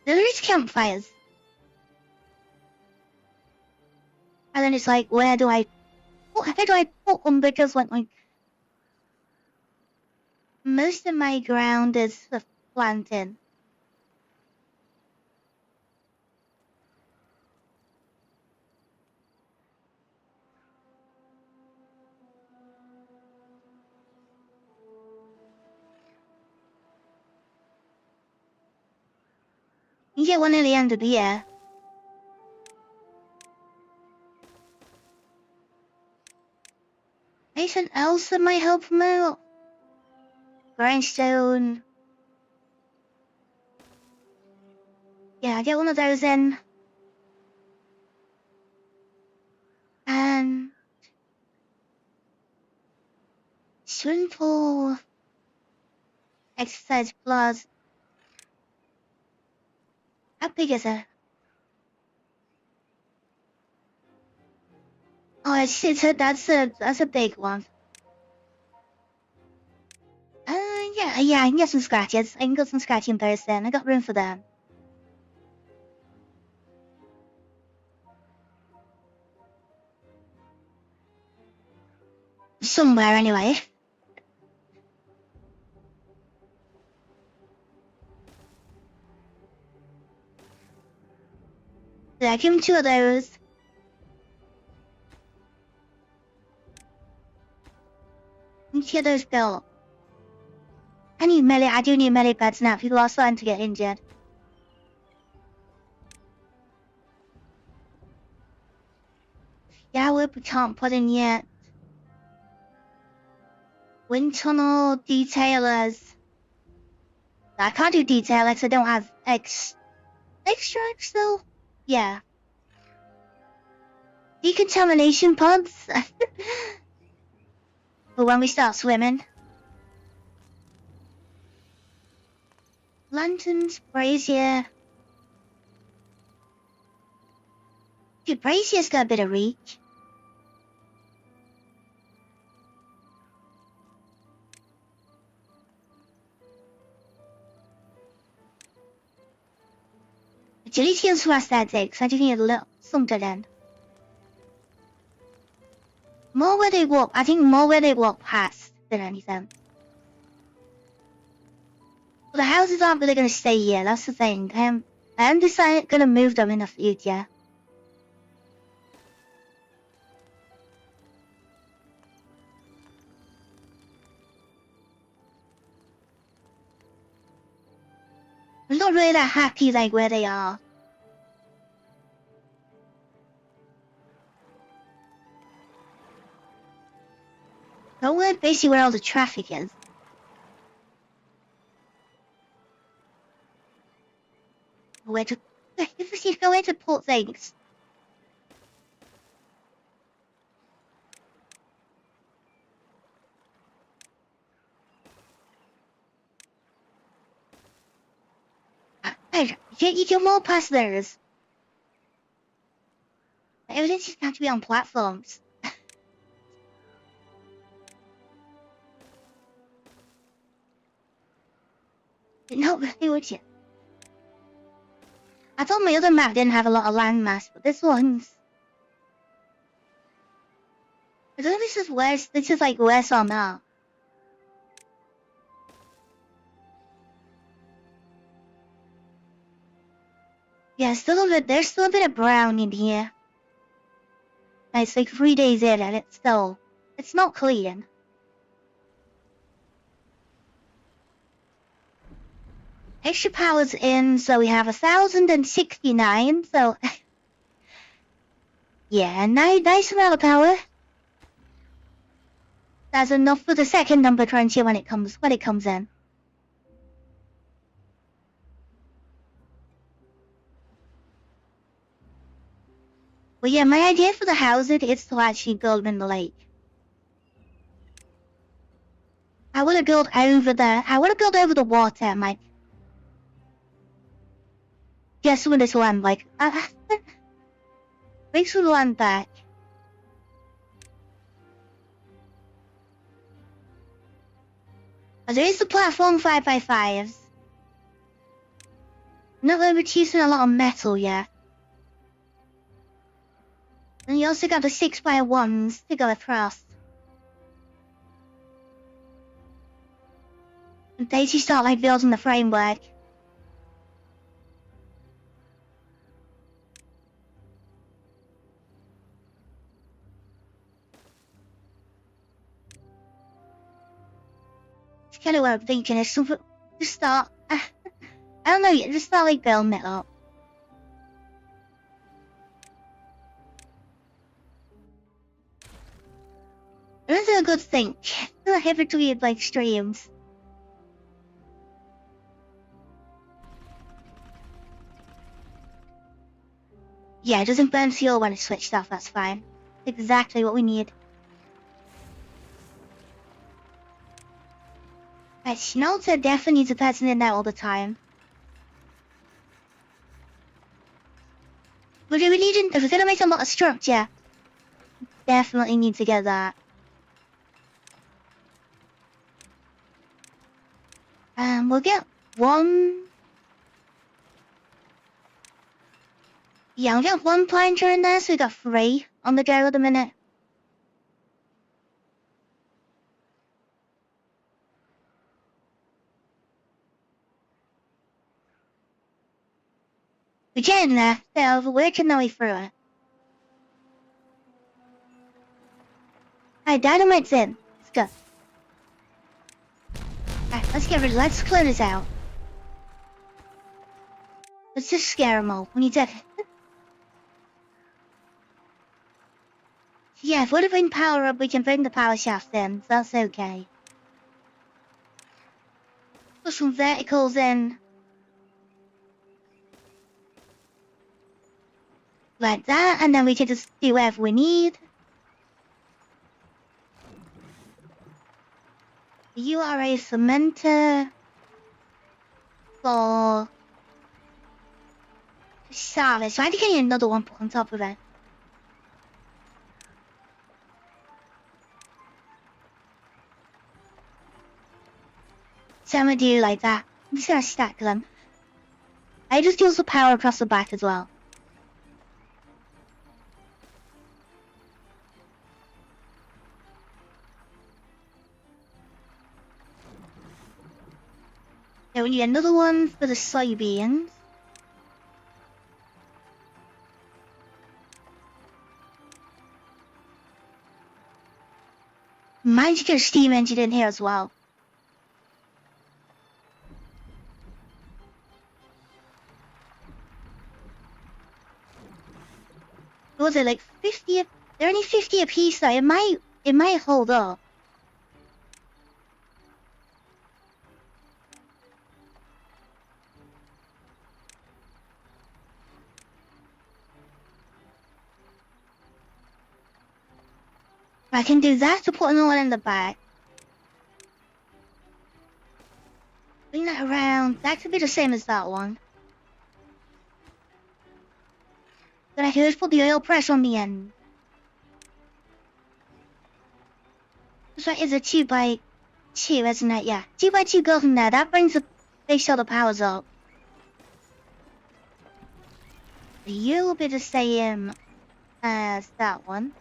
[SPEAKER 1] There is campfires. And then it's like, where do I put them? Because like most of my ground is planting. You get one at the end of the year. Anything else that might help them out? Grindstone. Yeah, get one of those in. And swimming pool. Exercise plus. How big is it? Oh, that's a big one. Yeah, I can get some scratches. I can get some scratching birds then. I got room for them. Somewhere anyway. Yeah, give him 2 of those. Let's get those built. I do need melee beds now. People are starting to get injured. Yeah, we can't put in yet. Wind tunnel detailers. I can't do detailers. I don't have extra still. Yeah. Decontamination pods. For when we start swimming. Lanterns, brazier. Dude, brazier's got a bit of reach. Agility and aesthetics. I just need a little something in. More where they walk. I think more where they walk past than anything. But the houses aren't really going to stay here. That's the thing. I'm decided going to move them in the future. I'm not really that happy like where they are. But we're basically where all the traffic is. Where to go where to put things. You can walk past theirs. Everything just have to be on platforms. Not really, would you? I thought my other map didn't have a lot of landmass, but this one's... I don't know if this is worse. This is like worse or not. Yeah, there's still a bit of brown in here. It's like 3 days in and it's not clean. Extra power's in, so we have 1,069, so... yeah, nice amount of power. That's enough for the second number cruncher when it comes in. But yeah, my idea for the housing is to actually build in the lake. I want to build over there. I want to build over the water, Mike. Guess when this land, like, make sure the land back. There is the platform 5x5s. Not really producing a lot of metal yet. And you also got the 6x1s to go across. And they just start like building the framework. It's kind of what I'm thinking is just start, I don't know, just start like building it up. This is a good thing. I have it to read like streams. Yeah, it doesn't burn fuel when it's switched off, that's fine. Exactly what we need. Right, Schnauzer definitely needs a person in there all the time. But if we're gonna make a lot of structure, definitely need to get that. We'll get one. Yeah, we'll get one planter in there, so we got 3 on the go at the minute. We're getting there. We're working our way through it. Alright, dynamite's in. Let's go. Alright, let's clear this out. Let's just scare them all. We need to... yeah, if we bring power up, we can bring the power shaft in, so that's okay. Put some verticals in. Like that, and then we can just do whatever we need. You are a cementer for salvage. So I think I need another one put on top of it. So I'm gonna do like that. I'm just gonna stack them. I just use the power across the back as well. So we need another one for the soybeans. Might just get a steam engine in here as well. What was it, like 50? They're only 50 a piece though. It might hold up. I can do that to put another one in the back. Bring that around. That could be the same as that one. Then I can just put the oil press on the end. This one is a 2x2, isn't it? Yeah, 2x2 goes in there. That brings the base all the powers up. You'll be the same as that one.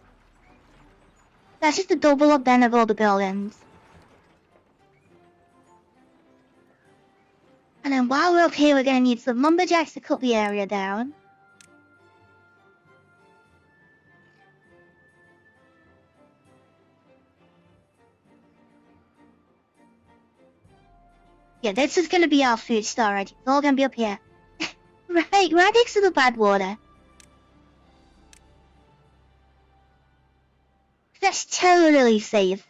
[SPEAKER 1] That's just a double up then of all the buildings. And then while we're up here, we're gonna need some lumberjacks to cut the area down. Yeah, this is gonna be our food storage. It's all gonna be up here. Right next to the bad water. That's totally safe.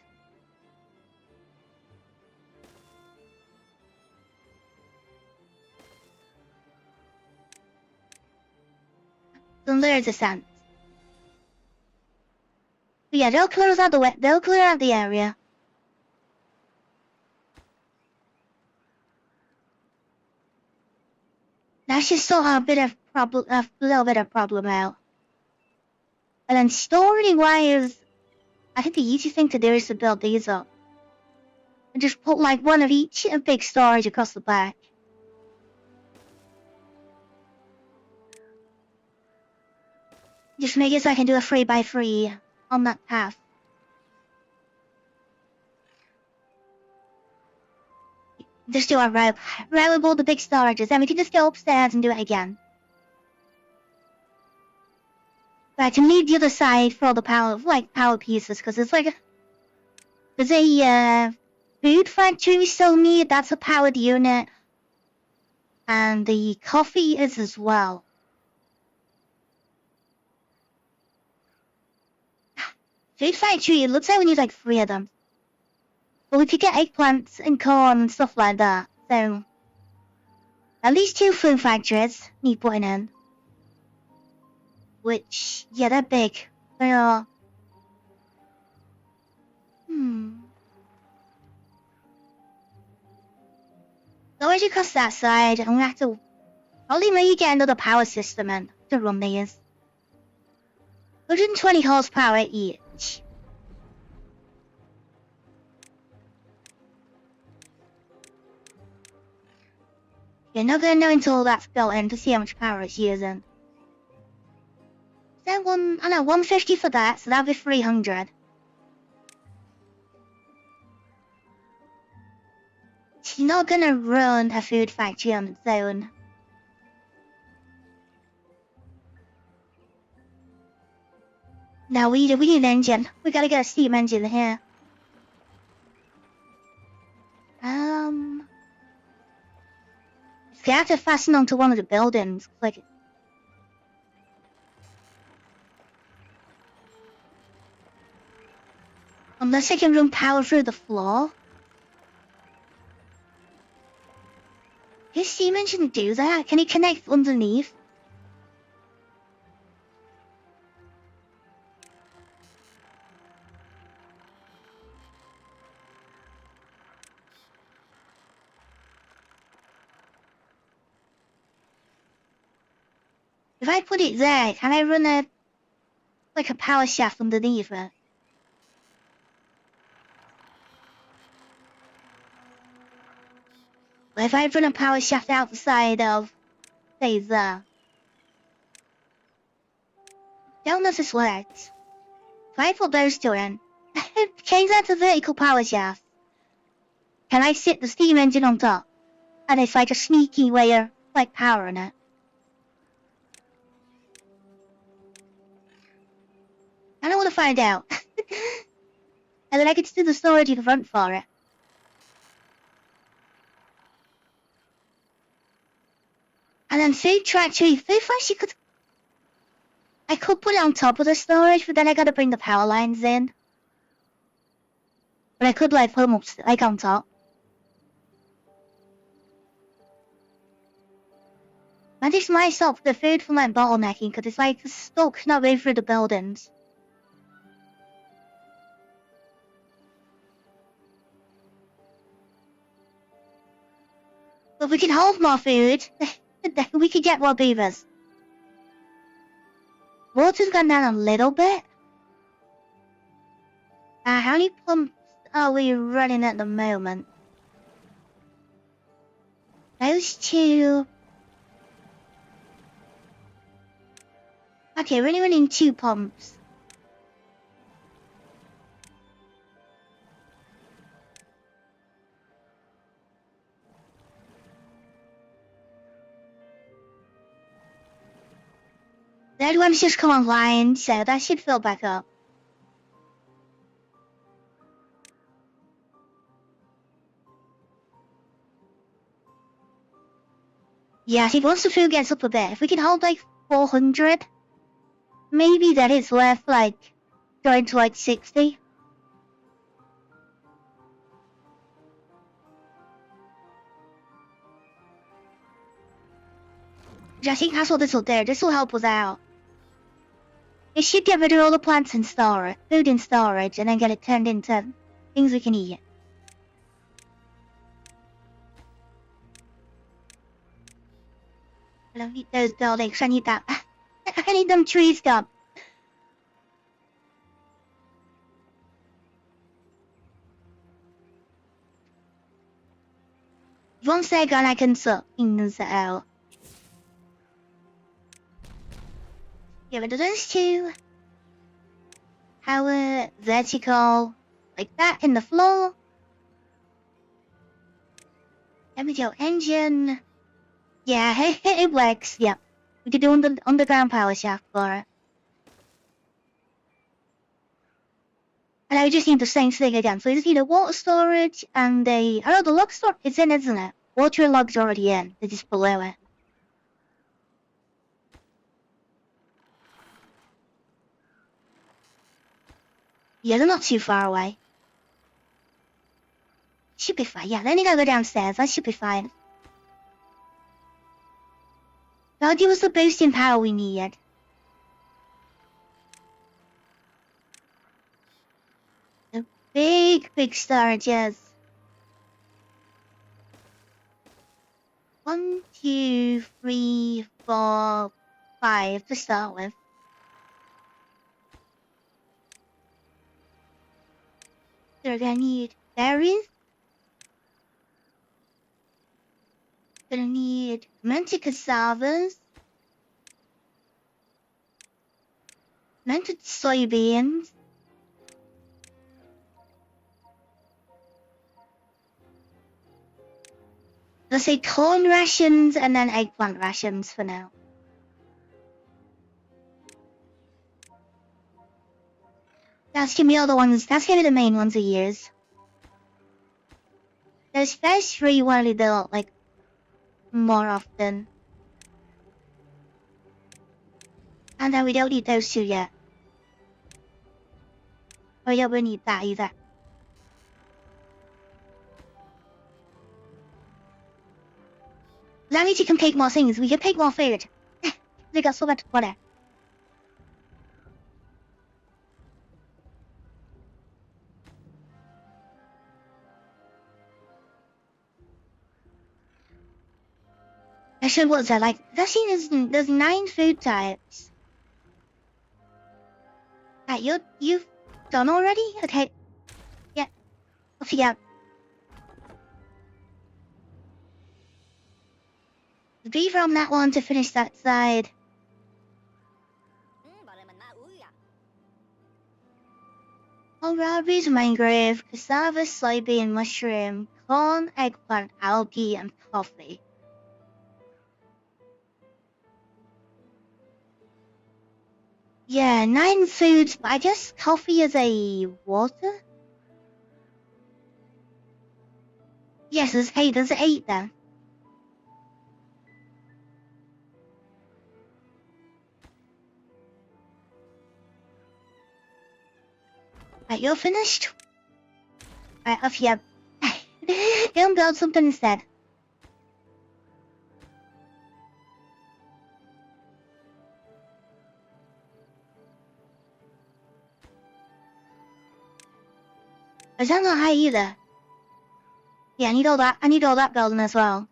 [SPEAKER 1] Then there's the sand. But yeah, they'll clear out the area. That's just sort of a little bit of problem out. And then storing wise, I think the easy thing to do is to build these up. And just put like one of each in a big storage across the back. Just make it so I can do a 3x3 on that path. Just do a row with all the big storages, then we can just go upstairs and do it again. But I can leave the other side for all the power pieces, because there's a food factory we still need. That's a powered unit, and the coffee is as well. Food factory, it looks like we need like 3 of them. But we could get eggplants and corn and stuff like that. So, at least 2 food factories need putting in. Which, yeah, they're big. They are. Storage across that side, I'm gonna have to probably maybe get another power system in to run these. 120 horsepower each. You're not gonna know until that's built in to see how much power it's using. Is that 150 for that, so that'll be 300. She's not gonna run a food factory on its own. Now we need an engine. We gotta get a steam engine here. They have to fasten onto one of the buildings, like. Unless I can run power through the floor. His steam engine do that? Can he connect underneath? If I put it there, can I run a power shaft underneath it? But if I run a power shaft out the side of, say, there. Don't know if this works. If I put those 2 in, change that to vertical power shaft. Can I sit the steam engine on top? And it's like a sneaky way of, powering it. I don't want to find out. And then I could do the storage in the front for it. And then food factory, I could put it on top of the storage, but then I gotta bring the power lines in. But I could put them up, on top. And this might stop the food from bottlenecking, because it's stuck not way through the buildings. But we can hold more food. We could get more beavers. Water's gone down a little bit. How many pumps are we running at the moment? Those 2. Okay, we're only running 2 pumps. The other one's just come online, so that should fill back up. Yeah, I think once the food gets up a bit, if we can hold like 400, maybe that is worth like going to like 60. I think that's what this will do. This will help us out. It should get rid of all the plants in storage, food in storage, and then get it turned into things we can eat. I don't need those buildings. I need that. I need them trees done. Once they're gone, I can sort things out. Get rid of those two. Power, vertical, like that in the floor. There we go, engine. Yeah, it works, yeah. We could do underground power shaft for it. And I just need the same thing again. So we just need a water storage and a... Oh, the log store, it's in, isn't it? Water and log's already in. They're just below it. Yeah, they're not too far away. Should be fine. Yeah, then you gotta go downstairs. That should be fine. That'll give us the boost in power we need. The big storages. 1, 2, 3, 4, 5 to start with. So we're gonna need berries. Gonna need fermented cassavas. Fermented soybeans. Let's say corn rations and then eggplant rations for now. That's gonna be all the ones, that's gonna be the main ones I use. Those first 3 wanna do like more often. And then we don't need those 2 yet. Oh yeah, we need that either. That means you can pick more things. We can pick more food. They got so much water. Actually, what's that like? That scene there's 9 food types. Right, you've done already? Okay. Yeah. Off you go. Be from that one to finish that side. Kohlrabi's mangrove, cassava, soybean, mushroom, corn, eggplant, algae, and coffee. Yeah, 9 foods, but I guess coffee is a water? Yes, there's 8 then. Right, you're finished? Right, off you go. Go and build something instead. Is that not high either? Yeah, I need all that building as well.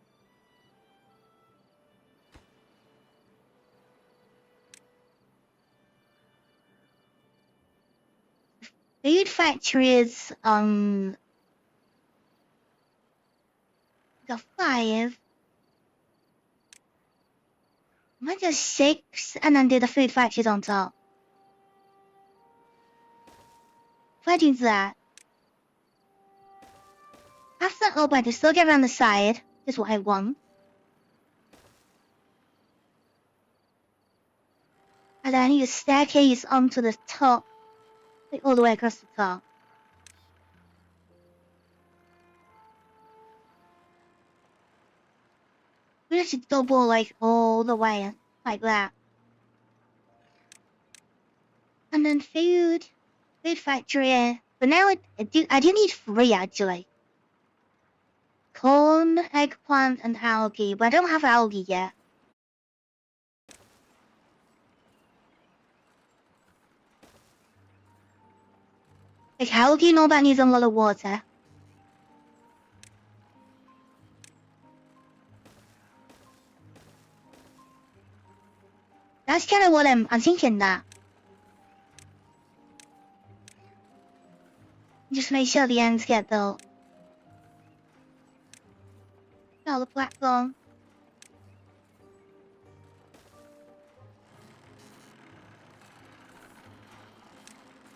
[SPEAKER 1] Food factories, got 5. I might just 6 and then do the food factories on top. If I do that, after that up, I can still get around the side. Is what I want. And then I need a staircase onto the top, like all the way across the top. We have to double like all the way like that. And then food factory. But now I do need 3 actually. Corn, eggplant, and algae. But I don't have algae yet. Like algae and all that needs a lot of water. That's kind of what I'm thinking that. Just make sure the ends get built. Oh, the platform.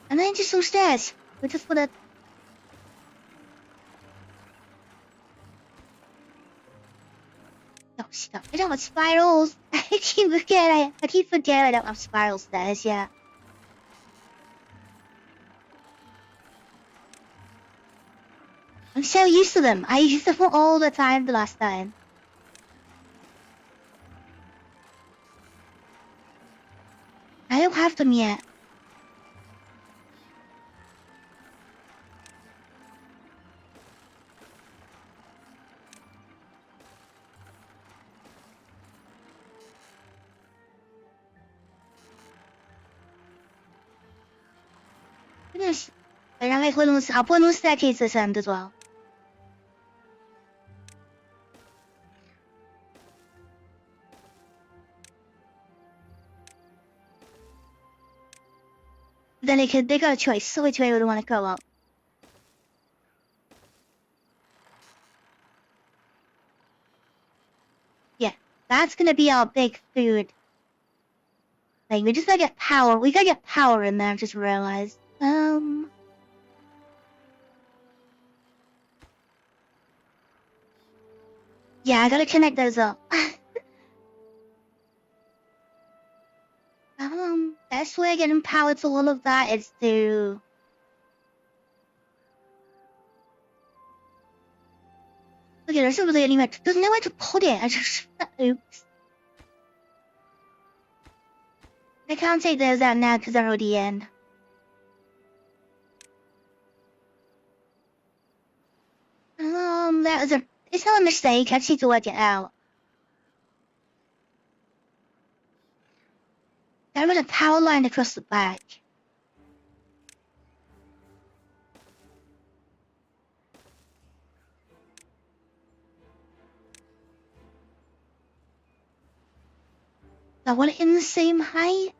[SPEAKER 1] And then just some stairs. We just put it. Oh, stop. I don't have spirals. I keep forgetting I don't have spiral stairs yet. I'm so used to them. I used them all the time the last time. I don't have them yet. Goodness. And I'll put those staircases in as well. Then they got a choice. So which way would I want to go up? Yeah, that's gonna be our big food. Like, we just gotta get power. We gotta get power in there, I just realized. Yeah, I gotta connect those up. Best way of getting power to all of that is to... Okay, there's not really anywhere there's nowhere to put it. I just... Oops. I can't take those out now because they're already in. That was a... It's not a mistake, I just need to work it out. There was a power line across the back. I want it in the same height.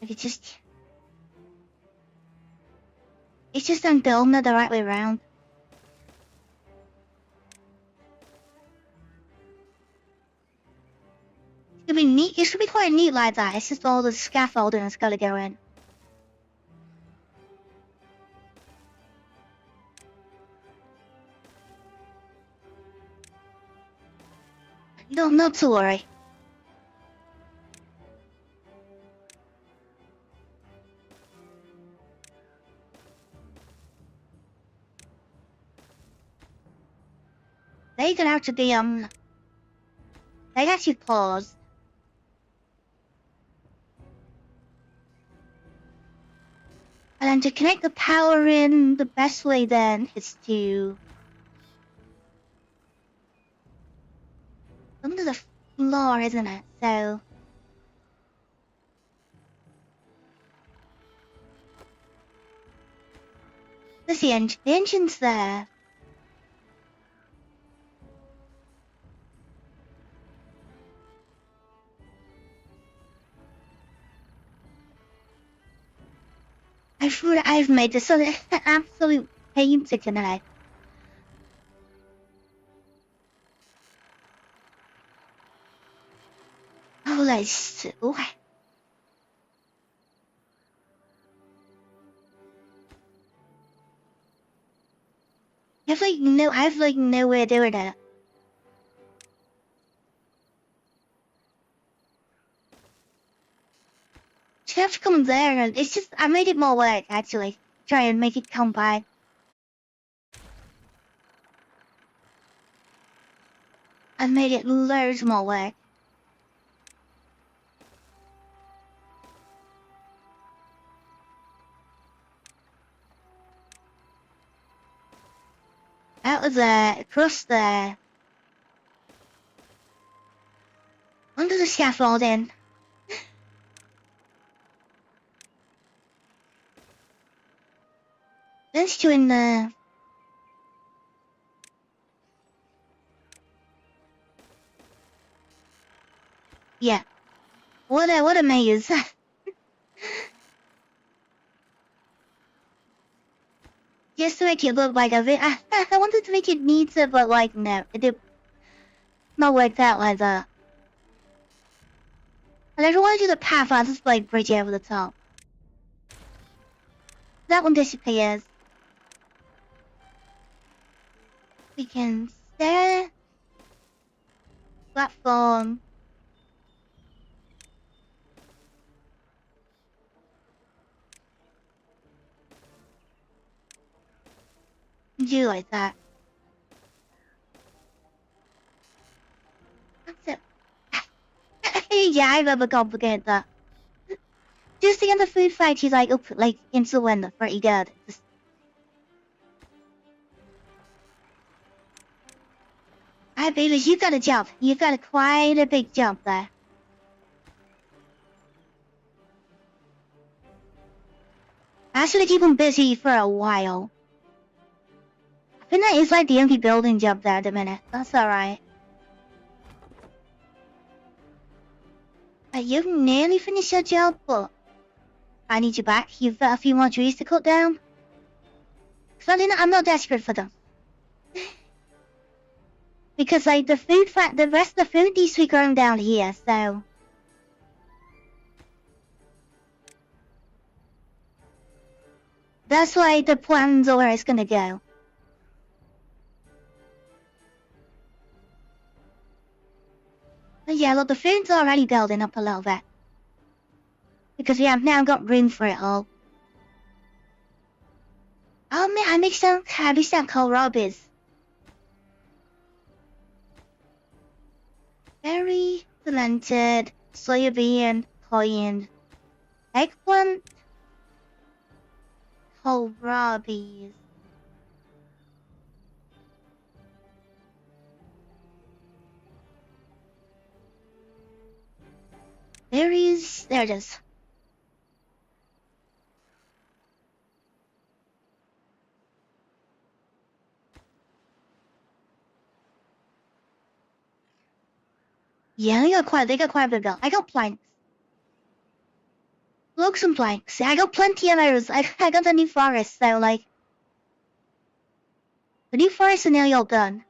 [SPEAKER 1] Like it's just I'm building it the right way around. It should be neat. It should be quite neat like that. It's just all the scaffolding that's gotta go in. No, not to worry. They could have to be they actually paused. And then to connect the power in, the best way then is to under the floor, isn't it? So let's see, the engine's there. food I've made is an absolute pain to tonight. Oh, that's so... I've like no way of doing it. You have to come there, and it's just I made it more work actually. Try and make it combine. I've made it loads more work. Out of there, across there. Under the scaffolding. Let's join the... Yeah. What a maze. Just to make it look like a bit... I wanted to make it neater, but like, no. It did not work out like that. And I don't want to do the path, I'll just like bridge it over the top. That one disappears. We can stair. Platform. Do like that. That's it. Yeah, I've ever complicated that. Just to get the food fight, she's like up like into the window, pretty good. Just... I believe you've got a jump. You've got quite a big jump there. I should keep him busy for a while. I think that is like the only building jump there at the minute. That's alright. You've nearly finished your job, but I need you back. You've got a few more trees to cut down. I'm not desperate for them. Because like the rest of the food needs to be grown down here, so... That's why the plans are where it's gonna go. But yeah, look, the food's already building up a little bit. Because we have now got room for it all. Oh man, I mixed some kohlrabies. Berry, fermented, soybean, cayenne, eggplant, kohlrabies. Berries, there it is. Yeah, they got quite a bit built. I got planks. Look, some planks. I got plenty of arrows. I got the new forest, so like... The new forest is nearly all done.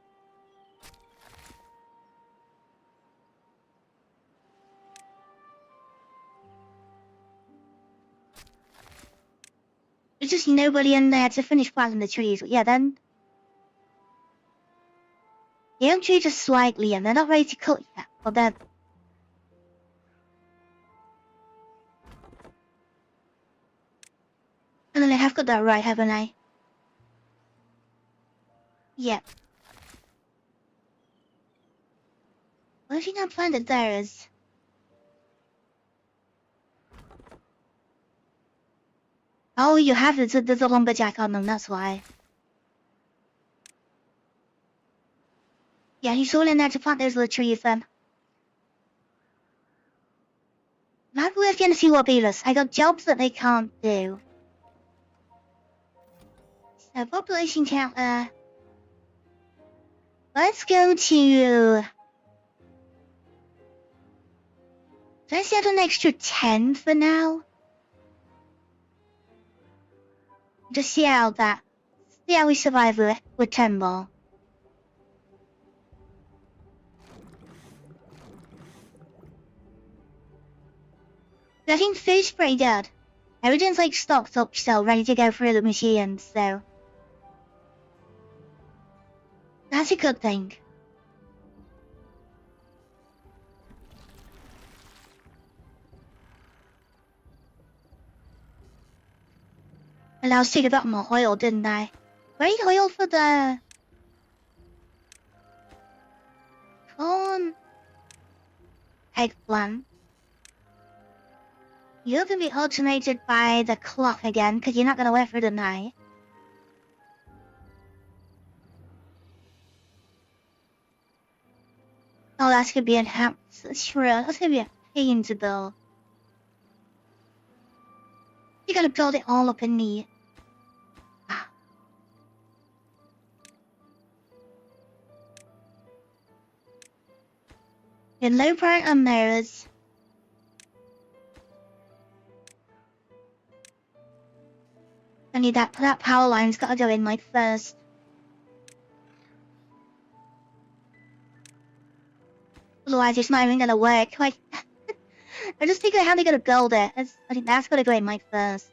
[SPEAKER 1] There's just nobody in there to finish planting the trees. But yeah, then... The young trees are slightly and they're not ready to cut yet. But then... And then I have got that right, haven't I? Yeah. What if you not planted theirs? Oh, you have it. There's a lumberjack on them, that's why. Yeah, he's all in there to plant those little trees then. Maybe we're gonna see what beat us. I got jobs that they can't do. So, population count there. Let's go to... Let's add an extra 10 for now. Just see how we survive with Timberborn. I think food's pretty good. Everything's like stocked up still, ready to go through the machines, so that's a good thing. And I was thinking about more oil, didn't I? We need oil for the corn eggplant. You're gonna be automated by the clock again, because you're not gonna wait for the night. Oh, that's gonna be enhanced. Sure, that's gonna be a pain to build. You gotta build it all up in the... In low part on mirrors. I need that power line's gotta go in like first. Otherwise it's not even gonna work. Like I just think of how they're gonna build it. I think that's gotta go in like first.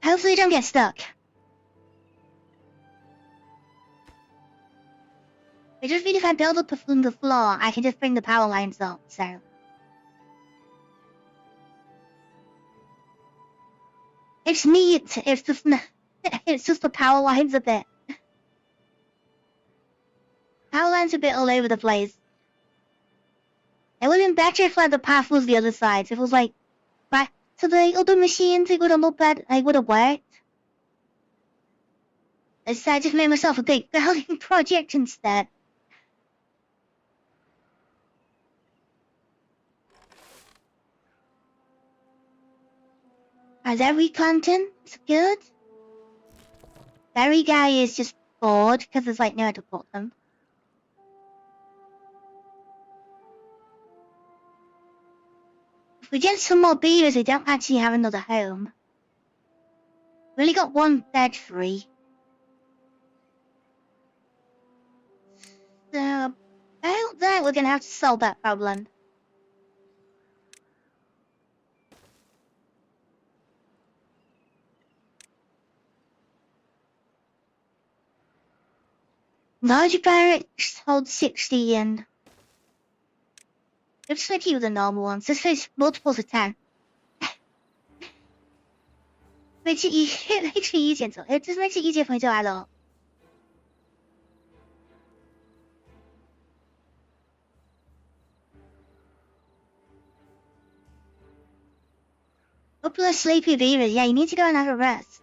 [SPEAKER 1] Hopefully you don't get stuck. I just mean if I build up from the floor, I can just bring the power lines up, so. It's neat, it's just the power lines a bit. Power lines a bit all over the place. It would have been better if like the path was the other side. If it was like back to the other machines, it would have looked bad. It would have worked. I decided to make myself a big building project instead. Is every planting? It's good. Berry guy is just bored because there's like nowhere to put them. If we get some more beavers, we don't actually have another home. We only got one bed free. So, I don't think we're gonna have to solve that problem. Large barracks hold 60 and... It's like you the normal ones. This is multiples of 10. Makes it easier to... It just makes it easier for me to add up. Couple of sleepy beavers. Yeah, you need to go and have a rest.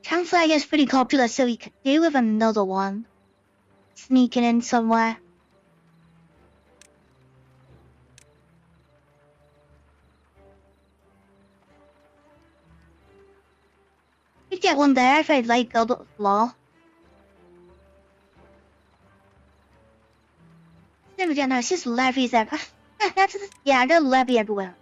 [SPEAKER 1] Campfire is pretty popular, so we could do with another one. Sneaking in somewhere. We'd get one there if I'd like build up the floor. Never get no, it's just levies everywhere. Yeah, I got levy everywhere.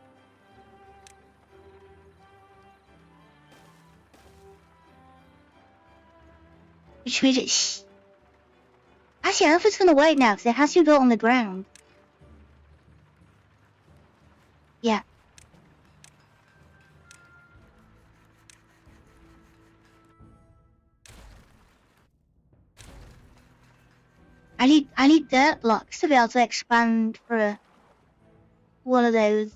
[SPEAKER 1] Which means it's... Actually, I don't know if it's gonna work now, because it has to be built on the ground. Yeah. I need dirt blocks to be able to expand for one of those.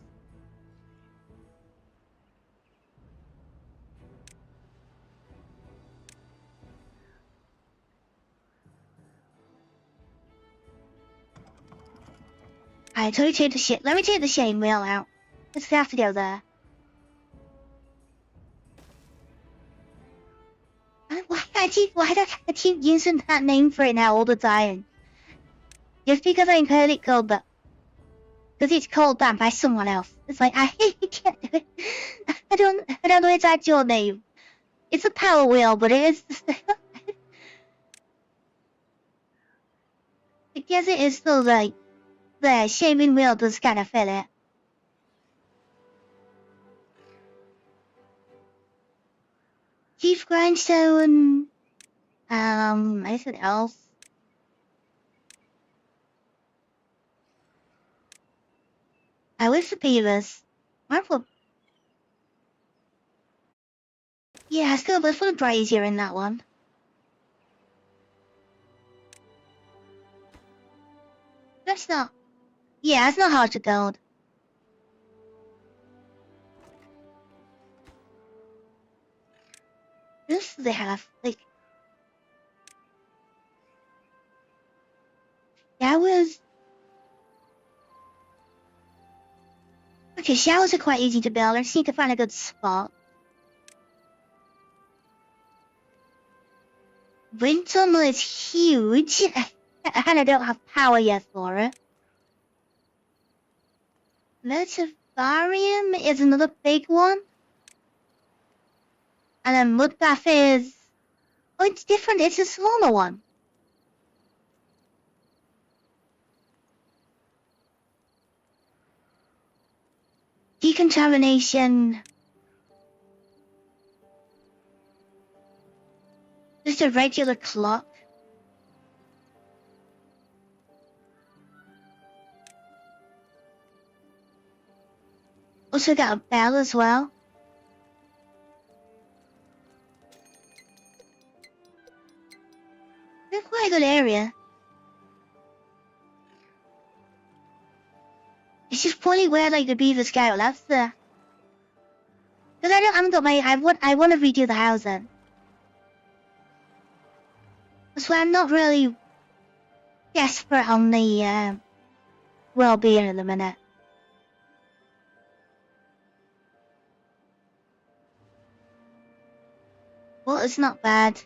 [SPEAKER 1] Alright, let me take the chain wheel out. Let's have to go there. Why do I keep using that name for it now all the time? Just because I heard it called that. Because it's called that by someone else. It's like, I can't do it. I don't know its actual name. It's a power wheel, but it is... I guess it is still like... the shaving wheel does kind of fit it. Chief grindstone. Anything else? I wish the beavers. Marvel. Yeah, still, but for the brazier in that one. That's not. Yeah, it's not hard to build. This they have, like. That was. Okay, showers are quite easy to build. I just need to find a good spot. Wind tunnel is huge, and I don't have power yet for it. Motivarium is another big one. And then mud bath is... Oh, it's different. It's a smaller one. Decontamination. Just a regular clock. Also got a bell as well. It's quite a good area. It's just probably where like the beaver scout left there. Because I haven't got my... I want to redo the housing. That's why I'm not really desperate on the well-being at the minute. Well, it's not bad.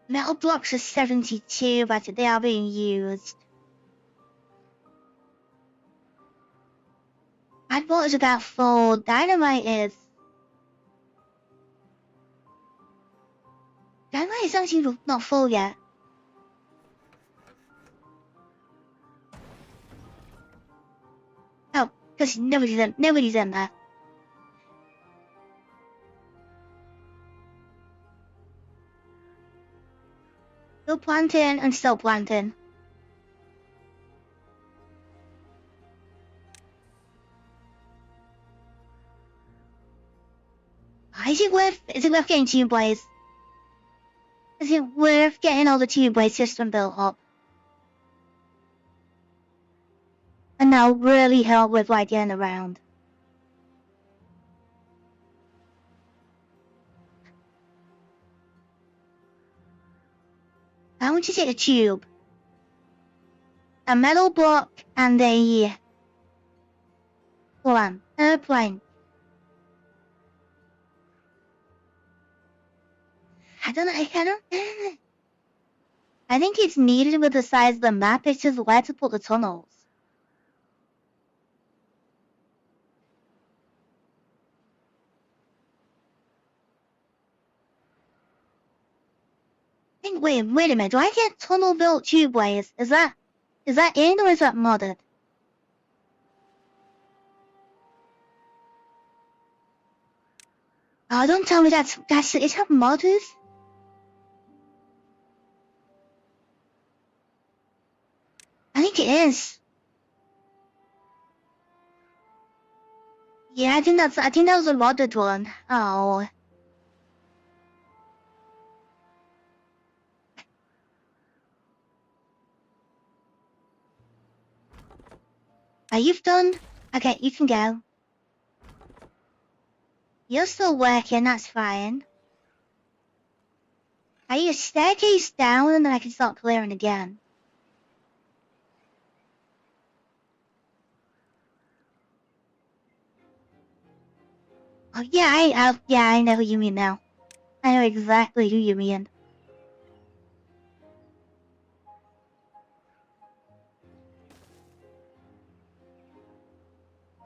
[SPEAKER 1] Metal blocks are 72, but they are being used. I thought it was about full. Dynamite is. Dynamite is actually not full yet. Oh, because nobody's in there. Still planting and still planting. Is it worth getting tube blades? Is it worth getting all the tube blade system built up? And that'll really help with like getting around. How much is it a tube? A metal block and a airplane. I don't know. I think it's needed with the size of the map. It's just where to put the tunnels. Wait a minute. Do I get tunnel built tube ways? Is that in or is that modded? Oh, don't tell me that's is that modded? I think it is. Yeah, I think that was a modded one. Oh. Are you done? Okay, you can go. You're still working, that's fine. Are you a staircase down and then I can start clearing again? Oh yeah, I know who you mean now. I know exactly who you mean.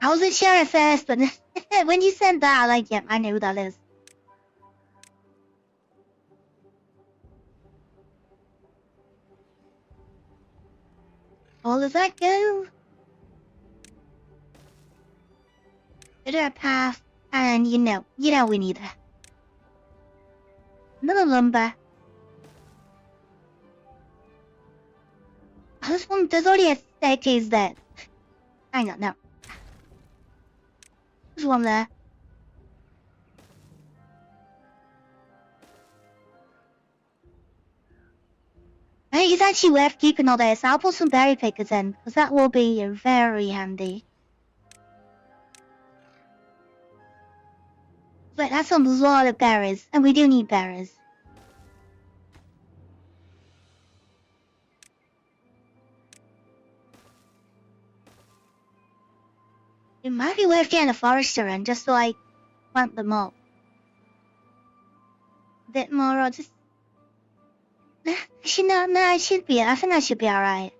[SPEAKER 1] I wasn't sure at first, but when you said that, like, yeah, I know who that is. all of that go? Bit of a path, and you know we need it. Another lumber. There's already a staircase there. Hang on, no. There's one there. I think it's actually worth keeping all this. I'll put some berry pickers in, because that will be very handy. But that's a lot of berries, and we do need berries. It might be worth getting a forester in, just so I plant them up. A bit more, or just... Actually, no, I should be. I think I should be alright.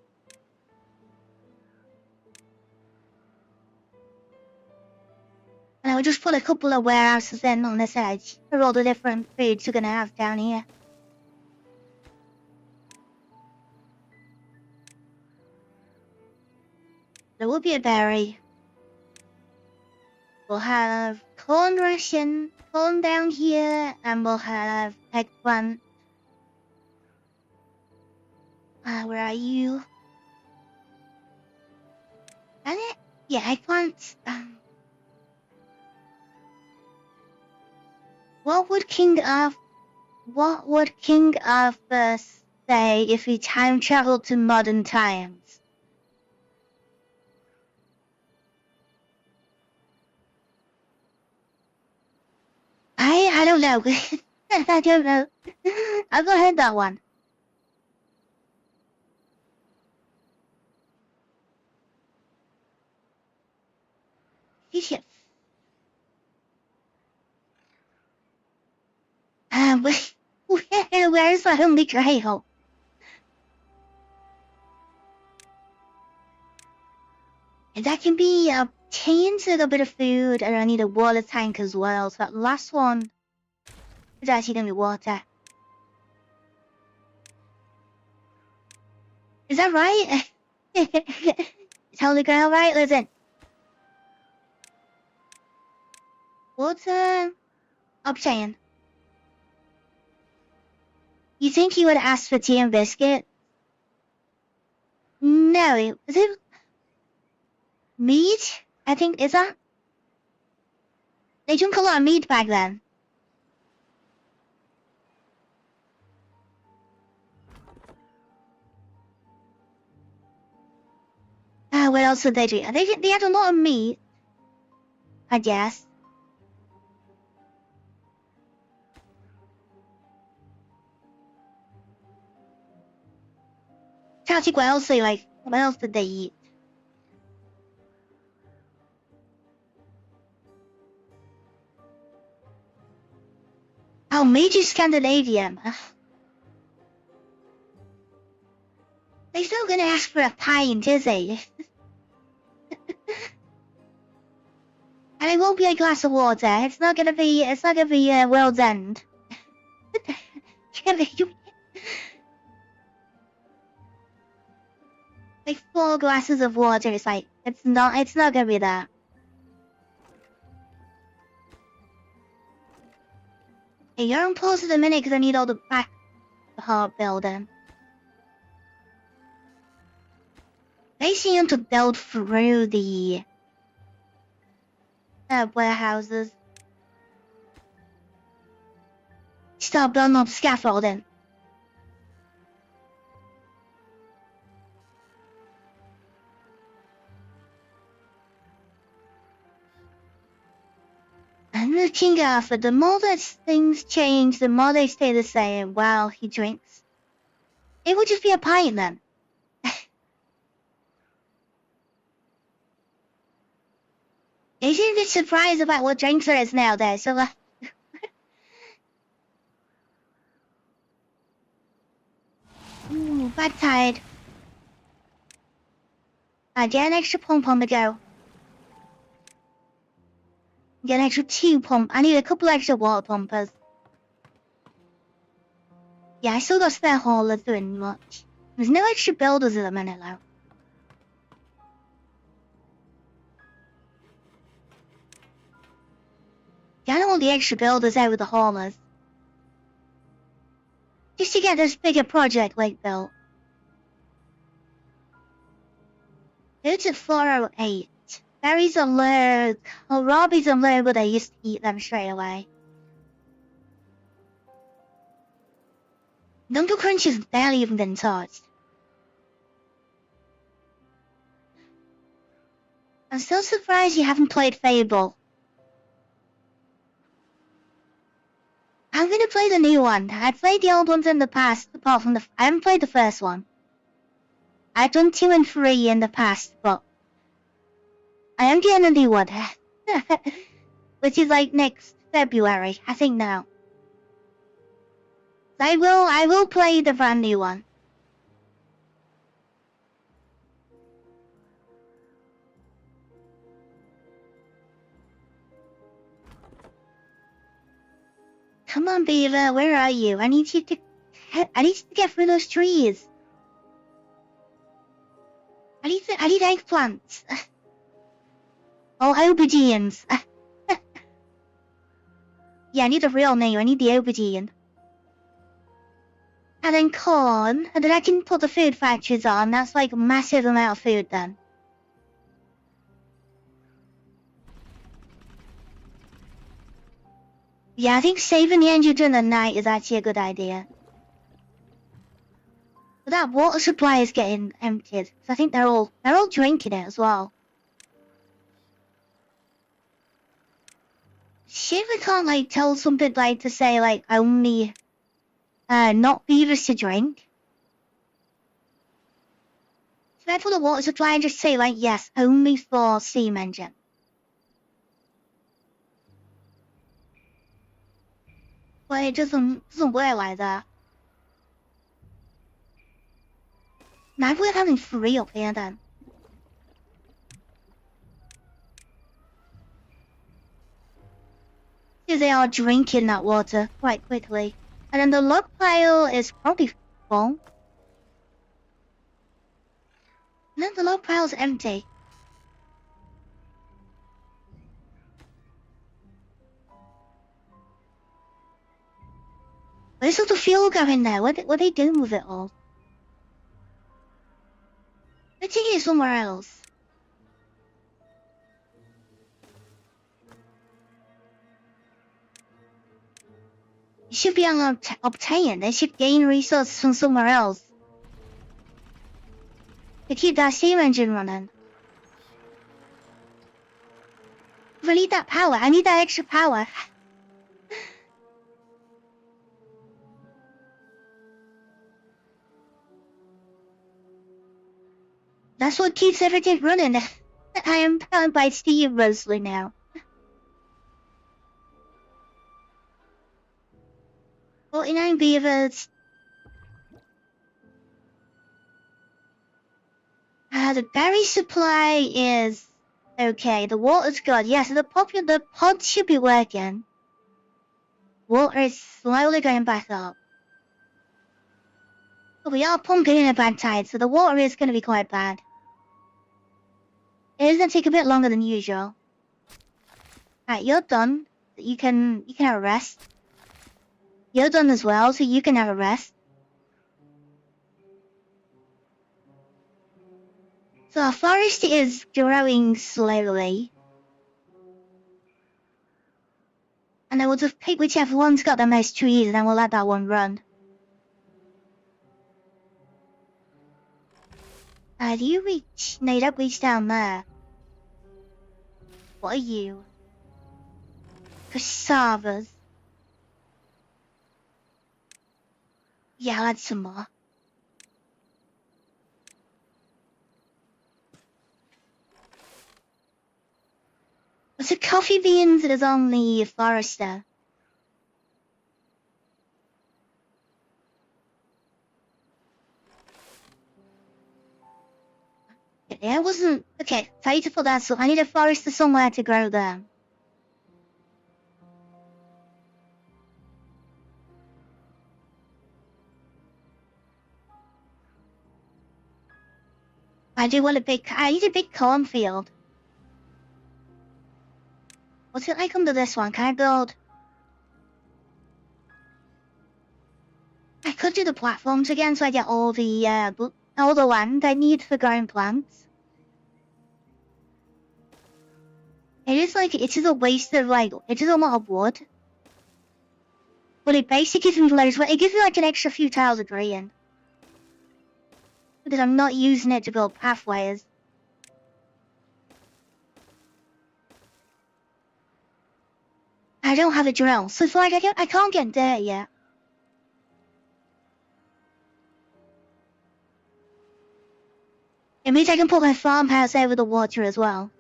[SPEAKER 1] And I'll just put a couple of warehouses in on this edge for all the different foods you're gonna have down here. There will be a berry. We'll have corn ration, corn down here, and we'll have eggplant. Where are you? And it? Yeah, eggplant. What would King Arthur say if he time traveled to modern times? I don't know. I don't know. I've not heard that one. Shit. Where's my homely tray hole? And that can be obtained a little bit of food, and I need a water tank as well. So that last one is actually gonna be water. Is that right? It's Holy Grail, right? Listen. Water obtain. You think he would ask for tea and biscuit? No, is it meat? I think, is that? They drank a lot of meat back then. What else would they do? They had a lot of meat, I guess. What else they like? What else did they eat? Oh, maybe Scandinavian. They're still gonna ask for a pint, is they? And it won't be a glass of water. It's not gonna be World's End. It's gonna be like 4 glasses of water. It's like it's not gonna be that. Hey, you're on pause at the minute because I need all the back part building. They seem to build through the warehouses. Start building up scaffolding. And the King Arthur, the more that things change, the more they stay the same while he drinks. It would just be a pint then. You should be surprised about what drinks there is now there, so ooh, badtide. Get an extra pump on the go. Get an extra 2 pump. I need a couple extra water pumpers. Yeah, I still got spare haulers doing much. There's no extra builders at the minute though. all the extra builders out with the haulers. Just to get this bigger project like built. Go to 408. Berries are low. Oh, Robbies are low, but I used to eat them straight away. Dunkel Crunch has barely even been touched. I'm so surprised you haven't played Fable. I'm gonna play the new one. I've played the old ones in the past, apart from I haven't played the first one. I've done 2 and 3 in the past, but I am getting a new one. Which is like next February, I think now. I will play the brand new one. Come on, Beaver, where are you? I need you to get through those trees. I need eggplants. Oh, aubergines. Yeah, I need a real name. I need the aubergine. And then corn, and then I can put the food factories on. That's like a massive amount of food then. Yeah, I think saving the engine during the night is actually a good idea. But that water supply is getting emptied, so I think they're all drinking it as well. Shit, we can't like tell something like to say like only not beavers to drink. So I put the water supply and just say like yes, only for steam engine. But it doesn't work like that. Now we're having 3 up here then. So they are drinking that water quite quickly. And then the log pile is probably full. And then the log pile's empty. Where's all the fuel going there? What are they doing with it all? They're taking it somewhere else. You should be able to obtain. They should gain resources from somewhere else to keep that steam engine running. I need that power. I need that extra power. That's what keeps everything running. I am powered by steam mostly now. 49 beavers. The berry supply is okay. The water's good. Yes, the pod should be working. Water is slowly going back up. But we are pumping in a bad tide, so the water is going to be quite bad. It is going to take a bit longer than usual. Alright, you're done. You can have a rest. You're done as well, so you can have a rest. So our forest is growing slowly. And I will just pick whichever one's got the most trees and then we'll let that one run. Do you reach? No, you don't reach down there. What are you? Cassavas. Yeah, I'll add some more. Was it coffee beans? It is only a forester. Yeah, I wasn't... Okay, so I need to put that so I need a forester somewhere to grow them. I need a big cornfield. What's it like under this one? Can I build... I could do the platforms again so I get all the land I need for growing plants. It is a waste of it is a lot of wood. But it basically gives me loads, it gives me like an extra few tiles of green. Because I'm not using it to build pathways. I don't have a drill, so it's like I can't get dirt yet. It means I can put my farmhouse over the water as well.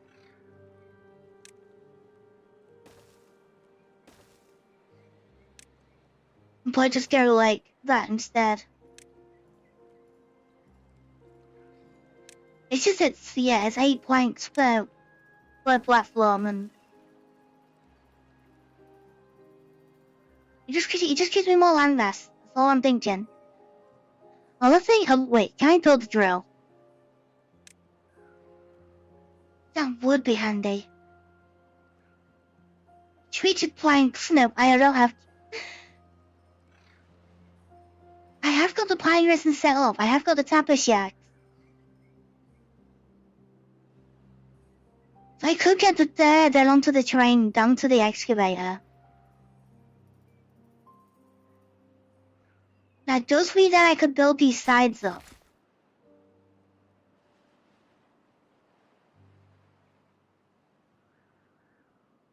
[SPEAKER 1] But just go like that instead. It's just it's 8 planks per platform, and it just gives me more land mass. That's all I'm thinking. Well, let's see. Wait, can I build a drill? That would be handy. Treated planks. No, I don't have. I have got the pine resin set up. I have got the tapper shack. So I could get the dirt then onto the train, down to the excavator. That does mean that I could build these sides up.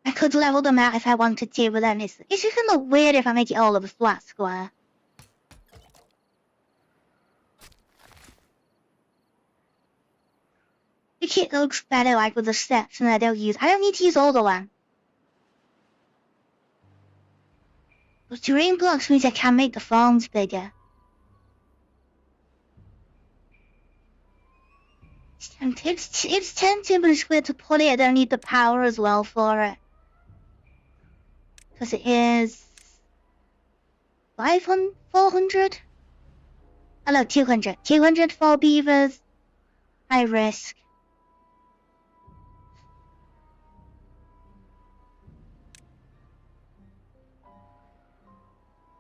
[SPEAKER 1] I could level them out if I wanted to, but then it's just gonna look weird if I make it all of a flat square. It looks better like with the steps, and I don't need to use all the land. But terrain blocks means I can make the farms bigger. It's tempting, but it's weird to put it. I don't need the power as well for it. Because it is 400? Oh no, 200. 200 for beavers. High risk.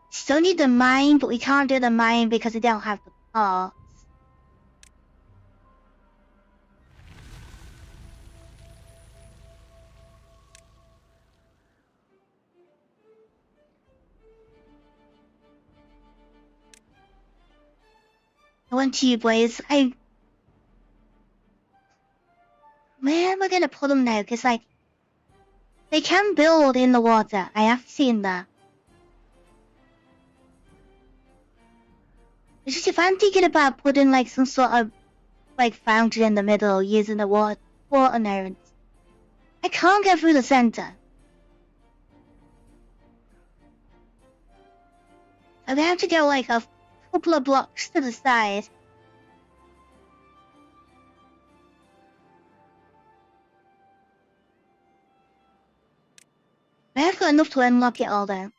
[SPEAKER 1] Still need the mine, but we can't do the mine because we don't have the parts. I want to you boys. Where am I gonna put them now? Because they can build in the water. I have seen that. It's just if I'm thinking about putting some sort of fountain in the middle using the water nodes, I can't get through the center. I have to go a couple of blocks to the side. I have got enough to unlock it all though.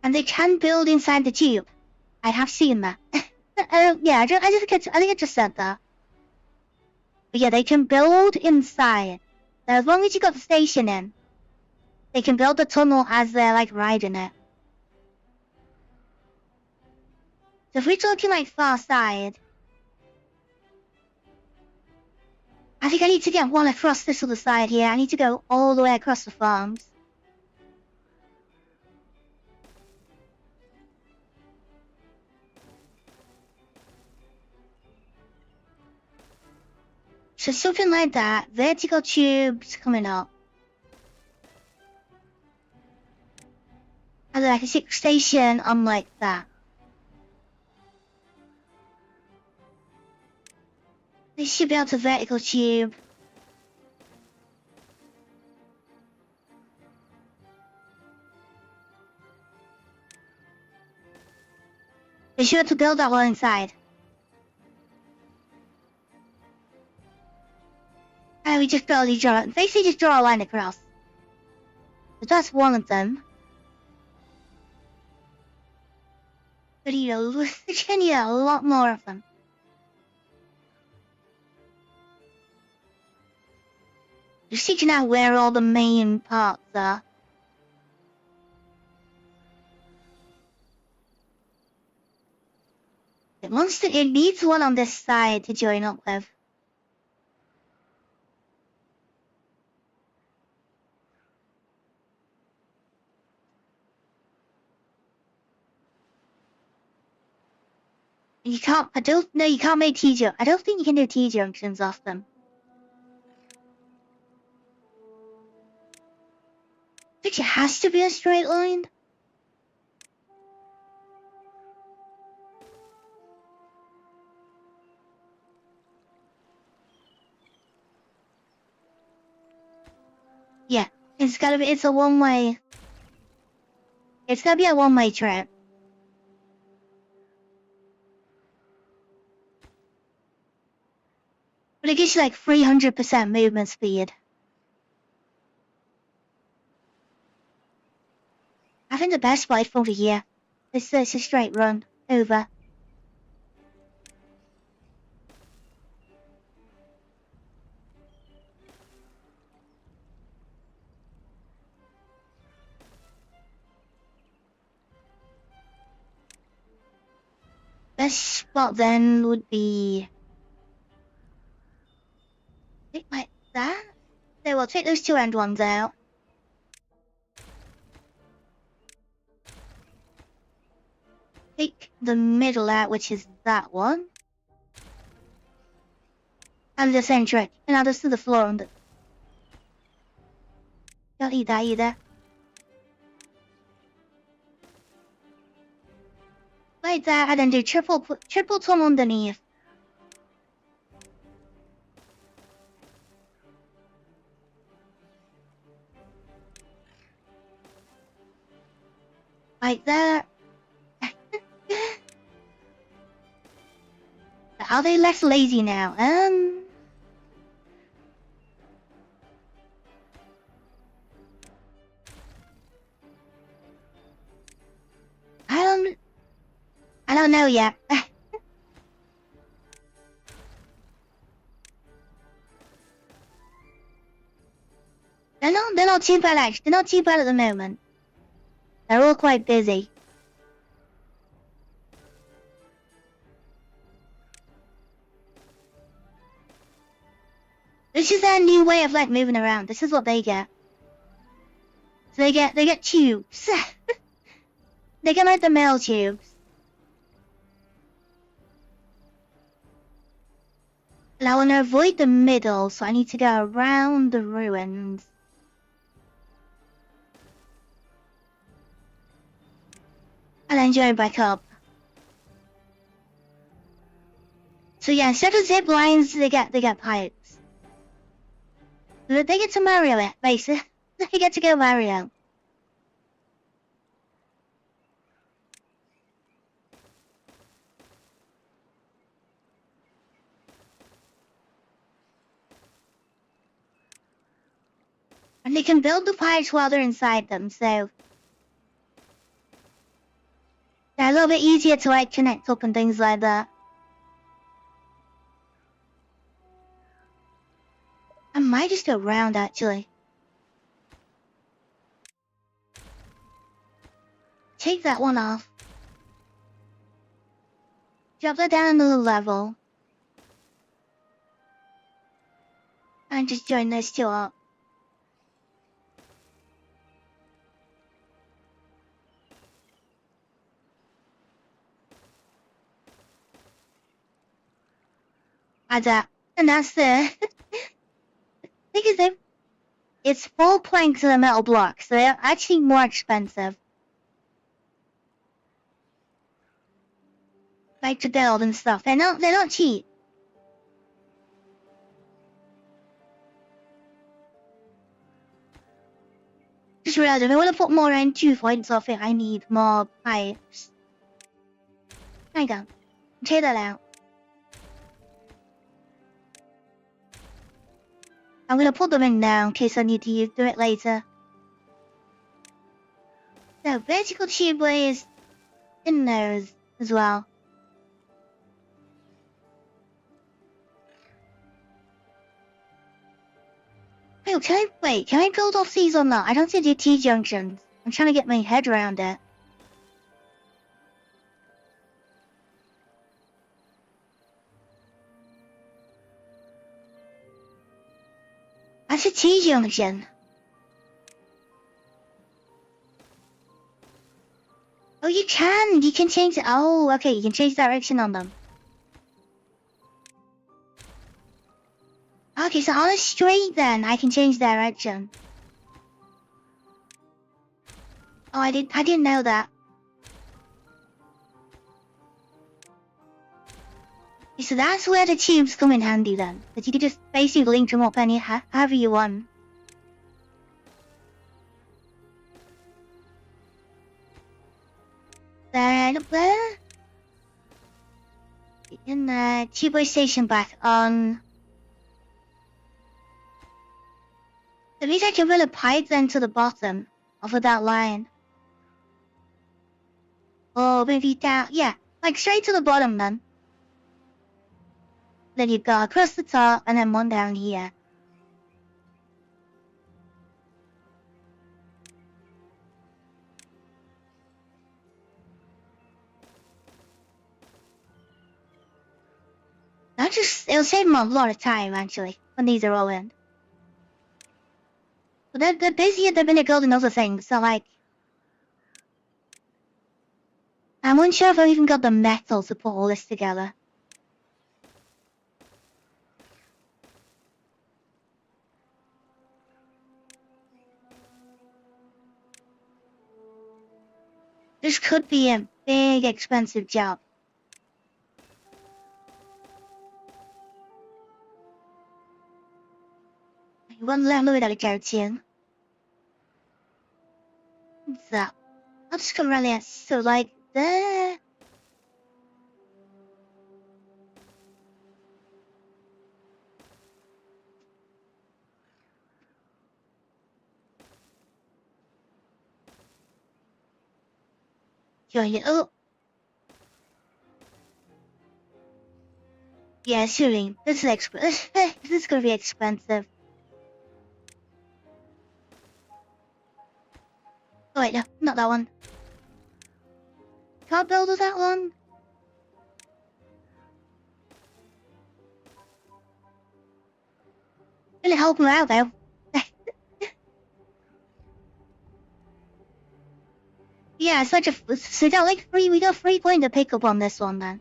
[SPEAKER 1] And they can build inside the tube. I have seen that. I think I just said that. But yeah, they can build inside. Now, as long as you got the station in, they can build the tunnel as they're riding it. So if we're talking far side, I think I need to get one across this other side here. I need to go all the way across the farms. So something like that, vertical tubes coming up. And then I can see a station on that. They should be able to vertical tube. Be sure to build that one inside. And we just basically just draw a line across. But that's one of them. But we can need a lot more of them. Just teaching out where all the main parts are. It needs one on this side to join up with. You can't, you can't make T-junction. I don't think you can do T-junctions off them. I think it has to be a straight line. Yeah, it's a one-way. It's gotta be a one-way trip. But it gives you like 300% movement speed. I think the best spot over here. It's a straight run over. Best spot then would be like that. So we'll take those two end ones out. Take the middle out, which is that one. And the center, and I'll just do the floor on the... Don't eat that either. Like that, and then do triple tom underneath. Like that. Are they less lazy now? I don't know yet. They're not too bad actually. They're not too bad at the moment. They're all quite busy. This is their new way of like moving around. This is what they get. So they get tubes. They get like the male tubes. And I want to avoid the middle, so I need to go around the ruins. And then join back up. So yeah, instead of zip lines, they get pipes. They get to Mario it, basically. They get to go Mario. And they can build the pipes while they're inside them, so they're a little bit easier to like connect up and things like that. I might just go round actually. Take that one off. Drop that down another level. And just join those two up. And that's the thing is it's 4 planks of the metal blocks, so they're actually more expensive. Like to build and stuff. They're not cheap. Just realized if I want to put more entry points off it, I need more pipes. There you go. Take that out. I'm gonna put them in now in case I need to do it later. So vertical tubeway is in those as well. Hey, can I build off these or not? I don't see the T-junctions. I'm trying to get my head around it. That's a T-junction. Oh, you can change it. Oh, okay, you can change direction on them. Okay, so on a straight then, I can change direction. Oh, I didn't know that. So that's where the tubes come in handy then. But you can just basically link them up however you want. Then up there. In the tube station back on. At least I can build a pipe then to the bottom of that line. Oh, maybe down. Yeah, like straight to the bottom then. Then you go across the top and then one down here. It'll save them a lot of time actually when these are all in. But they're busy at the minute building other things, so like I'm unsure if I've even got the metal to put all this together. This could be a big expensive job. One level without a guarantee. So I'll just come around there. So like there. Oh. Yeah, shooting. This is gonna be expensive. Oh wait, no, not that one. Can't build with that one. Really help him out though. Yeah, it's so we got like we got 3 point to pick up on this one then.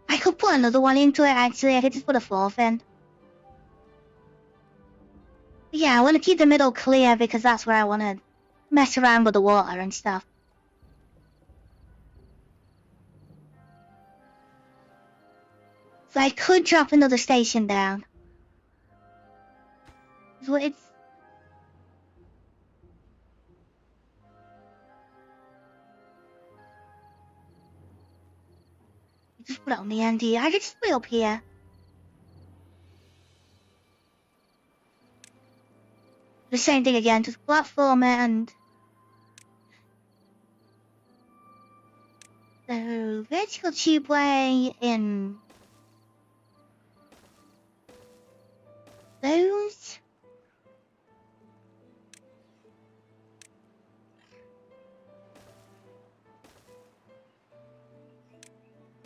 [SPEAKER 1] I could put another one into it actually. I could just put a 4th in. But yeah, I want to keep the middle clear because that's where I want to mess around with the water and stuff. So I could drop another station down. So it's just put it on the end here. I could just put it up here. The same thing again, just platform it and the vertical tubeway in those.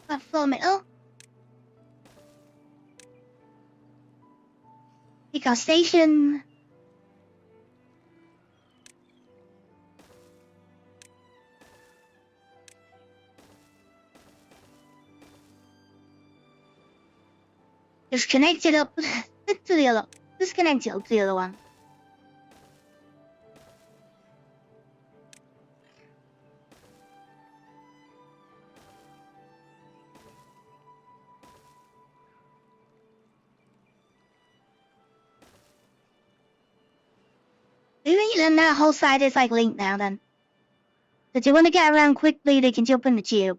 [SPEAKER 1] Platform it up. Pick our station. Just connect it up to the other. Just connect it up to the other one. Maybe then that whole side is like linked now then. So if you want to get around quickly, they can jump in the tube.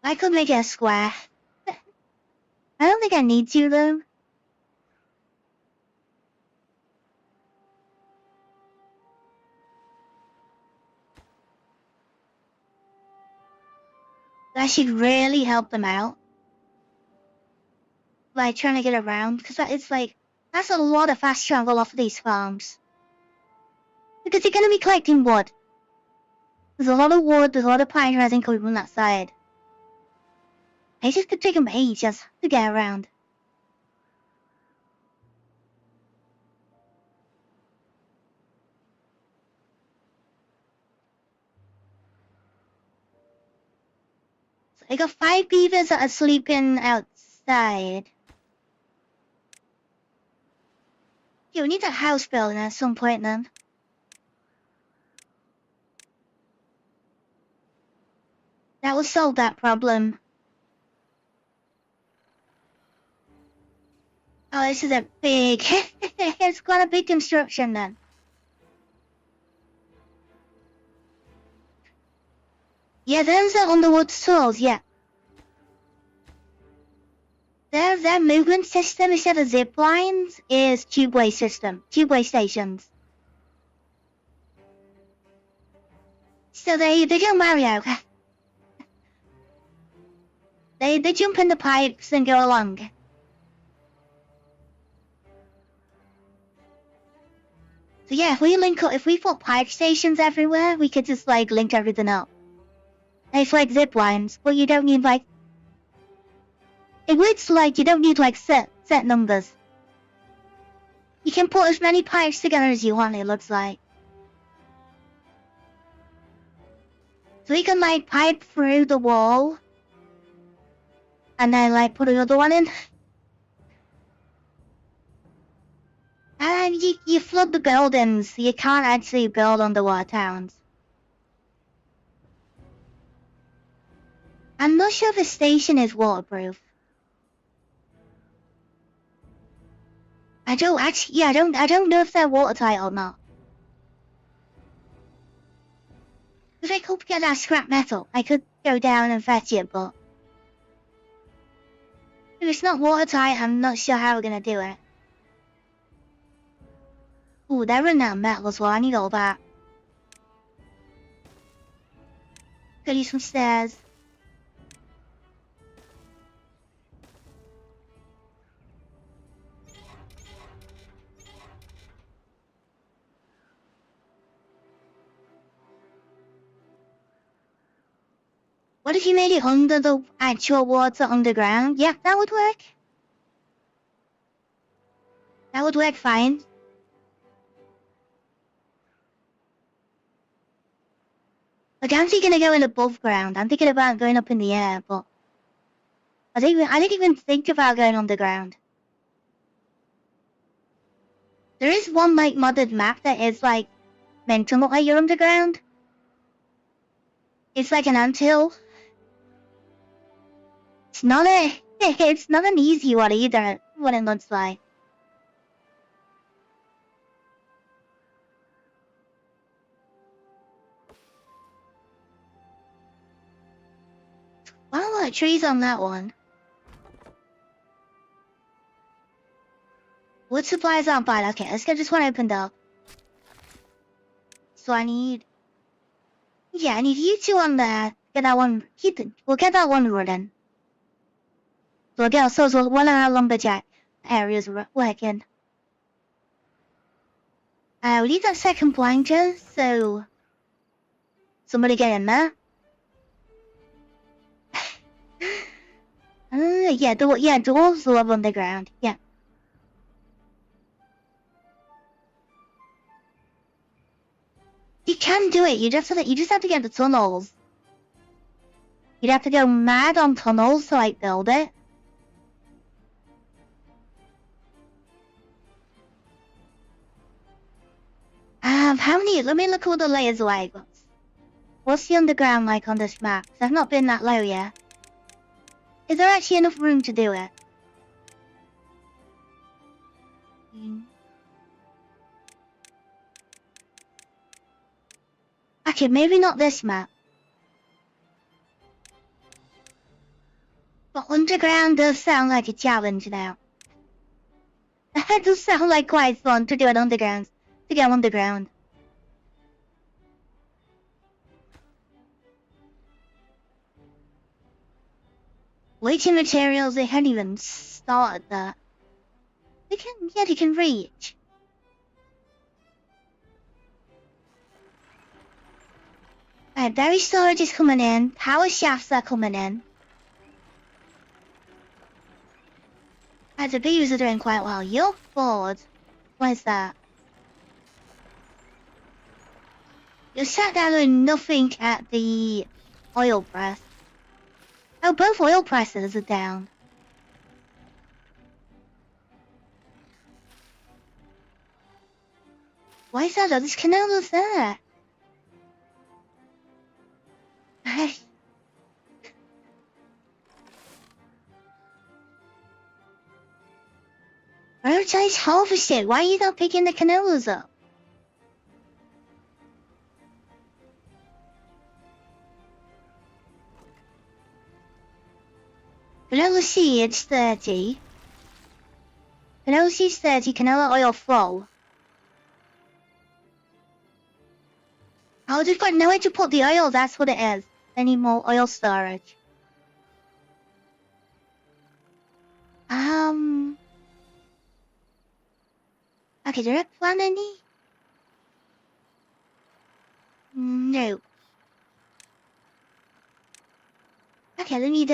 [SPEAKER 1] I could make it a square. I don't think I need to though. I I should really help them out. Like, trying to get around, because it's like, that's a lot of fast travel off of these farms. Because you're gonna be collecting wood. There's a lot of wood, there's a lot of pine resin coming from that side. It just could take them ages to get around. So I got 5 beavers that are sleeping outside. Yeah, we need a house building at some point then. That will solve that problem. Oh, this is a big... it's got a big construction then. Yeah, them's the underwood tools, yeah. Their movement system instead of zip lines is tubeway system, tubeway stations. So they do Mario. They jump in the pipes and go along. So yeah, if we put pipe stations everywhere, we could just like link everything up. It's like zip lines, but you don't need like... It works like you don't need like set numbers. You can put as many pipes together as you want, it looks like. So you can like pipe through the wall. And then like put another one in. And you flood the buildings, so you can't actually build underwater towns. I'm not sure if the station is waterproof. I don't know if they're watertight or not. If I could get that scrap metal, I could go down and fetch it, but if it's not watertight, I'm not sure how we're gonna do it. Ooh, they're running out of metal as well, I need all that. Could use some stairs. What if you made it under the actual water underground? Yeah, that would work. That would work fine. Like, I'm thinking of going above ground. I'm thinking about going up in the air, but I didn't even think about going underground. There is one like modded map that is like meant to look like you're underground. It's like an anthill. It's not an easy one either, what it looks like. Wow, a lot of trees on that one. Wood supplies aren't bad. Okay, let's get this one opened up. So I need you two on there. Get that one. We'll get that one running. So we'll get ourselves one of our lumberjack areas working. We need that second blanket, so somebody get in there. The walls are underground. Yeah. You can do it. You just have to get the tunnels. You'd have to go mad on tunnels to like build it. How many? Let me look at all the layers like. What's the underground like on this map? 'Cause I've not been that low yet. Is there actually enough room to do it? Okay, maybe not this map. But underground does sound like a challenge now. That does sound like quite fun to do it underground. To get underground. Waiting materials, they hadn't even started that. They can reach. Right, berry storage is coming in. Power shafts are coming in. Right, the bees are doing quite well. You're bored. Where's that? You sat down doing nothing at the oil press. Oh, both oil presses are down. Why is that though? This canal is there. Prioritize harvesting. Why are you not picking the canolas up? Canola seeds 30. Canola seeds 30. Canola oil full. Oh, they've got nowhere to put the oil. That's what it is. They need more oil storage. Okay, do I plant any? No. Okay, let me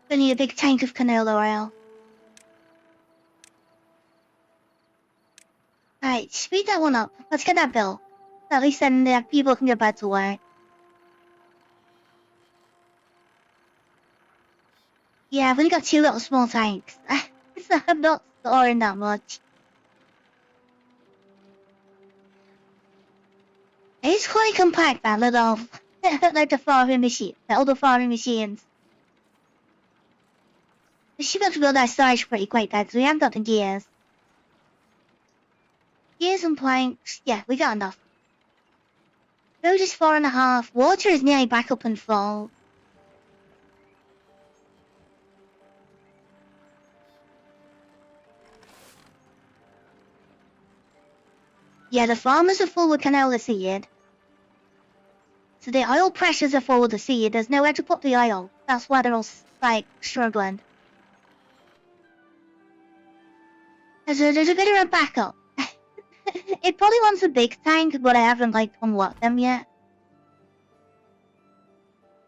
[SPEAKER 1] I need a big tank of canola oil. Alright, speed that one up. Let's get that bill. At least then people can get back to work. Yeah, I've only got 2 little small tanks. So I'm not storing that much. It's quite compact, that little, like the farming machine, the older farming machines. We should be able to build our storage pretty quick, guys. We haven't got the gears. Gears and planks, yeah, we got enough. Road is 4.5. Water is nearly back up and full. Yeah, the farmers are full with canola seed. So the oil pressures are full with the seed. There's nowhere to put the oil. That's why they're all, like, struggling. There's a bit of a backup. It probably wants a big tank, but I haven't, like, unlocked them yet.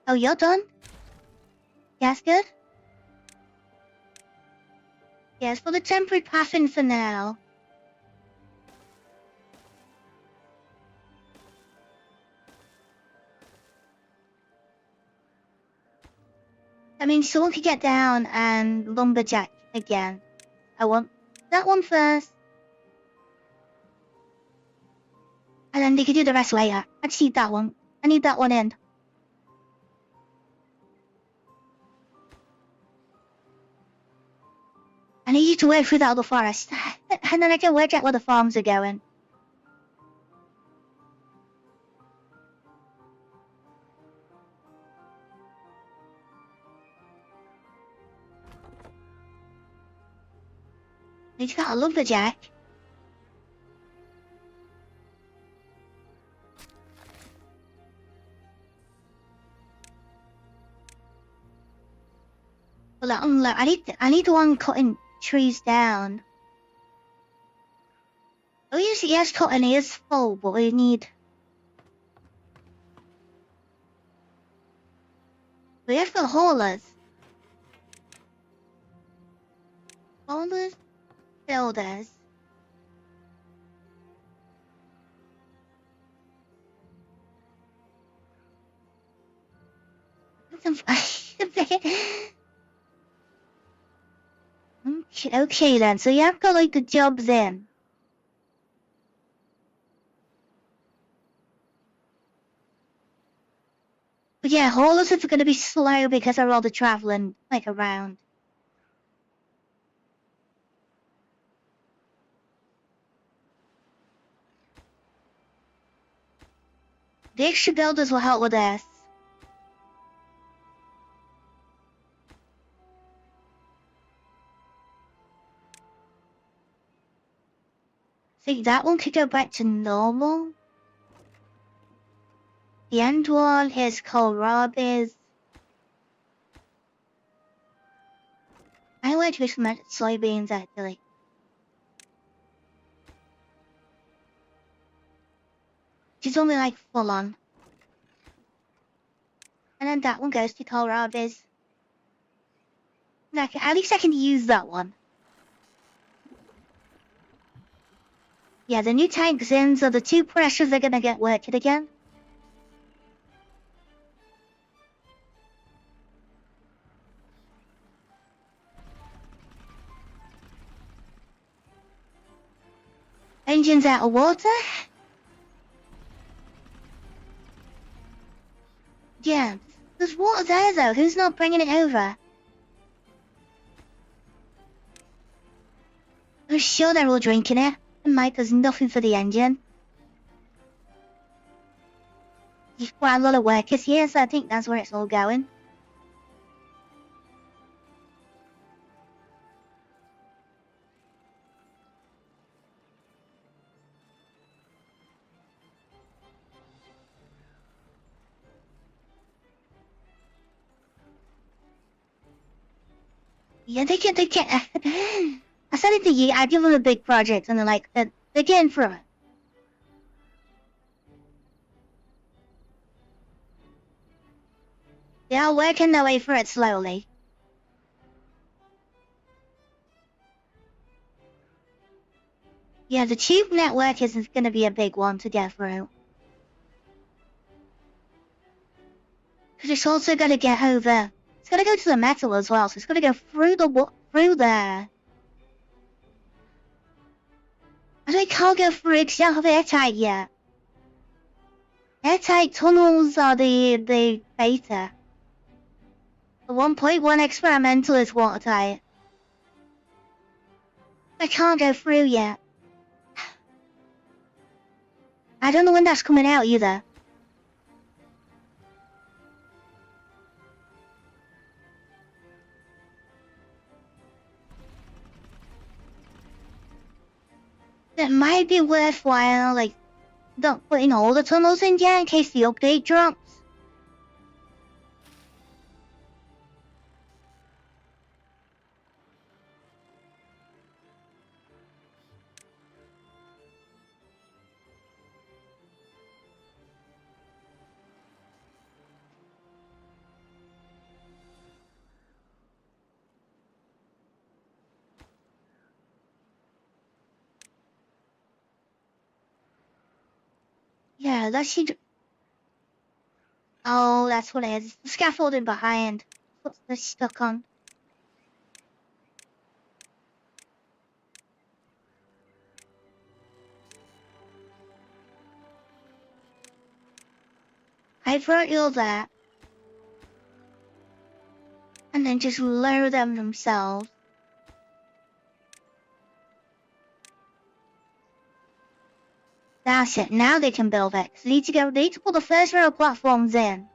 [SPEAKER 1] Oh, you're done? Yes, good? Yes, for the temporary passing for now. I mean, someone could get down and lumberjack again. I want that one first. And then they could do the rest later. I just need that one. I need that one in. I need you to work through the other forest. And then I can work out where the farms are going. He's got a lumberjack. Well, I need the one cutting trees down. Oh, yes, cutting is full, but we need. We have got haulers. Haulers, builders. Okay then, so you have got like the jobs in. But yeah, haulers are gonna be slow because they're all the traveling like around. The extra builders will help with this. think that one could go back to normal. The end one, his kohlrabi is... I like to experimented soybeans actually. She's only like full on. And then that one goes to kohlrabi's. Like, at least I can use that one. Yeah, the new tank's in, so the two pressures are gonna get worked again. Engine's out of water. Yeah, there's water there though. Who's not bringing it over? I'm sure they're all drinking it. And Mike, there's nothing for the engine. You've quite a lot of workers here, so I think that's where it's all going. Yeah, they can, I said it to you, I give them a big project, and they're like, they're getting through it. They are working their way through it slowly. Yeah, the tube network is going to be a big one to get through. Because it's also going to get over. It's going to go to the metal as well, so it's going to go through there. I don't can't go through it because you don't have airtight yet. Airtight tunnels are the beta. The 1.1 experimental is watertight. I can't go through yet. I don't know when that's coming out either. It might be worthwhile, like, not putting all the tunnels in yet in case the update drops. Yeah, that should... Oh, that's what it is. The scaffolding behind. What's this stuck on? I brought you all that. And then just lower them themselves. That's it, now they can build it. So they need to put the first row of platforms in.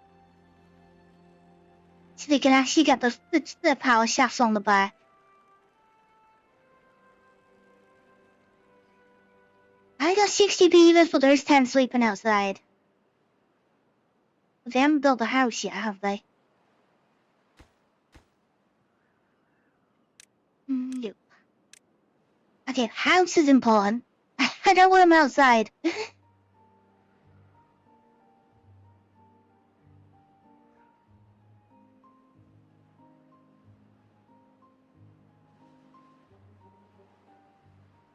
[SPEAKER 1] So they can actually get the power shafts on the back. I got 60 beavers, but there's 10 sleeping outside. But they haven't built a house yet, have they? Nope. Okay, house is important. I don't want them outside.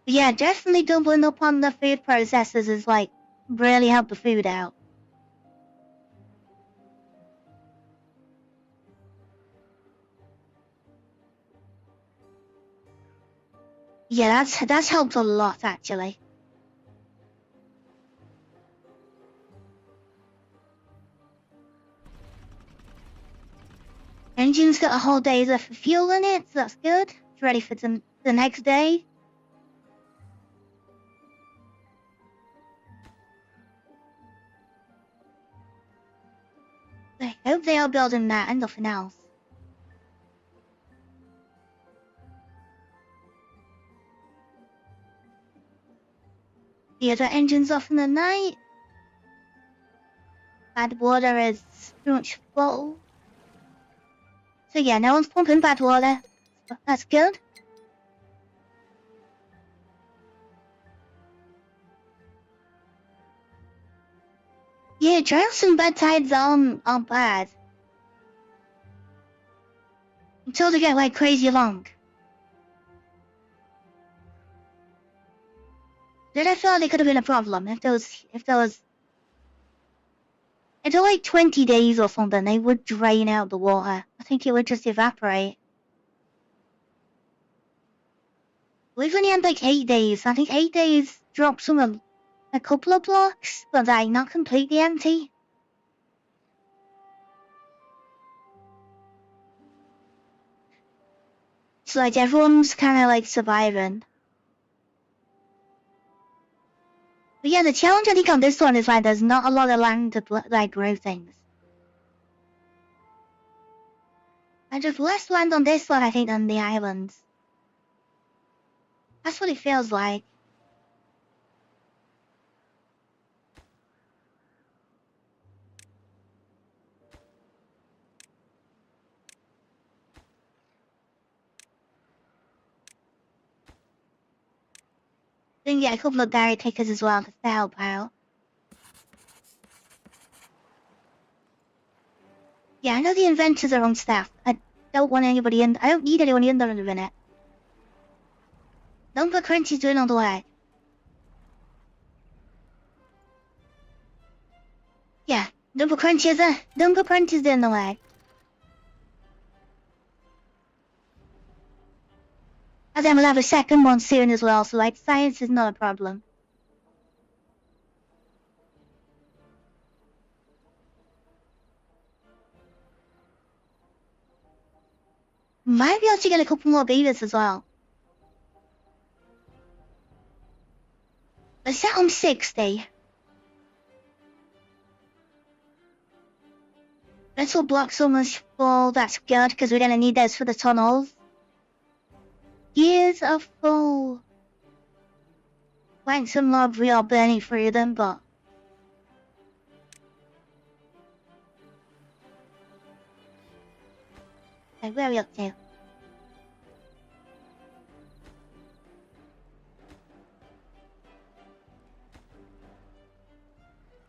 [SPEAKER 1] Yeah, definitely doubling up on the food processors is like really help the food out. Yeah, that's helped a lot actually. Engine's got a whole day's worth of fuel in it, so that's good. It's ready for the next day. I hope they are building that and nothing else. The other engine's off in the night. Bad water is pretty much full. So yeah, no one's pumping bad water. That's good. Yeah, droughts and bad tides aren't bad. Until they get like crazy long. Then I felt it could have been a problem if there was until like 20 days or something, they would drain out the water. I think it would just evaporate. We've only had like 8 days. I think 8 days dropped some of a couple of blocks, but like not completely empty. So like everyone's kind of like surviving. But yeah, the challenge I think on this one is like there's not a lot of land to like grow things. And there's less land on this one I think than the islands. That's what it feels like. Then get a couple of dairy takers as well to help out. Yeah, I know the inventors are on staff. I don't need anyone in there in a minute. Don't put Crunchy's doing all the work. Yeah, don't put Crunchy's doing the work. And then we'll have a second one soon as well, so like science is not a problem. Might be able to get a couple more beavers as well. Let's set on 60. This will block so much full, that's good, because we're gonna need those for the tunnels. Years are full. Like some mob we are burning through them, but... Okay, where are we up to?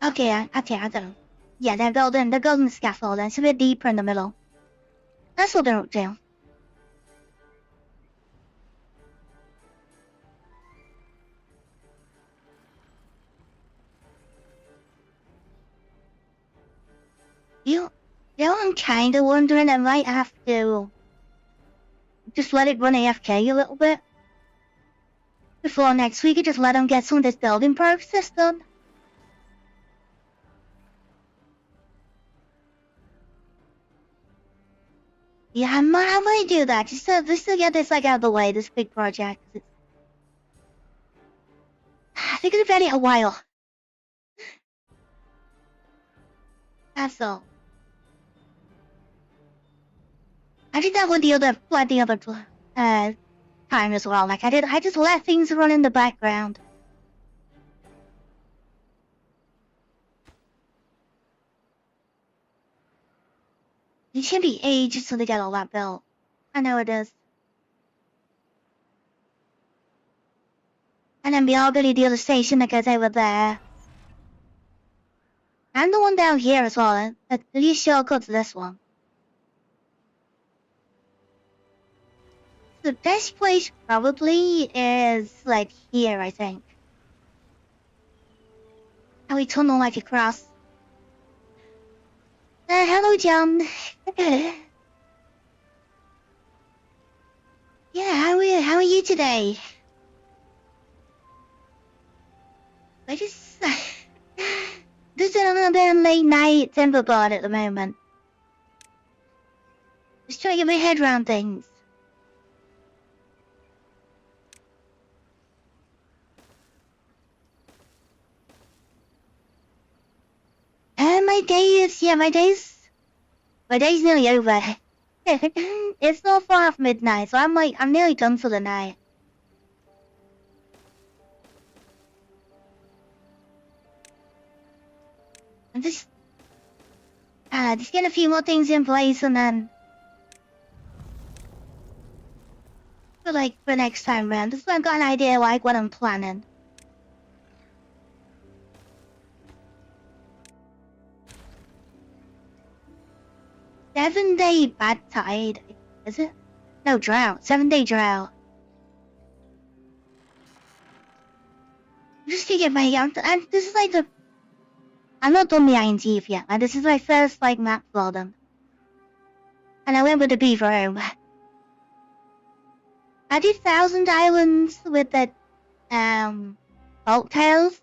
[SPEAKER 1] Okay, I don't know. Yeah, they're building the scaffolding. It's a bit deeper in the middle. That's what they're up to. You know, I'm kinda wondering I might have to just let it run AFK a little bit. Before next week, I just let them get some of this building process done. Yeah, I might do that, just to get this like out of the way, this big project. I think it's been a while. That's all. I did that with the other time as well. Like I just let things run in the background. It should be ages till they get all that built. I know it is. And then we all go to the other station that goes over there. And the one down here as well. At least you'll go to this one. The best place probably is like here, I think. How we tunnel like across. Hello, John. Yeah, how are you today? I just this is another late night Timberborn at the moment. Just trying to get my head around things. My day's nearly over. It's not far off midnight, so I'm nearly done for the night. And just get a few more things in place and then for next time round. Just so I've got an idea like what I'm planning. Seven-day bad tide, is it? No, drought. 7-day drought. Just to get my and this is like I'm not done the INTs yet, and this is my first like map for them. And I went with the beaver home. I did 1,000 islands with the folktales.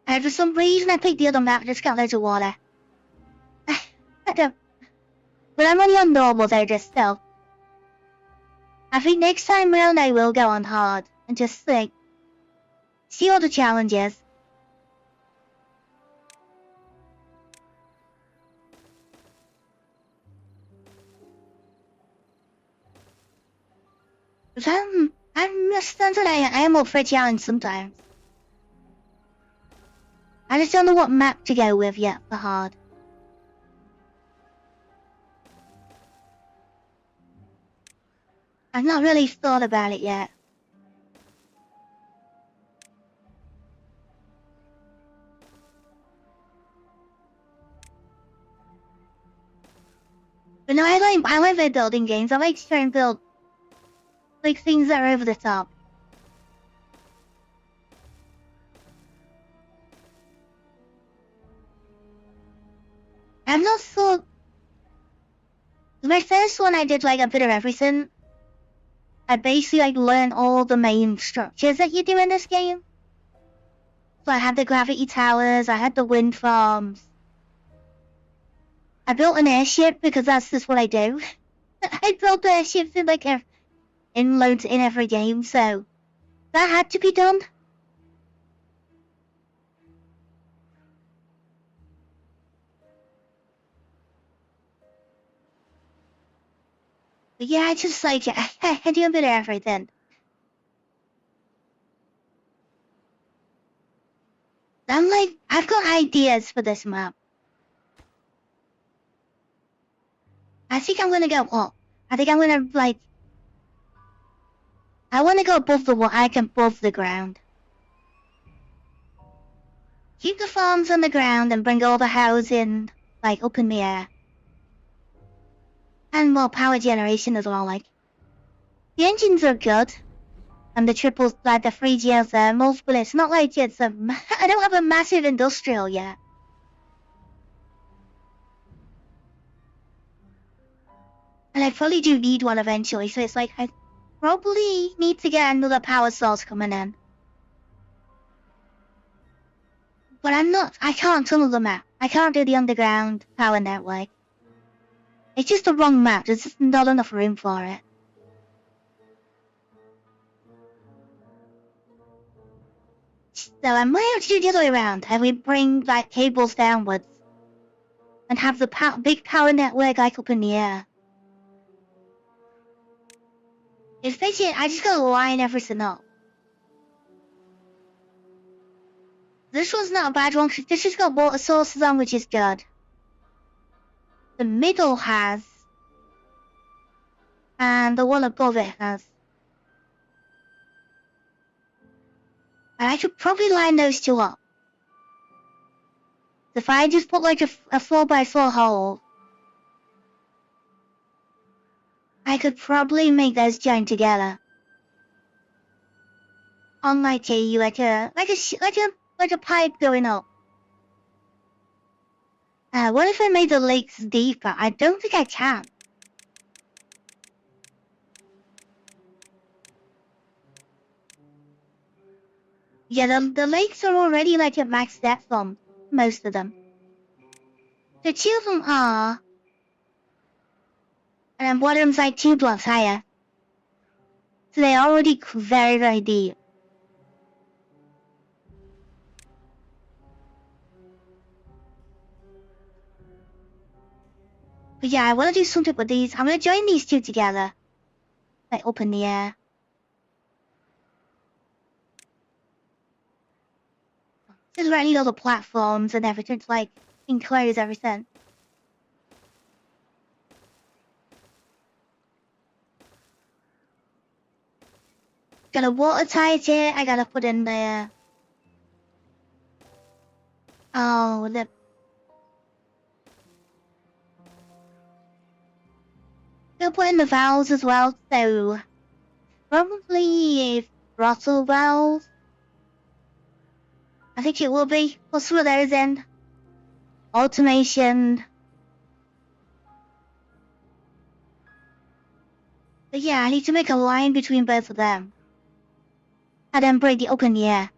[SPEAKER 1] And for some reason I picked the other map, just got loads of water. I don't. But I'm only on normal though, just still. I think next time round I will go on hard and just like see all the challenges. But I'm just today. I am up for a challenge sometimes. I just don't know what map to go with yet for hard. I've not really thought about it yet. But no, I like building games. I like to try and build like things that are over the top. I'm not so. My first one I did like a bit of everything. I basically like learned all the main structures that you do in this game. So I had the gravity towers, I had the wind farms. I built an airship because that's just what I do. I built airships in like in loads in every game, so that had to be done. But yeah, I just like I do a bit of everything. I'm like, I've got ideas for this map. I think I'm gonna go up. I think I'm gonna like. I want to go above the water. I can above the ground. Keep the farms on the ground and bring all the housing like up in the air. And more power generation as well. Like the engines are good, and the triples like the 3 geothermals, but it's not like it's a. I don't have a massive industrial yet. And I probably do need one eventually, so it's like I probably need to get another power source coming in. But I can't tunnel the map. I can't do the underground power network. It's just the wrong map, there's just not enough room for it. So I might have to do the other way around, and we bring like cables downwards. And have the big power network like up in the air. It's basically, I just gotta line everything up. This one's not a bad one, because this has got water sources on, which is good. The middle has. And the one above it has. And I should probably line those two up. If I just put like a 4x4 hole, I could probably make those join together. On like a pipe going up. What if I made the lakes deeper? I don't think I can. Yeah, the lakes are already like at max depth on most of them. The 2 of them are. And then one of them's like 2 blocks higher. So they're already very, very deep. But yeah, I want to do something with these. I'm going to join these 2 together. Like up in the air. There's really all the platforms and everything. It's like enclosed everything. Got a watertight here. I gotta put in there. Oh, the. Gonna put in the valves as well. So probably throttle valves. I think it will be. Put some of those in. Automation. But yeah, I need to make a line between both of them. And then break the open air.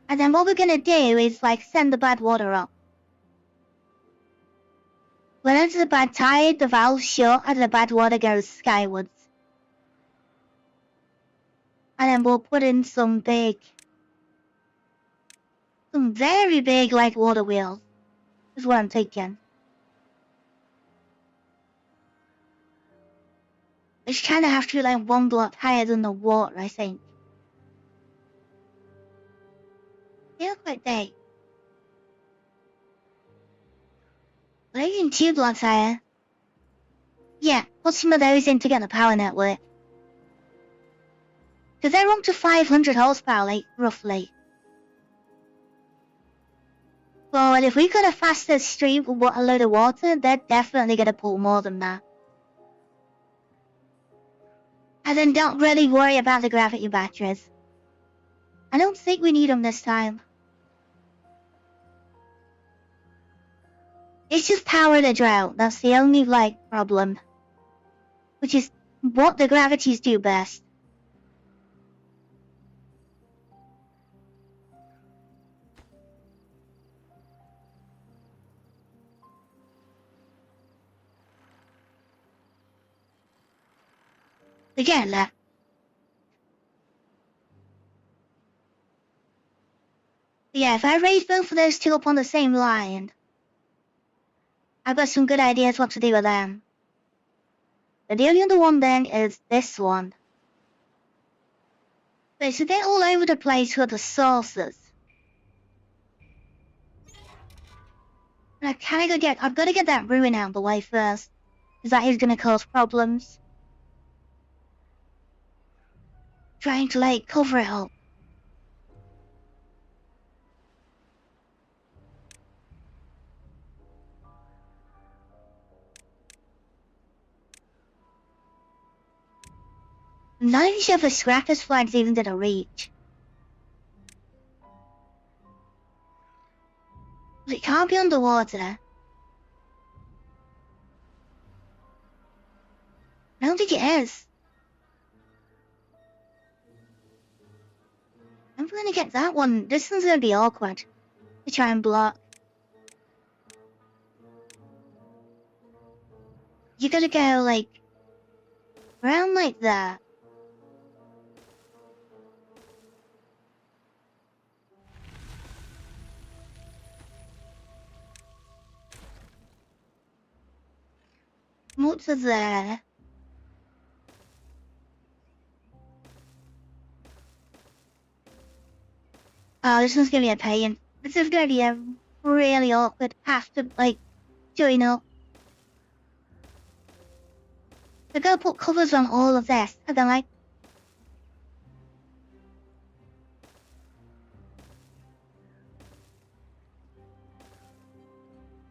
[SPEAKER 1] And then what we're gonna do is like send the bad water up. When it's a bad tide, the valve shut and the bad water goes skywards. And then we'll put in some very big like water wheels. Is what I'm thinking. Which kind of have to be like one block higher than the water, I think. They look quite big. But even 2 blocks higher. Yeah, put some of those in to get the power network. Because they're up to 500 horsepower, like, roughly. Well, and if we got a faster stream with a load of water, they're definitely going to pull more than that. And then don't really worry about the gravity batteries. I don't think we need them this time. It's just power the drought, that's the only, like, problem. Which is what the gravities do best. Again, yeah, if I raise both of those two up on the same line, I've got some good ideas what to do with them. But the only other one then is this one. Okay, so they're all over the place with the sources. And I've got to get that ruin out of the way first, because that is going to cause problems. Trying to, like, cover it up. I'm not even sure if the scrappers flag's even gonna reach. But it can't be underwater. I don't think it is. I'm gonna get that one. This one's gonna be awkward to try and block. You gotta go, like, around like that. What's there? Oh, this one's gonna be a pain. This is gonna be a really awkward path to, like, join up. They're gonna put covers on all of this, and then, like,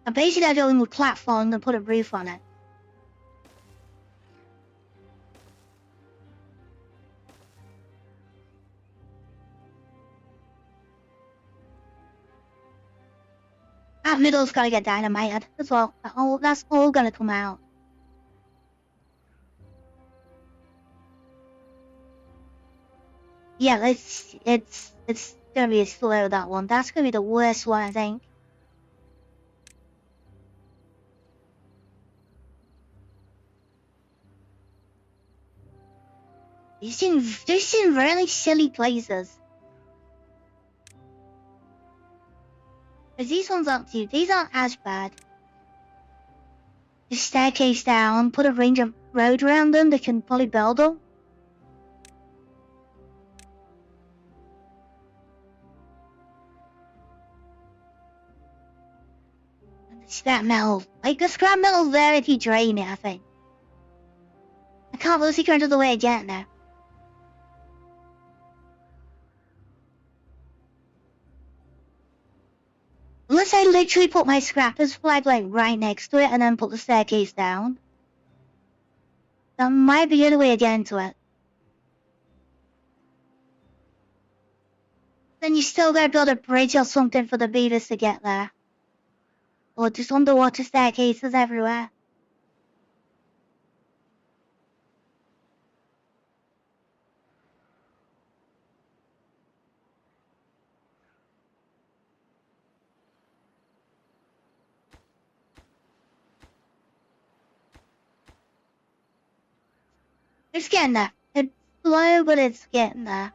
[SPEAKER 1] and basically they're doing with platform and put a roof on it. That middle's gotta get dynamited as well. That's all gonna come out. Yeah, it's gonna be slow, that one. That's gonna be the worst one, I think. These seem really silly places. Because these ones aren't these aren't as bad. Just staircase down, put a range of road around them that can probably build them. Scrap metal. Like, the scrap metal's there if you drain it, I think. I can't really secret of the way yet now. Unless I literally put my scrappers flag like right next to it and then put the staircase down. That might be the other way to get into it. Then you still gotta build a bridge or something for the beavers to get there. Or just underwater staircases everywhere. It's getting there. It's slow, but it's getting there.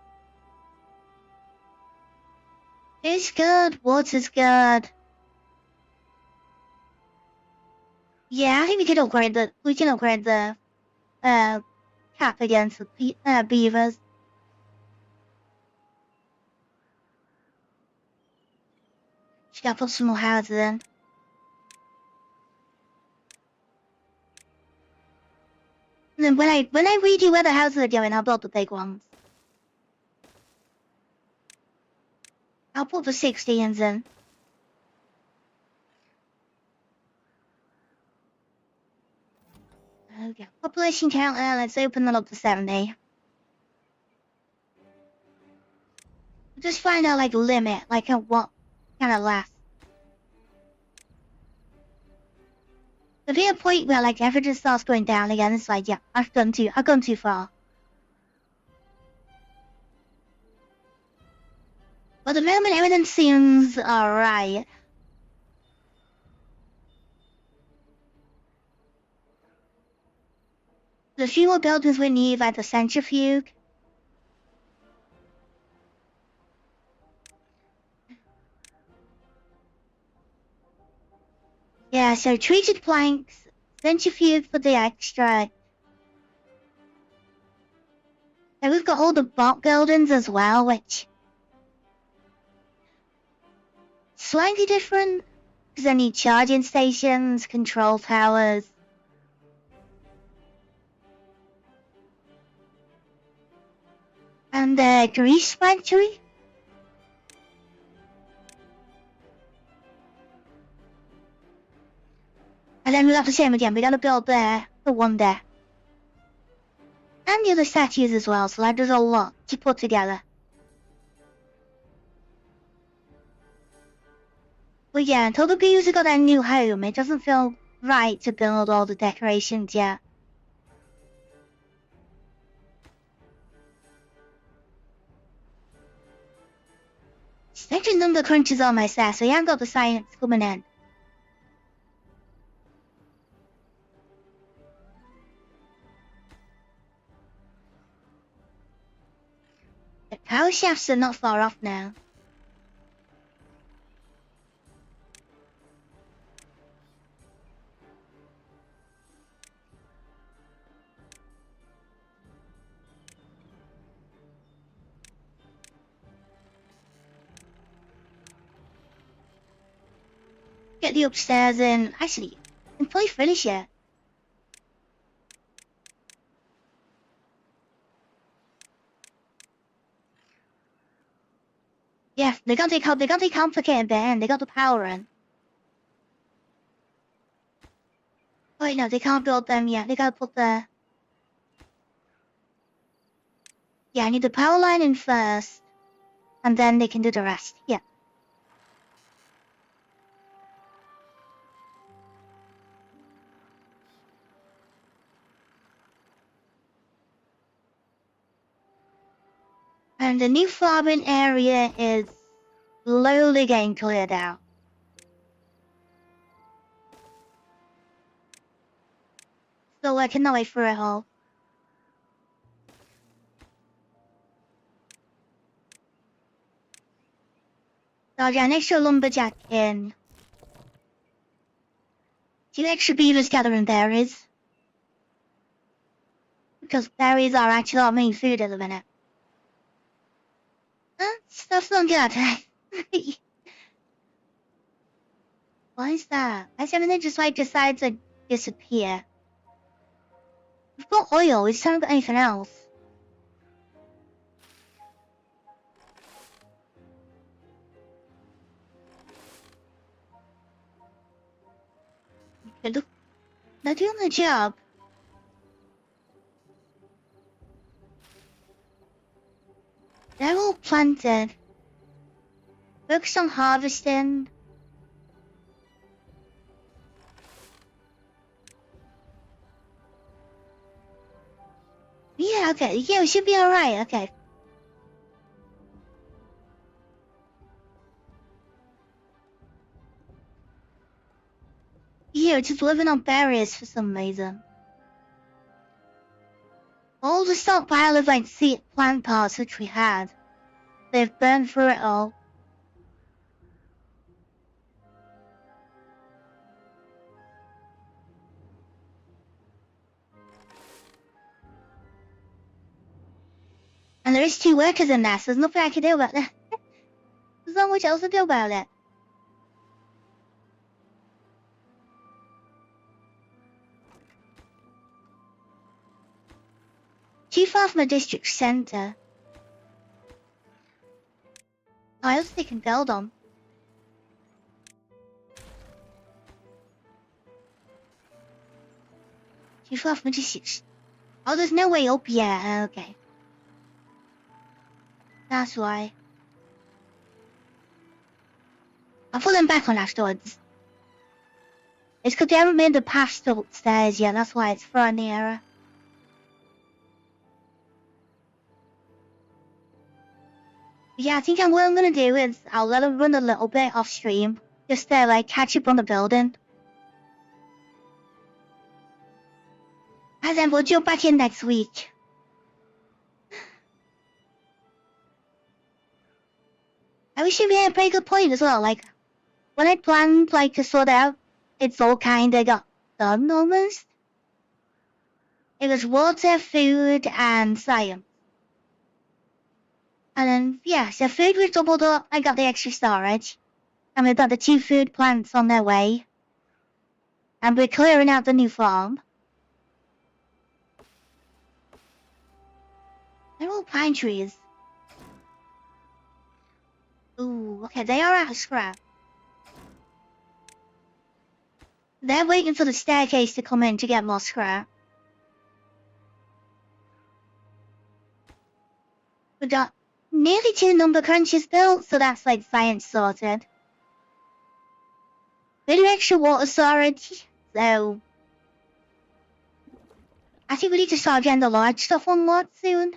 [SPEAKER 1] It's good. Water's good. Yeah, I think we can upgrade the cap against the beavers. Just gotta put some more houses in. And then when I redo where the houses are going, I'll build the big ones. I'll put the 16s in. Okay. Population count, let's open that up to 70. Just find out, like, limit, like, what kind of lasts. There'll be a point where, like, everything starts going down again. It's like, yeah, I've gone too far. But at the moment, everything seems alright. The few more buildings we need, like the centrifuge. Yeah, so treated planks, centrifuge for the extra. And we've got all the bot buildings as well, which slightly different, because I need charging stations, control towers. And the grease factory. And then we'll have the same again, we gotta build the one there. And the other statues as well, so like there's a lot to put together. But yeah, until the bees have got their new home, it doesn't feel right to build all the decorations yet. Section number crunches almost there, so you haven't got the science coming in. The power shafts are not far off now. Get the upstairs in. Actually, I can probably finish it. Yeah, they got the complicated bit in. They got the power in. Wait, no, they can't build them yet. They gotta put the... Yeah, I need the power line in first. And then they can do the rest. Yeah. And the new farming area is slowly getting cleared out. Still working my way through it all. So yeah, an extra lumberjack in. 2 extra beavers gathering berries. Because berries are actually our main food at the minute. That's not good. Why is that? Why does everything just like decide to disappear? We've got oil, we just haven't got anything else. Okay, look, they're doing the job. They're all planted. Focus on harvesting. Yeah, okay. Yeah, we should be alright. Okay. Yeah, just living on berries for some reason. All the stockpile of like seed plant parts which we had, they've burned through it all. And there is 2 workers in there, so there's nothing I can do about that. There's not much else to do about it. Too far from the district centre. Oh, I also they can build on. Too far from the district. Oh, there's no way up yet. Okay. That's why. I'll put them back on afterwards. It's because they haven't made the path upstairs yet, that's why it's throwing the error. Yeah, I think what I'm gonna do is I'll let them run a little bit off stream, just to like catch up on the building. And then we'll jump back in next week. I wish you made a pretty good point as well, like, when I planned like to sort out, it's all kinda got done almost. It was water, food, and science. And then, yeah, so food was doubled up, I got the extra storage. And we've got the 2 food plants on their way. And we're clearing out the new farm. They're all pine trees. Ooh, okay, they are out of scrap. They're waiting for the staircase to come in to get more scrap. We got nearly 2 number crunches built, so that's like science sorted. Bit of extra water storage, so I think we need to start getting the large stuff unlocked soon.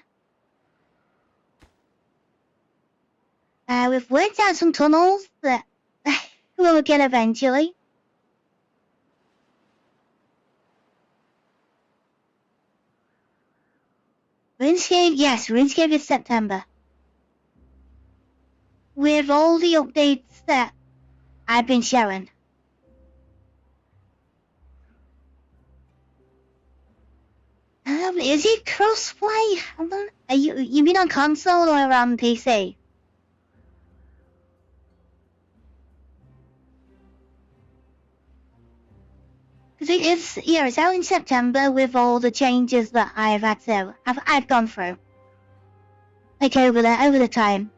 [SPEAKER 1] We've worked out some tunnels that we'll get eventually. RuneScape, yes, RuneScape is September. With all the updates that I've been sharing. Is it crossplay? You mean on console or on PC? Because it's out in September with all the changes that I've gone through. Like over the time.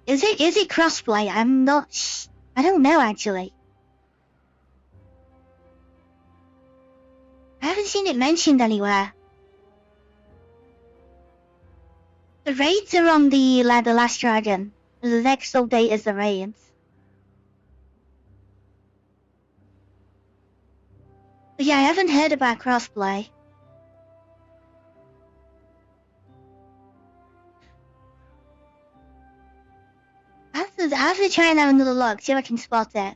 [SPEAKER 1] Is it crossplay? I don't know actually. I haven't seen it mentioned anywhere. The raids are on the last dragon. The next update is the raids. But yeah, I haven't heard about crossplay. I have to try and have another look, see if I can spot it.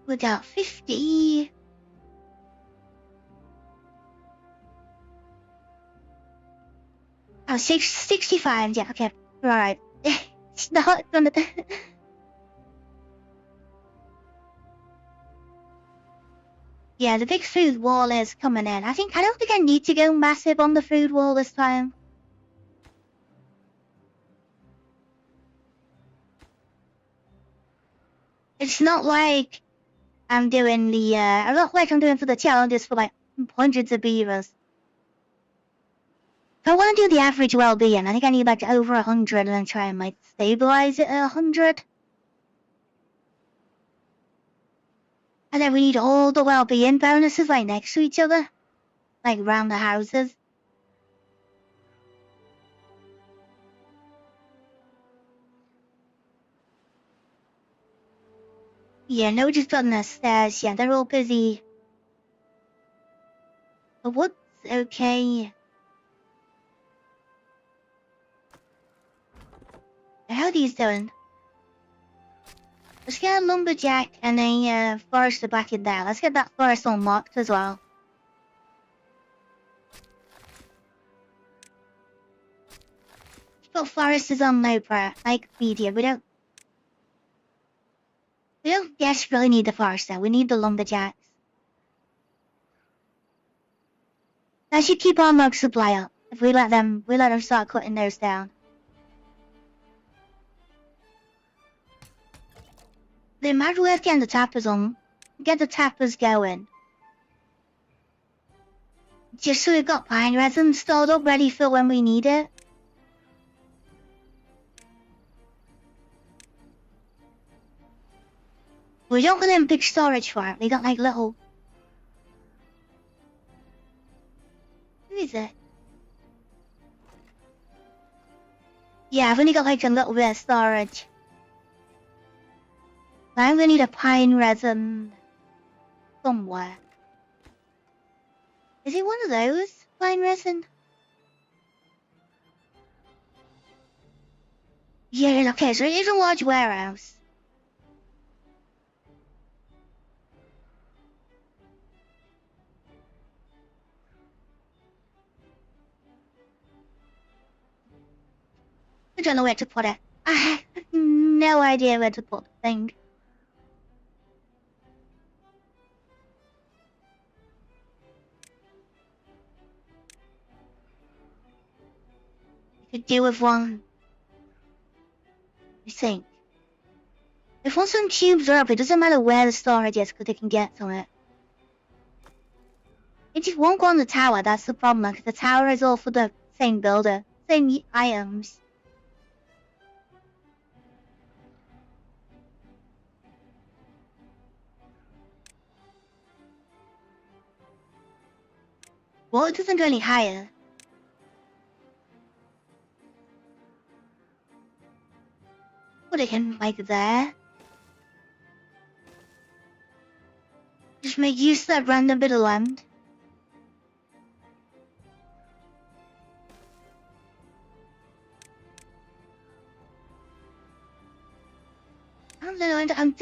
[SPEAKER 1] We got 50. Oh, 65, yeah, okay, alright. It's not gonna... Yeah, the big food wall is coming in. I don't think I need to go massive on the food wall this time. It's not like I'm doing for the challenges for like hundreds of beavers. If I want to do the average well-being, I think I need like over 100 and then try and like stabilize it at 100. And then we need all the well-being bonuses like next to each other, like around the houses. Yeah, no, just building the stairs. Yeah, they're all busy. The wood's okay. How are these doing? Let's get a lumberjack and a forester back in there. Let's get that forest unlocked as well. But forest is on low prior, like medium. We don't desperately need the forester. We need the lumberjacks. That should keep our mug supply up. If we let them start cutting those down. They might be worth getting the tappers on. Get the tappers going. Just so we've got pine resin stored up ready for when we need it. We don't want them big storage for it. They got like little... Who is it? Yeah, I've only got like a little bit of storage. I'm gonna need a pine resin somewhere. Is it one of those? Pine resin? Yeah, okay, so it is a large warehouse. I don't know where to put it. I have no idea where to put the thing. Could do with one. I think. If once some cubes are up, it doesn't matter where the storage is because they can get to it. It just won't go on the tower, that's the problem, because the tower is all for the same builder, same items. Well, it doesn't go any higher. Put it in like there. Just make use of that random bit of land. I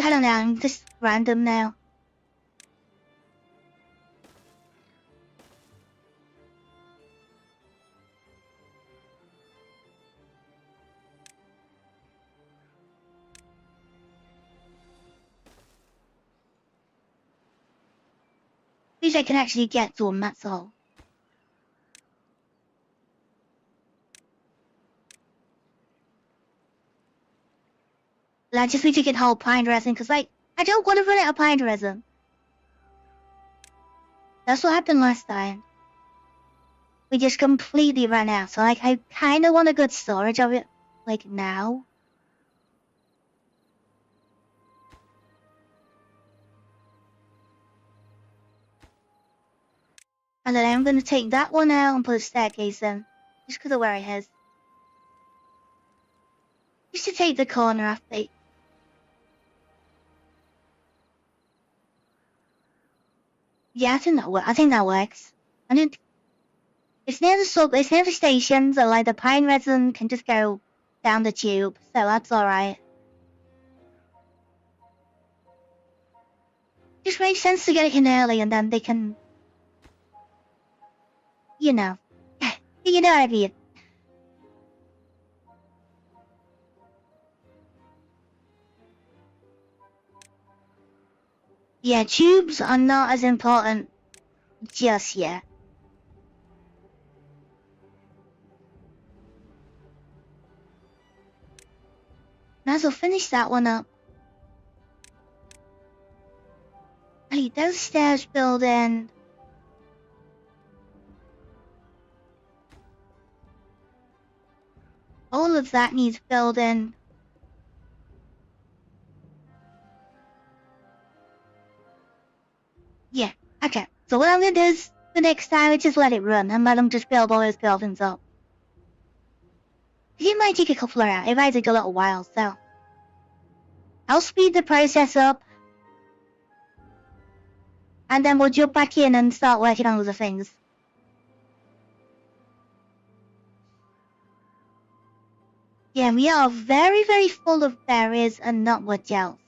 [SPEAKER 1] don't know, I'm just random now. At least I can actually get to them, that's all. I just need to get whole pine resin, because like, I don't want to run out of pine resin. That's what happened last time. We just completely ran out, so like, I kind of want a good storage of it, like now. And then I'm going to take that one out and put a staircase in. Just because of where it is. Just to take the corner off it. Yeah, I think that works. It's near the station, so like the pine resin can just go down the tube, so that's alright. Just makes sense to get it in early and then they can... You know. You know what I mean. Yeah, tubes are not as important just yet. Might as well finish that one up. I need those stairs building. All of that needs building. Yeah, okay. So what I'm gonna do is the next time I just let it run and let them just build all those buildings up. It might take a couple of hours. It might take a little while, so I'll speed the process up. And then we'll jump back in and start working on other things. Yeah, we are very, very full of berries and not much else.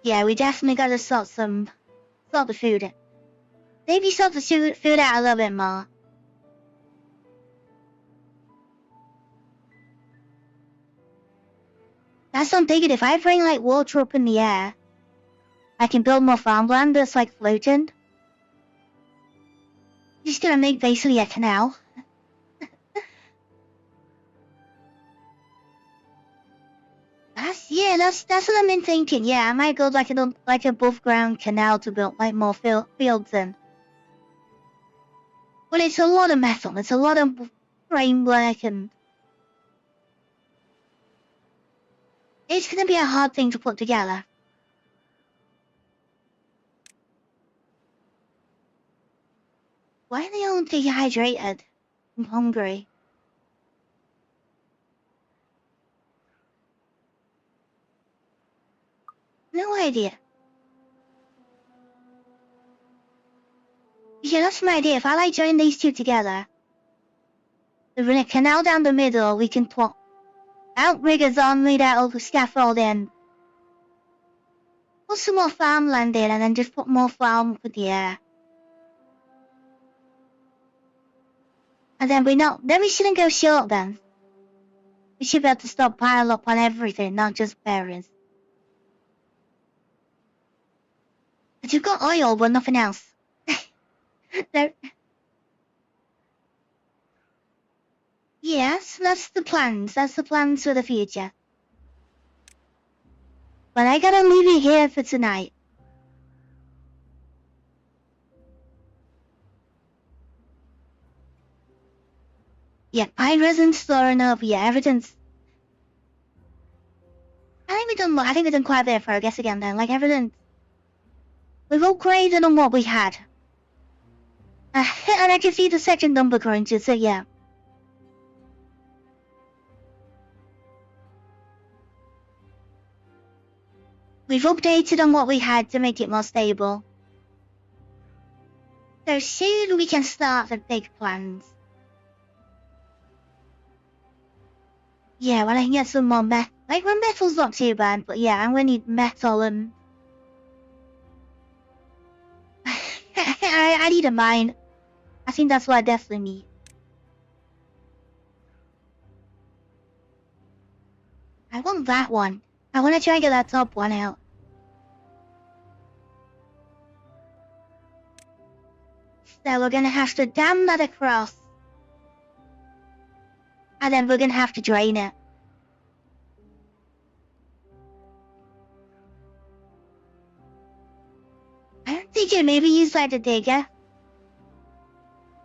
[SPEAKER 1] Yeah, we definitely gotta sort the food in. Maybe sort the food out a little bit more. That's what I'm thinking. If I bring like water up in the air, I can build more farmland that's like floating. Just gonna make basically a canal. That's what I've been thinking. Yeah, I might go like above ground canal to build like more fields in. But it's a lot of metal. It's a lot of framework and it's gonna be a hard thing to put together. Why are they all dehydrated? I'm hungry. No idea. Yeah, that's my idea. If I like join these two together, we run a canal down the middle, we can put outriggers on, made out of scaffolding. Put some more farmland in and then just put more farm up in the air. And then we shouldn't go short then. We should be able to stockpile up on everything, not just berries. But you've got oil, but nothing else. Yes, that's the plans. That's the plans for the future. But I gotta leave you here for tonight. Yeah, pine resin's storing up. Yeah, everything's. I think we've done quite a bit of progress again then. Like everything. We've upgraded on what we had. And I can see the second number crunches, so yeah. We've updated on what we had to make it more stable. So soon we can start the big plans. Yeah, well I can get some more metal. Like, well, metal's not too bad, but yeah, I'm gonna need metal and... I need a mine. I think that's what I definitely need. I want that one. I want to try and get that top one out. So we're gonna have to dam that across. And then we're gonna have to drain it. I'm thinking maybe use like the digger.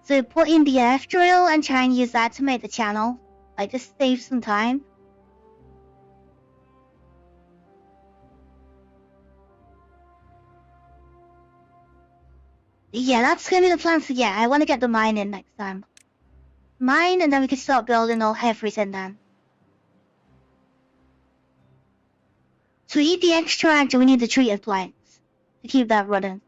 [SPEAKER 1] So put in the earth drill and try and use that to make the channel. Like, just save some time. Yeah, that's gonna be the plan. So yeah, I want to get the mine in next time. Mine, and then we can start building all everything then. So we need the extract and we need the treated planks to keep that running.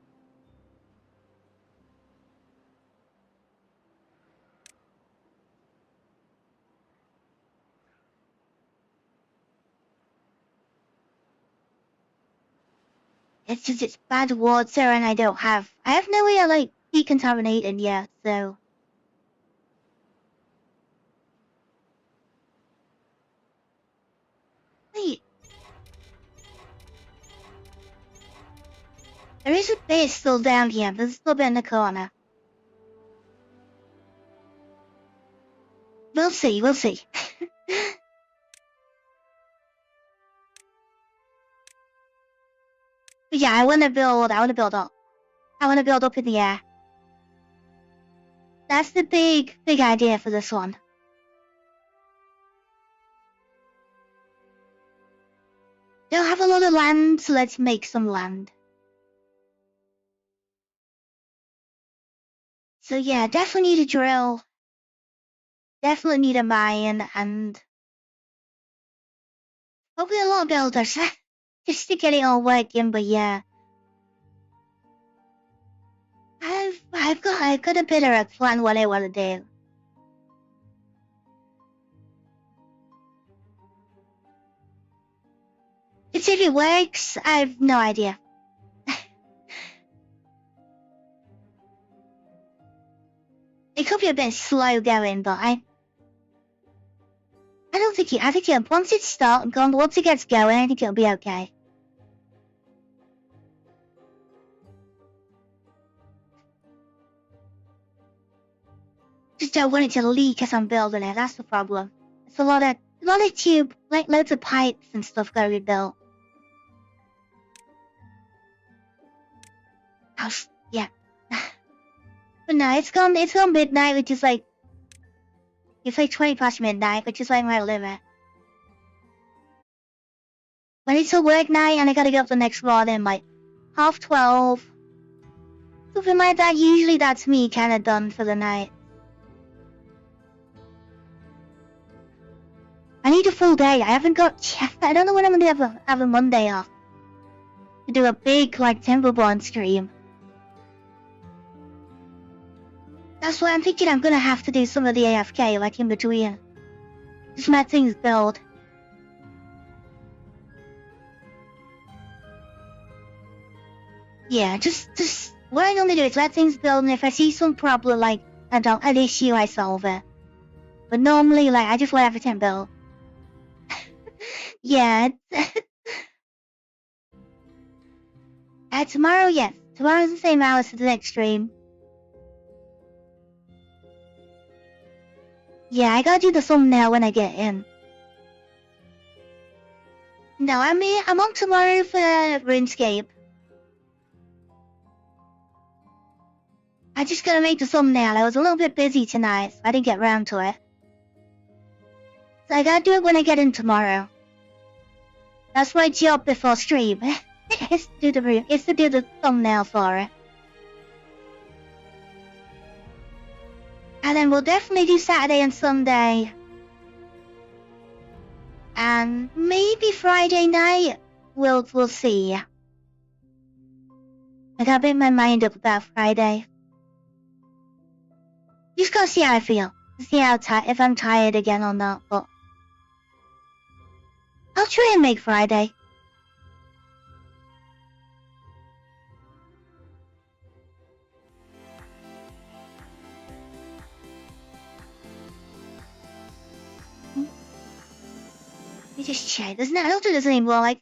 [SPEAKER 1] It's just it's bad water and I have no way of like decontaminating yet, so There is a base still down here. There's a little bit in the corner. We'll see, we'll see. But yeah, I wanna build up. I wanna build up in the air. That's the big idea for this one. Don't have a lot of land, so let's make some land. So yeah, definitely need a drill. Definitely need a mine, and probably a lot of builders, just to get it all working. But yeah, I've got a bit of a plan what I want to do. It's if it works, I've no idea. It could be a bit slow going, but I don't think I think once it gets going, I think it'll be okay. Just don't want it to leak as I'm building it. That's the problem. It's a lot of tube, like loads of pipes and stuff gotta be built. Yeah. But no, it's gone midnight, which is like, it's like 20 past midnight, which is like my limit. When it's a work night and I gotta get up the next morning, like 12:30, something like that. Usually that's me kind of done for the night. I need a full day. I don't know when I'm gonna have a Monday off to do a big like Timberborn stream. That's why I'm thinking I'm gonna have to do some of the AFK like in between. Just let things build. Yeah, just what I normally do is let things build, and if I see some problem like an issue, I solve it. But normally, like, I just let everything build. Yeah. Tomorrow, yes. Tomorrow's the same hours as the next stream. Yeah, I gotta do the thumbnail when I get in. No, I'm on tomorrow for RuneScape. I just gotta make the thumbnail. I was a little bit busy tonight, so I didn't get round to it. So I gotta do it when I get in tomorrow. That's my job before stream. It's to do the thumbnail for it. And then we'll definitely do Saturday and Sunday. And maybe Friday night. We'll see. I gotta make my mind up about Friday. Just gotta see how I feel. See if I'm tired again or not, but I'll try and make Friday. Let me just check. I don't think there's any more like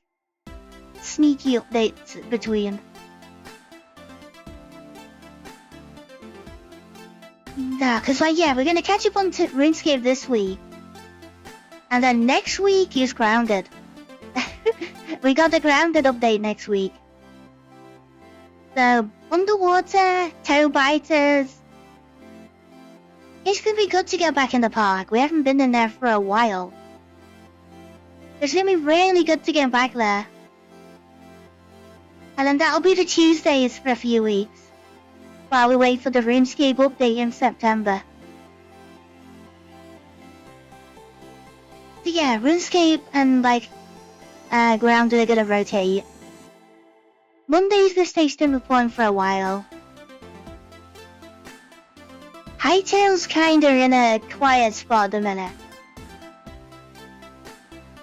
[SPEAKER 1] sneaky updates between. Nah, cause like yeah, we're gonna catch up on RuneScape this week, and then next week is Grounded. We got the Grounded update next week. So underwater, toe biters. It's gonna be good to get back in the park. We haven't been in there for a while. It's gonna be really good to get back there. And then that'll be the Tuesdays for a few weeks, while we wait for the RuneScape update in September. So yeah, RuneScape and like Grounded are gonna rotate. Mondays this stays Timberborn for a while. Hightail's kinda in a quiet spot at the minute.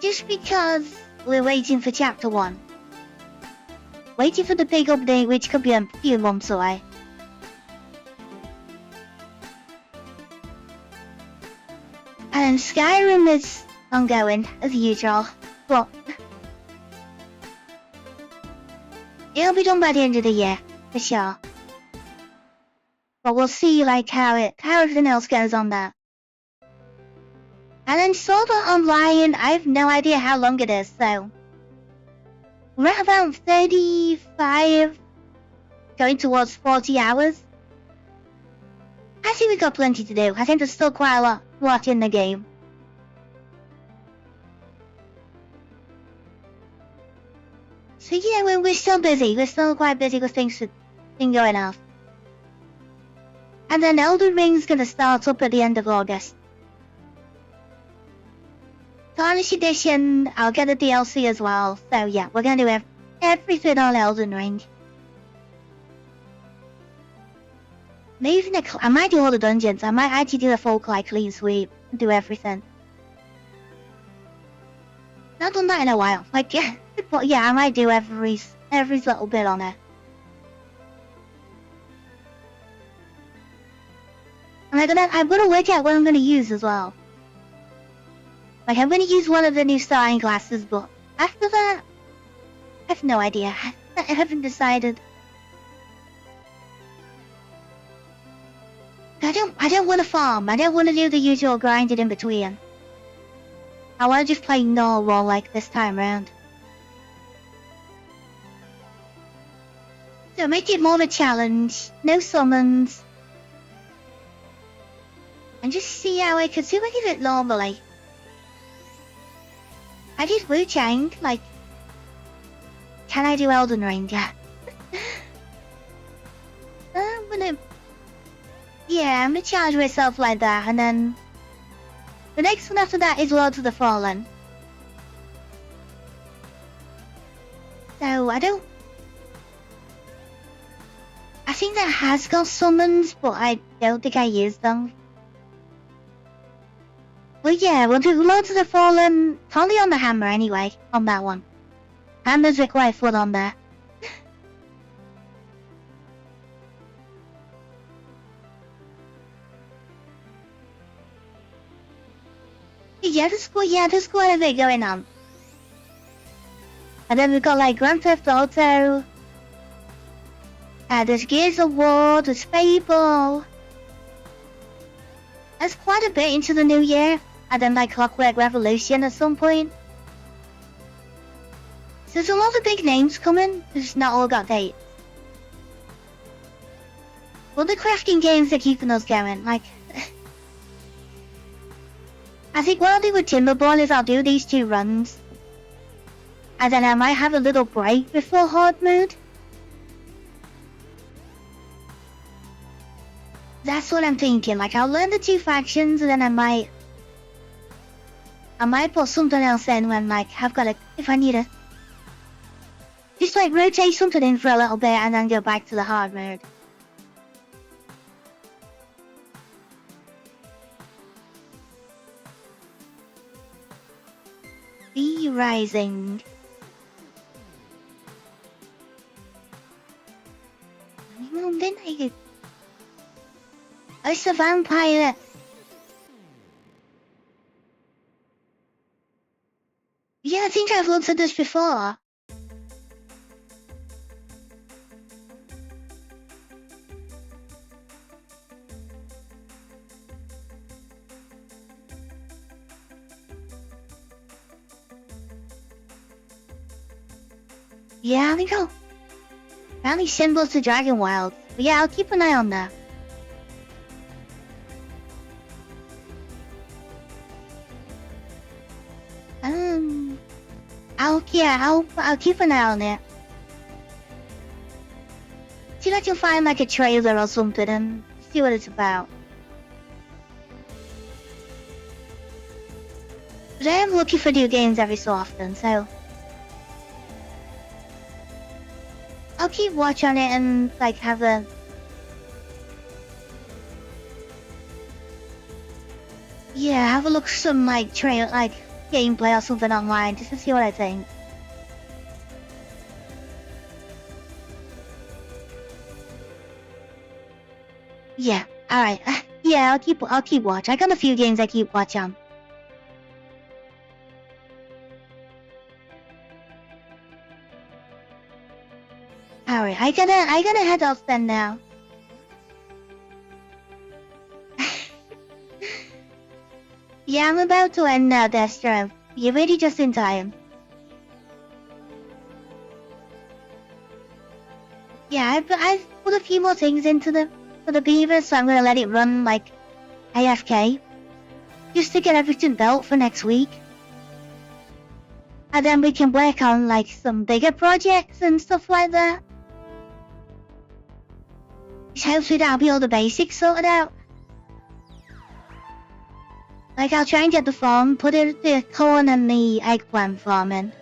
[SPEAKER 1] Just because we're waiting for Chapter 1. Waiting for the big update, which could be a few months away. And Skyrim is ongoing, as usual, but It'll be done by the end of the year, for sure. But we'll see like how everything else goes on there. And then Sword Art Online, I have no idea how long it is, so we're at about 35, going towards 40 hours. I think we've got plenty to do. I think there's still quite a lot in the game. So yeah, we're still busy. We're still quite busy with things going off. And then Elden Ring's gonna start up at the end of August. Tarnish Edition, I'll get a DLC as well. So yeah, we're gonna do everything on Elden Ring. Maybe I might do all the dungeons. I might actually do a full clean sweep and do everything. Not done that in a while. Like yeah, but yeah, I might do every little bit on it. And I'm gonna work out what I'm gonna use as well. Like I'm gonna use one of the new starting classes, but after that, I have no idea. I haven't decided. I don't want to farm. I don't want to do the usual grinding in between. I want to just play normal like this time around. So make it more of a challenge. No summons. And just see how I could do it normally. I did Wu Chang, like, can I do Elden Ring? Yeah. I'm gonna challenge myself like that, and then the next one after that is Lords of the Fallen. So I think that has got summons, but I don't think I used them. Well, yeah, we'll do Lords of the Fallen, only on the hammer anyway, on that one. Hammer's required foot on there. There's quite a bit going on. And then we've got like Grand Theft Auto. There's Gears of War, there's Fable. There's quite a bit into the new year. And then like Clockwork Revolution at some point. So there's a lot of big names coming, just not all got dates. Well, the crafting games are keeping us going, like... I think what I'll do with Timberborn is I'll do these 2 runs. And then I might have a little break before hard mode. That's what I'm thinking, like I'll learn the 2 factions and then I might put something else in when like if I need it. Just like rotate something in for a little bit and then go back to the hard mode. Be Rising. Didn't I? It's a vampire. Yeah, I think I've looked at this before. Yeah, I think apparently symbols to Dragon Wild. But yeah, I'll keep an eye on that. I'll keep an eye on it. See if I can find like a trailer or something and see what it's about. But I am looking for new games every so often, so I'll keep watch on it and like have a look some like gameplay or something online just to see what I think. Yeah, alright. Yeah, I'll keep watch. I got a few games I keep watch on. Alright, I gotta head off then now. Yeah, I'm about to end now, Destro. You're really just in time. Yeah, I put a few more things into the beaver, so I'm gonna let it run like AFK. Just to get everything built for next week. And then we can work on like some bigger projects and stuff like that. Which hopefully that'll be all the basics sorted out. Like I'll try and get the farm, put in the corn and the eggplant farm in.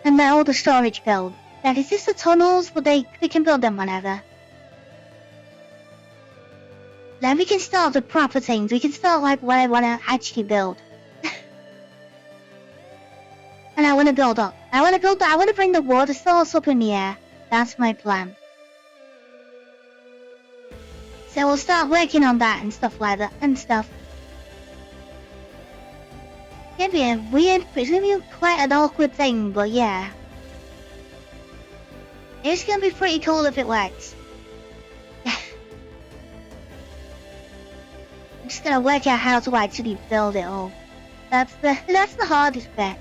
[SPEAKER 1] And then all the storage build. That is just the tunnels, but they can build them whenever. Then we can start the proper things. We can start like what I wanna actually build. And I wanna build up. I wanna bring the water source up in the air. That's my plan. So we'll start working on that and stuff like that and stuff. It's gonna be a weird, it's gonna be quite an awkward thing, but yeah. It's gonna be pretty cool if it works. I'm just gonna work out how to actually build it all. That's the hardest bit.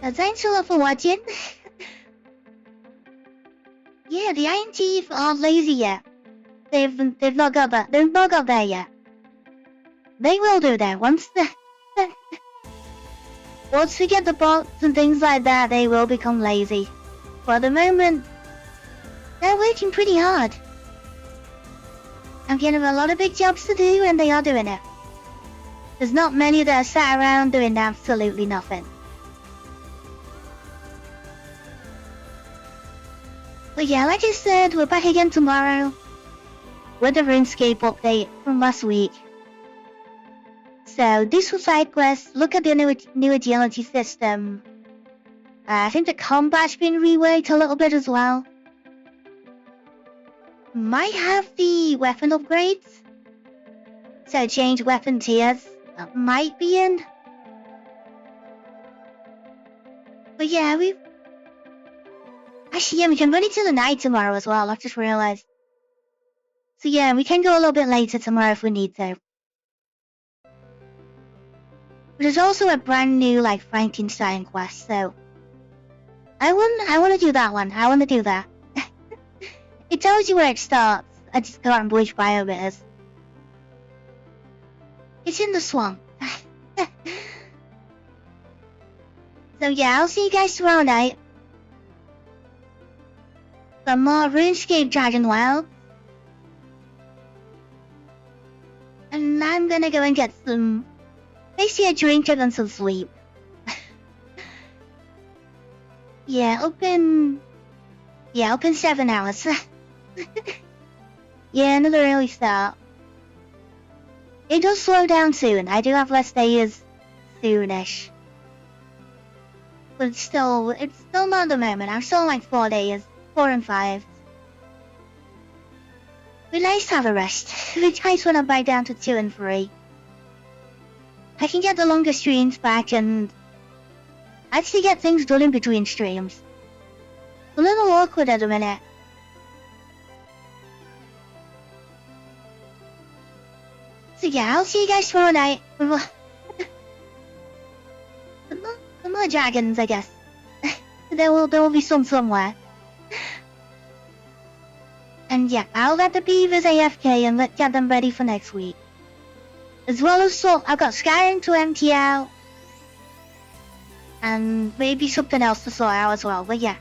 [SPEAKER 1] So thanks a lot for watching. Yeah, the Iron Teeth aren't lazy yet. They've not got that. They've not got there yet. They will do that once once we get the bots and things like that, they will become lazy. But at the moment, they're working pretty hard. I'm giving them a lot of big jobs to do, and they are doing it. There's not many that are sat around doing absolutely nothing. But yeah, like I said, we're back again tomorrow with the RuneScape update from last week. So this was side quest. Look at the new agility system. I think the combat's been reworked a little bit as well. Might have the weapon upgrades. So change weapon tiers. That might be in. But yeah, actually, yeah, we can run into the night tomorrow as well. I've just realised. So yeah, we can go a little bit later tomorrow if we need to. But there's also a brand new like Frankenstein quest, so I want to do that one. I want to do that. It tells you where it starts. I just can't remember which biome it is. It's in the swamp. So yeah, I'll see you guys tomorrow night. Some more RuneScape Dragon Wild. And I'm gonna go and get some, basically a drink and then some sleep. Yeah, up in 7 hours. Yeah, another early start. It does slow down soon. I do have less days soonish. But it's still not the moment. I'm still like 4 days. 4 and 5. Be nice to have a rest. It's nice when I'm back down to 2 and 3. I can get the longer streams back and actually get things done in between streams. A little awkward at the minute. So yeah, I'll see you guys tomorrow night. Some more dragons, I guess. There will be some somewhere. And yeah, I'll let the beavers AFK and get them ready for next week. As well as I've got Skyrim to empty out. And maybe something else to sort out as well, but yeah.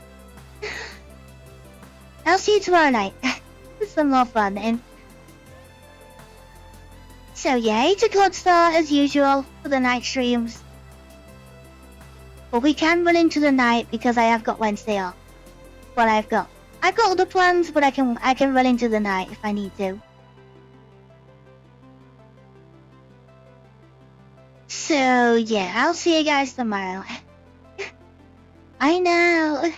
[SPEAKER 1] I'll see you tomorrow night. Some more fun. And so yeah, 8 o'clock start as usual for the night streams. But we can run into the night because I have got Wednesday off. But I've got other plans, but I can run into the night if I need to. So yeah, I'll see you guys tomorrow. I know.